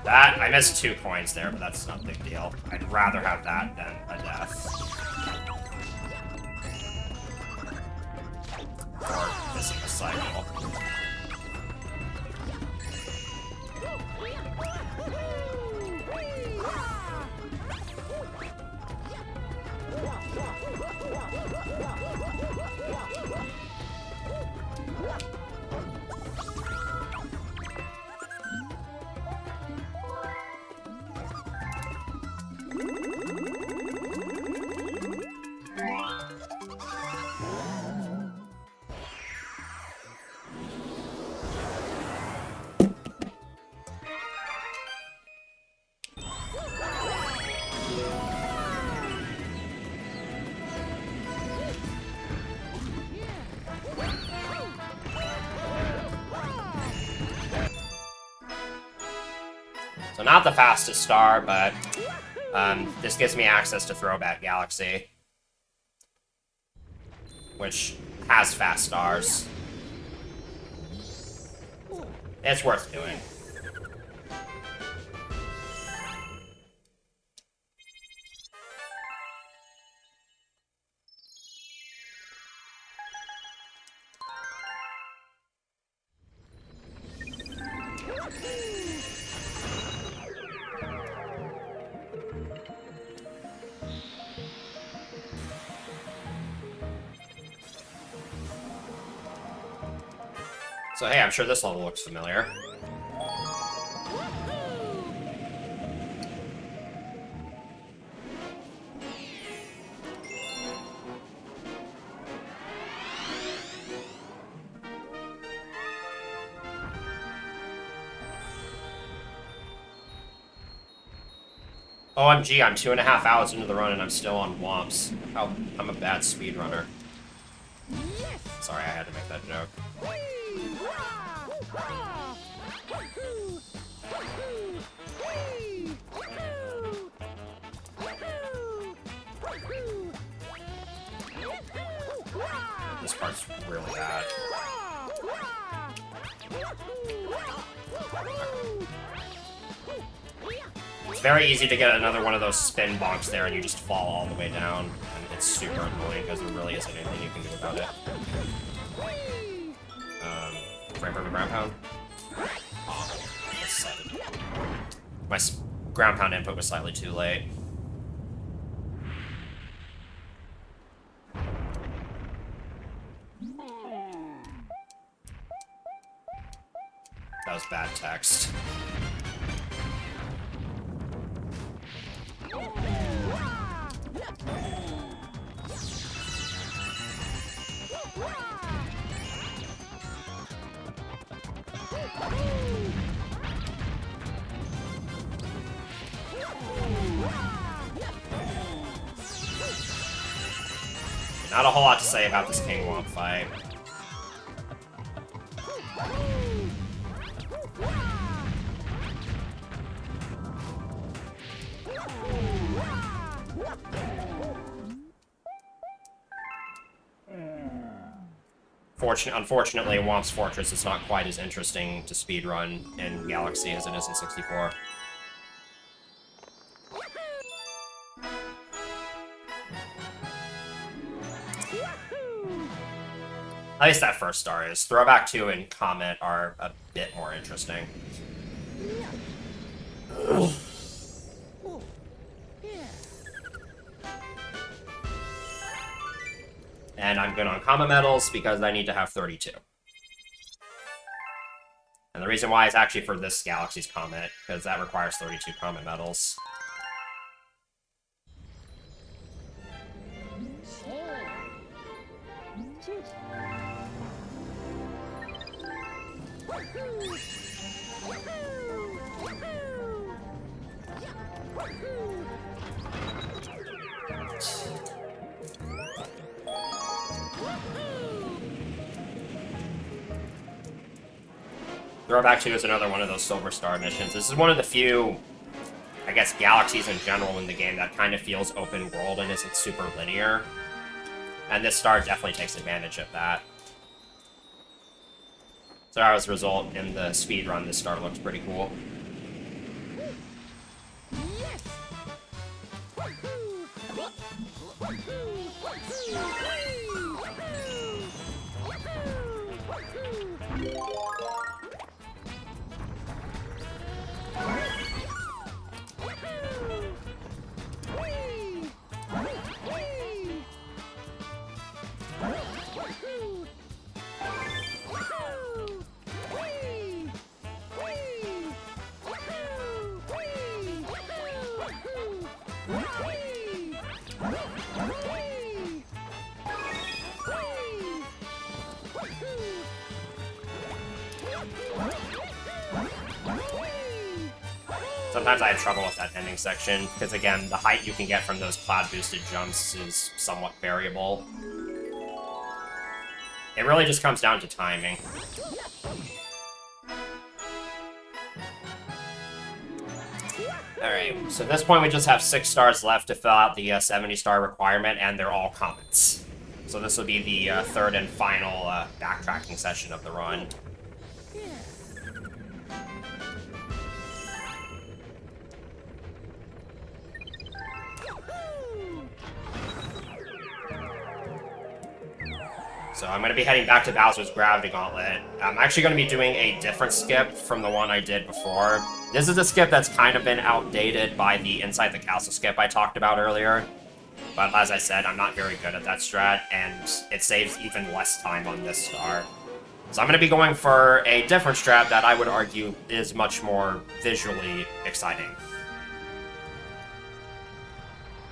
That, I missed 2 coins there, but that's not a big deal. I'd rather have that than a death. Or missing a cycle. So not the fastest star, but this gives me access to Throwback Galaxy, which has fast stars. It's worth doing. So hey, I'm sure this level looks familiar. OMG, I'm 2.5 hours into the run and I'm still on Womps. I'm a bad speedrunner. Sorry, I had to make that joke. This part's really bad. It's very easy to get another one of those spin bonks there and you just fall all the way down. And it's super annoying because there really isn't anything you can do about it. Frame perfect ground pound? Oh, my ground pound input was slightly too late. That was bad text. Not a whole lot to say about this King Womp fight. Unfortunately, Womp's Fortress is not quite as interesting to speedrun in Galaxy as it is in 64. At least that first star is. Throwback 2 and Comet are a bit more interesting. And I'm good on Comet medals because I need to have 32. And the reason why is actually for this Galaxy's Comet, because that requires 32 Comet medals. Throwback 2 is another one of those Silver Star missions. This is one of the few, I guess, galaxies in general in the game that kind of feels open world and isn't super linear. And this star definitely takes advantage of that. So as a result, in the speedrun, this star looks pretty cool. Sometimes I have trouble with that ending section, because again, the height you can get from those cloud-boosted jumps is somewhat variable. It really just comes down to timing. Alright, so at this point we just have 6 stars left to fill out the 70-star requirement, and they're all comets. So this will be the third and final backtracking session of the run. So I'm going to be heading back to Bowser's Gravity Gauntlet. I'm actually going to be doing a different skip from the one I did before. This is a skip that's kind of been outdated by the Inside the Castle skip I talked about earlier. But as I said, I'm not very good at that strat, and it saves even less time on this star. So I'm going to be going for a different strat that I would argue is much more visually exciting.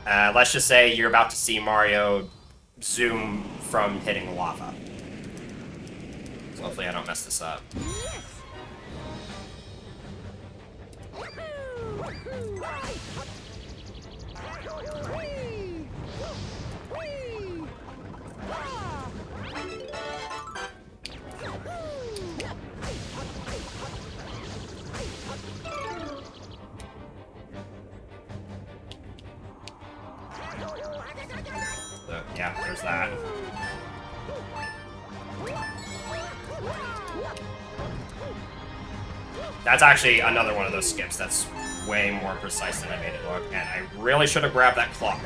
Let's just say you're about to see Mario zoom from hitting lava. So hopefully I don't mess this up. Yeah, there's that. That's actually another one of those skips that's way more precise than I made it look, and I really should have grabbed that clock.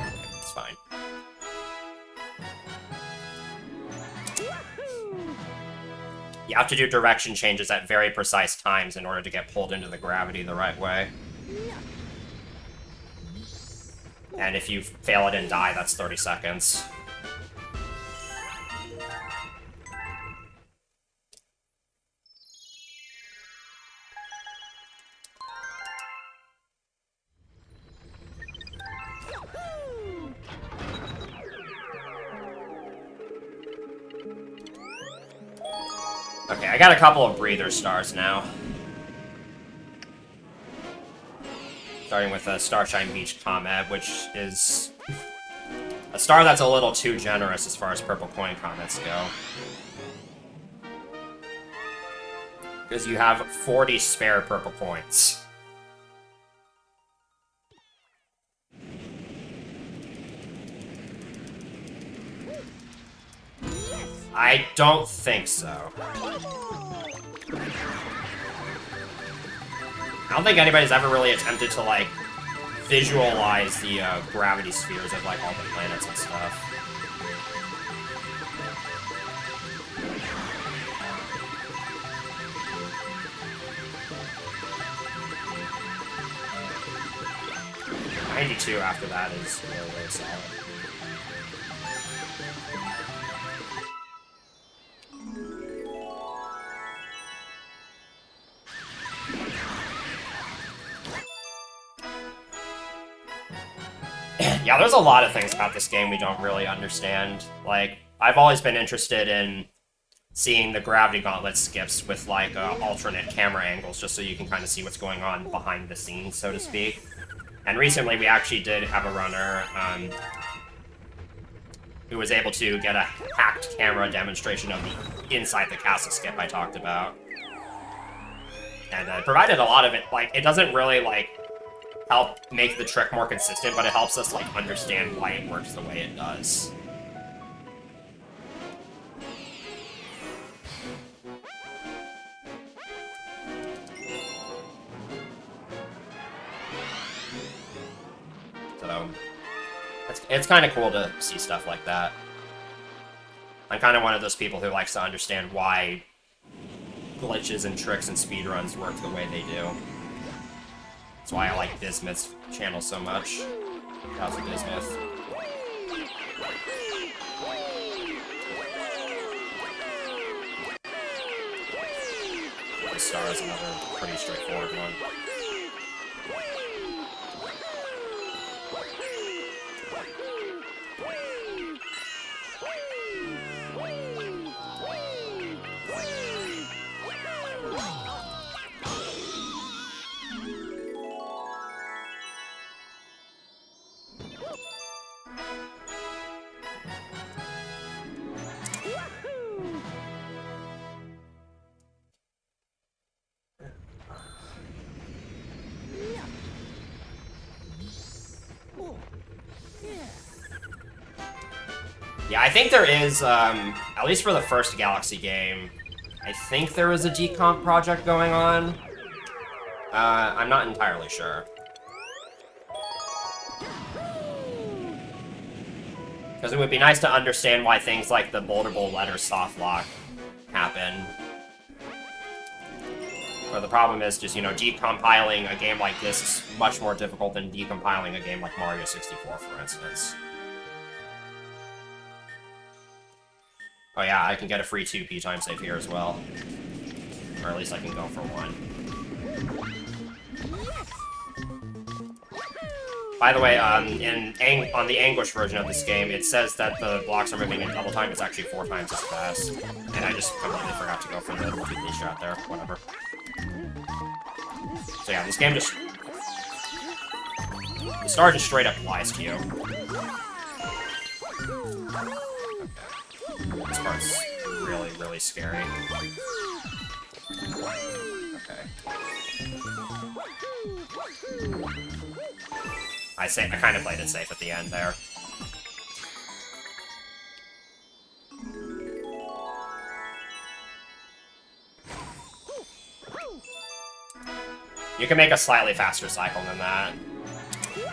It's fine. You have to do direction changes at very precise times in order to get pulled into the gravity the right way. And if you fail it and die, that's 30 seconds. Okay, I got a couple of breather stars now. Starting with Starshine Beach Comet, which is a star that's a little too generous as far as purple coin comets go. Because you have 40 spare purple coins. I don't think so. I don't think anybody's ever really attempted to, like, visualize the gravity spheres of, like, all the planets and stuff. '92 after that is really, really solid. Yeah, there's a lot of things about this game we don't really understand. Like, I've always been interested in seeing the Gravity Gauntlet skips with, like, alternate camera angles, just so you can kind of see what's going on behind the scenes, so to speak. And recently we actually did have a runner who was able to get a hacked camera demonstration of the inside the castle skip I talked about. And it provided a lot of it. Like, it doesn't really, like, help make the trick more consistent, but it helps us, like, understand why it works the way it does. So, it's kind of cool to see stuff like that. I'm kind of one of those people who likes to understand why glitches and tricks and speedruns work the way they do. That's why I like Bismuth's channel so much. How's Bismuth? This star is another pretty straightforward one. Yeah, I think there is, at least for the first Galaxy game, I think there was a decomp project going on. I'm not entirely sure. Because it would be nice to understand why things like the Boulder Bowl letter soft lock happen. But the problem is just, you know, decompiling a game like this is much more difficult than decompiling a game like Mario 64, for instance. Oh yeah, I can get a free 2p time save here as well. Or at least I can go for one. By the way, on the Anguish version of this game, it says that the blocks are moving in double time. It's actually 4 times as fast. And I just completely forgot to go for the 2p shot there. Whatever. So yeah, this game just... The star just straight up lies to you. This part's really, really scary. Okay. I kind of played it safe at the end there. You can make a slightly faster cycle than that,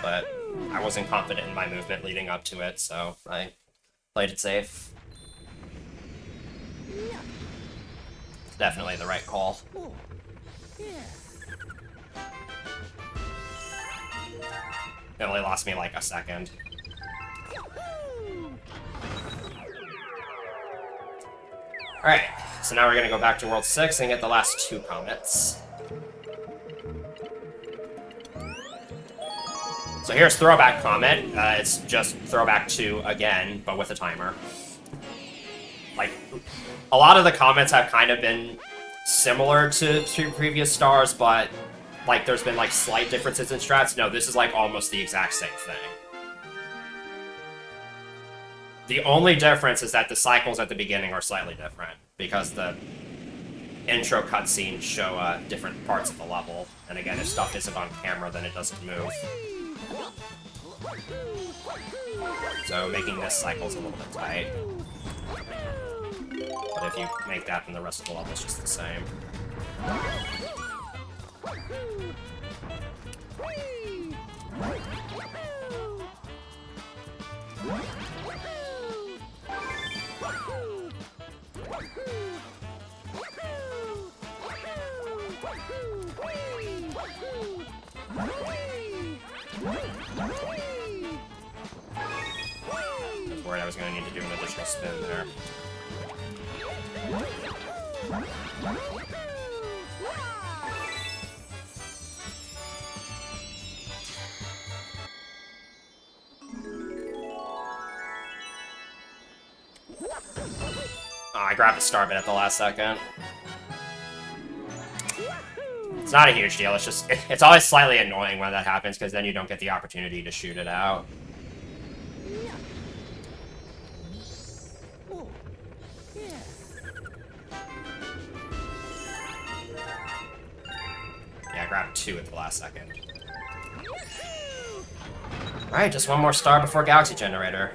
but I wasn't confident in my movement leading up to it, so I played it safe. Definitely the right call. It only lost me like a second. Alright, so now we're gonna go back to World 6 and get the last 2 comets. So here's Throwback Comet. It's just Throwback 2 again, but with a timer. Like, a lot of the comets have kind of been similar to previous stars, but like there's been like slight differences in strats. No, this is like almost the exact same thing. The only difference is that the cycles at the beginning are slightly different, because the intro cutscenes show different parts of the level. And again, if stuff isn't on camera, then it doesn't move. So making this cycle's a little bit tight. But if you make that, then the rest of the level's just the same. I was worried I was going to need to do an additional spin there. Oh, I grabbed a star bit at the last second. It's not a huge deal, it's just... It's always slightly annoying when that happens, because then you don't get the opportunity to shoot it out. Yeah, I grabbed 2 at the last second. Alright, just one more star before Galaxy Generator.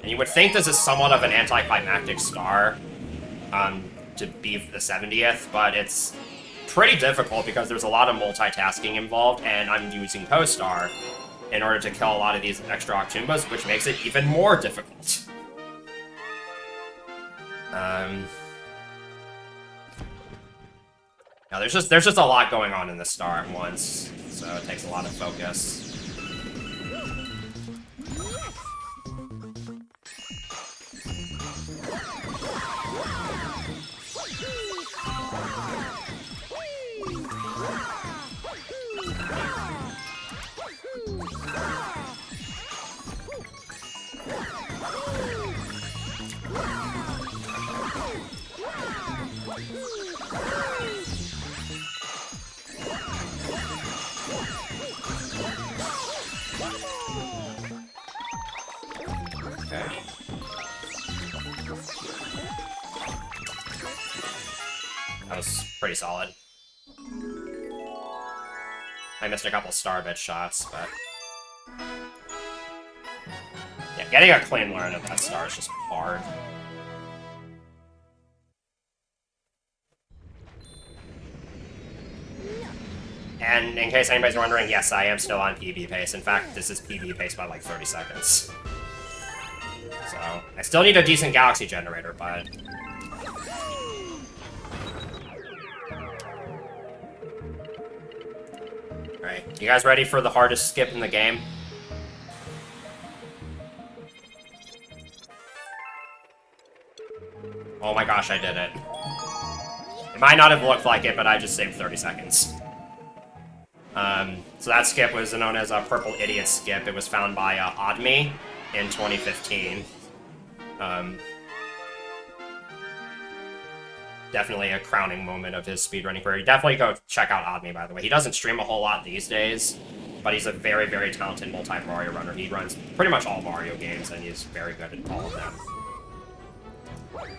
And you would think this is somewhat of an anticlimactic star, to be the 70th, but it's pretty difficult because there's a lot of multitasking involved, and I'm using Co-Star in order to kill a lot of these extra Octumbas, which makes it even more difficult. Now there's just a lot going on in this star at once, so it takes a lot of focus. Okay. That was pretty solid. I missed a couple star bit shots, but... Yeah, getting a clean learn of that star is just hard. And in case anybody's wondering, yes, I am still on PB pace. In fact, this is PB pace by like 30 seconds. So, I still need a decent Galaxy Generator, but... Alright, you guys ready for the hardest skip in the game? Oh my gosh, I did it. It might not have looked like it, but I just saved 30 seconds. So that skip was known as a Purple Idiot skip. It was found by Oddme in 2015. Definitely a crowning moment of his speedrunning career. Definitely go check out Oddme, by the way. He doesn't stream a whole lot these days, but he's a very, very talented multi-Mario runner. He runs pretty much all Mario games, and he's very good at all of them.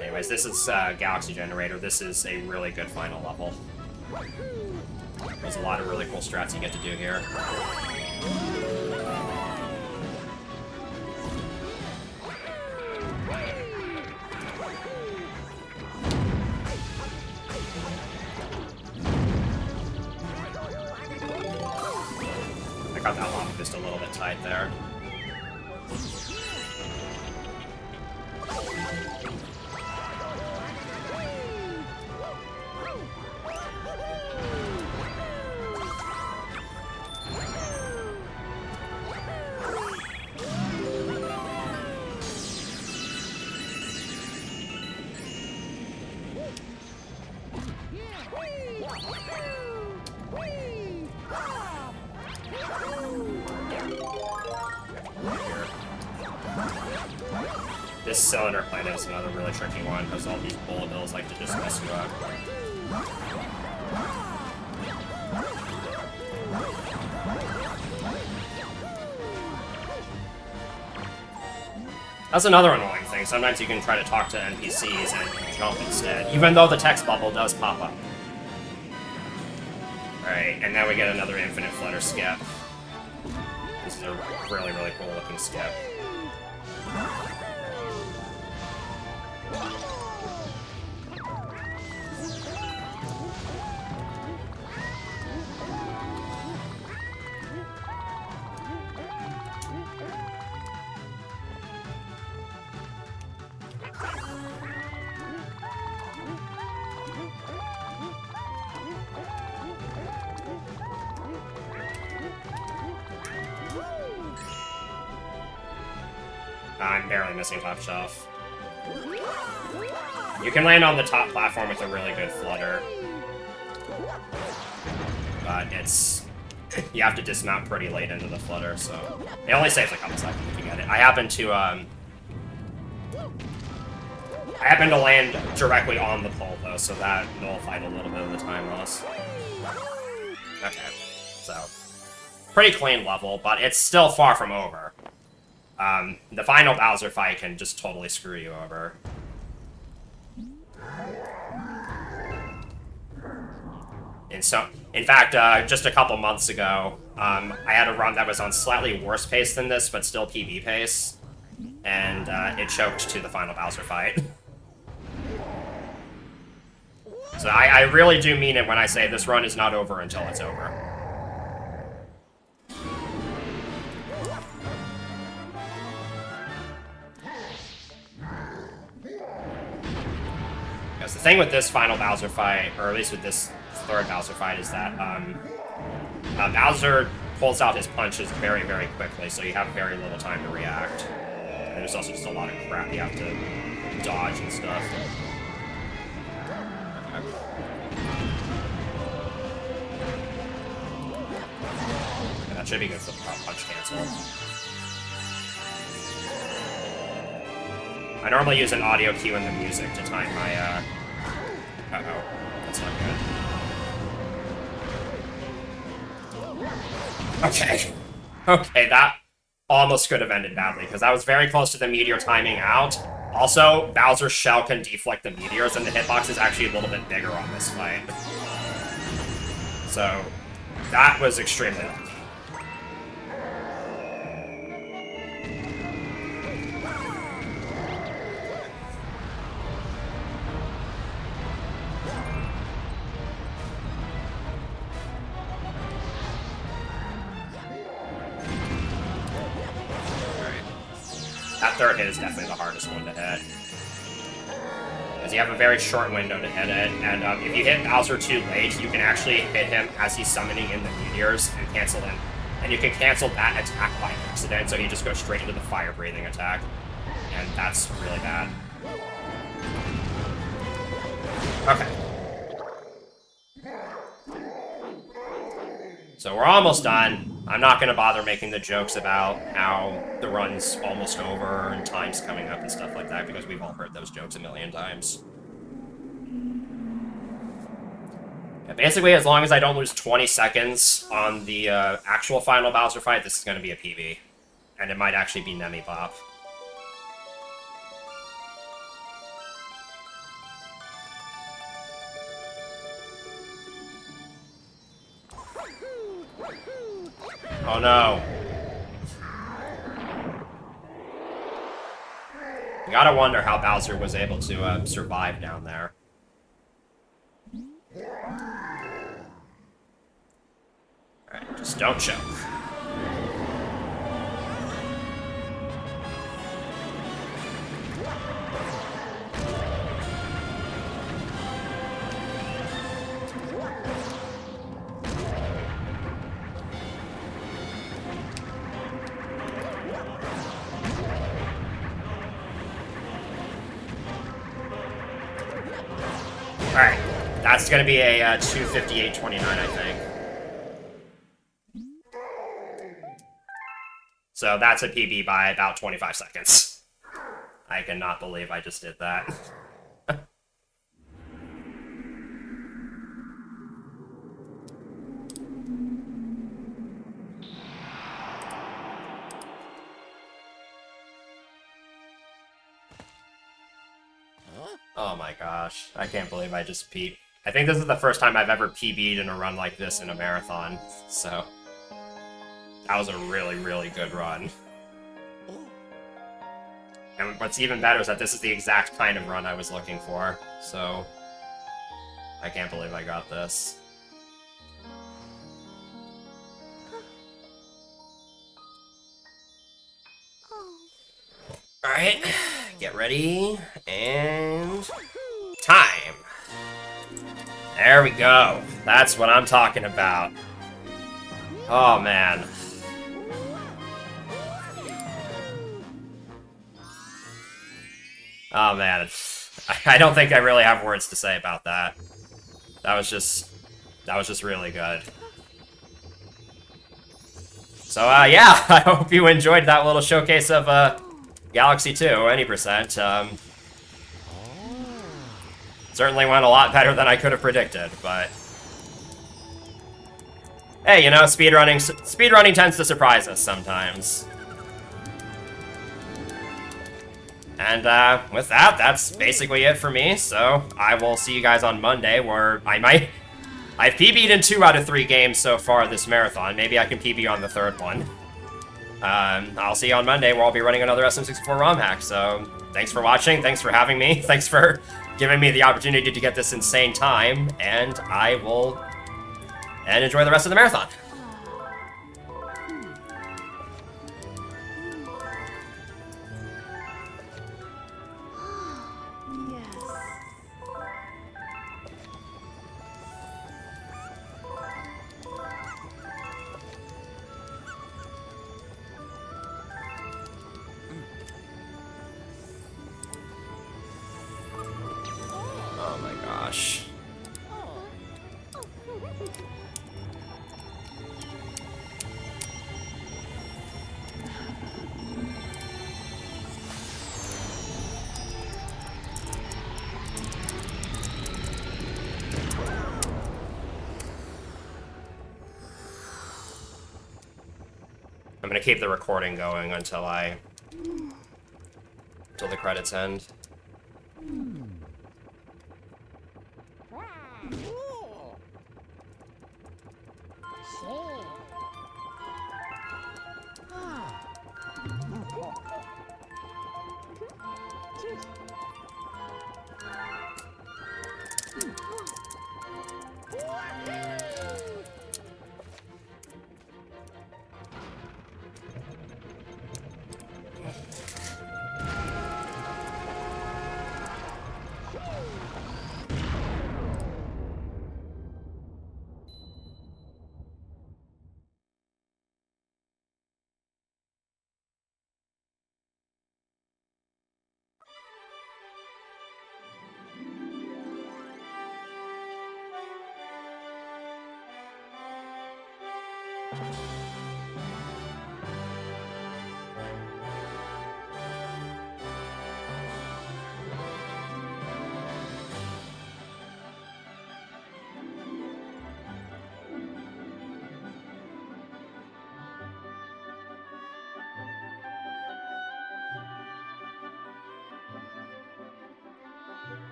Anyways, this is Galaxy Generator. This is a really good final level. There's a lot of really cool strats you get to do here. I got that lava just a little bit tight there. This cylinder planet is another really tricky one, because all these bullet bills like to just mess you up. That's another annoying thing. Sometimes you can try to talk to NPCs and jump instead, even though the text bubble does pop up. Alright, and now we get another infinite flutter skip. This is a really, really cool looking skip. I'm barely missing top shelf. You can land on the top platform with a really good flutter. But it's... you have to dismount pretty late into the flutter, so... it only saves a couple seconds if you get it. I happen to land directly on the pole, though, so that nullified a little bit of the time loss. Okay, so... pretty clean level, but it's still far from over. The final Bowser fight can just totally screw you over. And so, in fact, just a couple months ago, I had a run that was on slightly worse pace than this, but still PB pace, and it choked to the final Bowser fight. So I really do mean it when I say this run is not over until it's over. Because the thing with this final Bowser fight, or at least with this third Bowser fight, is that Bowser pulls out his punches very, very quickly, so you have very little time to react. And there's also just a lot of crap you have to dodge and stuff. And that should be good for the punch cancel. I normally use an audio cue in the music to time my, uh-oh. That's not good. Okay. Okay, that almost could have ended badly, because that was very close to the meteor timing out. Also, Bowser's shell can deflect the meteors, and the hitbox is actually a little bit bigger on this fight. So, that was extremely lucky. That third hit is definitely the hardest one to hit. Because you have a very short window to hit it, and if you hit Bowser too late, you can actually hit him as he's summoning in the meteors and cancel him. And you can cancel that attack by accident, so you just go straight into the fire-breathing attack. And that's really bad. Okay. So we're almost done. I'm not going to bother making the jokes about how the run's almost over and time's coming up and stuff like that, because we've all heard those jokes a million times. Yeah, basically, as long as I don't lose 20 seconds on the actual final Bowser fight, this is going to be a PB. And it might actually be Nemi Pop. Oh no. You gotta wonder how Bowser was able to survive down there. Alright, just don't choke. Alright, that's gonna be a 2:58:29, I think. So that's a PB by about 25 seconds. I cannot believe I just did that. Oh my gosh, I can't believe I just peed. I think this is the first time I've ever PB'd in a run like this in a marathon, so... That was a really, really good run. And what's even better is that this is the exact kind of run I was looking for, so... I can't believe I got this. Alright, get ready, and... time! There we go. That's what I'm talking about. Oh, man. Oh, man. I don't think I really have words to say about that. That was just really good. So, yeah, I hope you enjoyed that little showcase of, Galaxy 2, any percent. Certainly went a lot better than I could have predicted, but... Hey, you know, speedrunning tends to surprise us sometimes. And, with that, that's basically it for me, so I will see you guys on Monday, where I've PB'd in 2 out of 3 games so far this marathon. Maybe I can PB on the 3rd one. I'll see you on Monday, where I'll be running another SM64 ROM hack, so thanks for watching, thanks for having me, thanks for giving me the opportunity to get this insane time, and I will... and enjoy the rest of the marathon. Oh my gosh. I'm gonna keep the recording going until the credits end.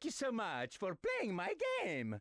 Thank you so much for playing my game.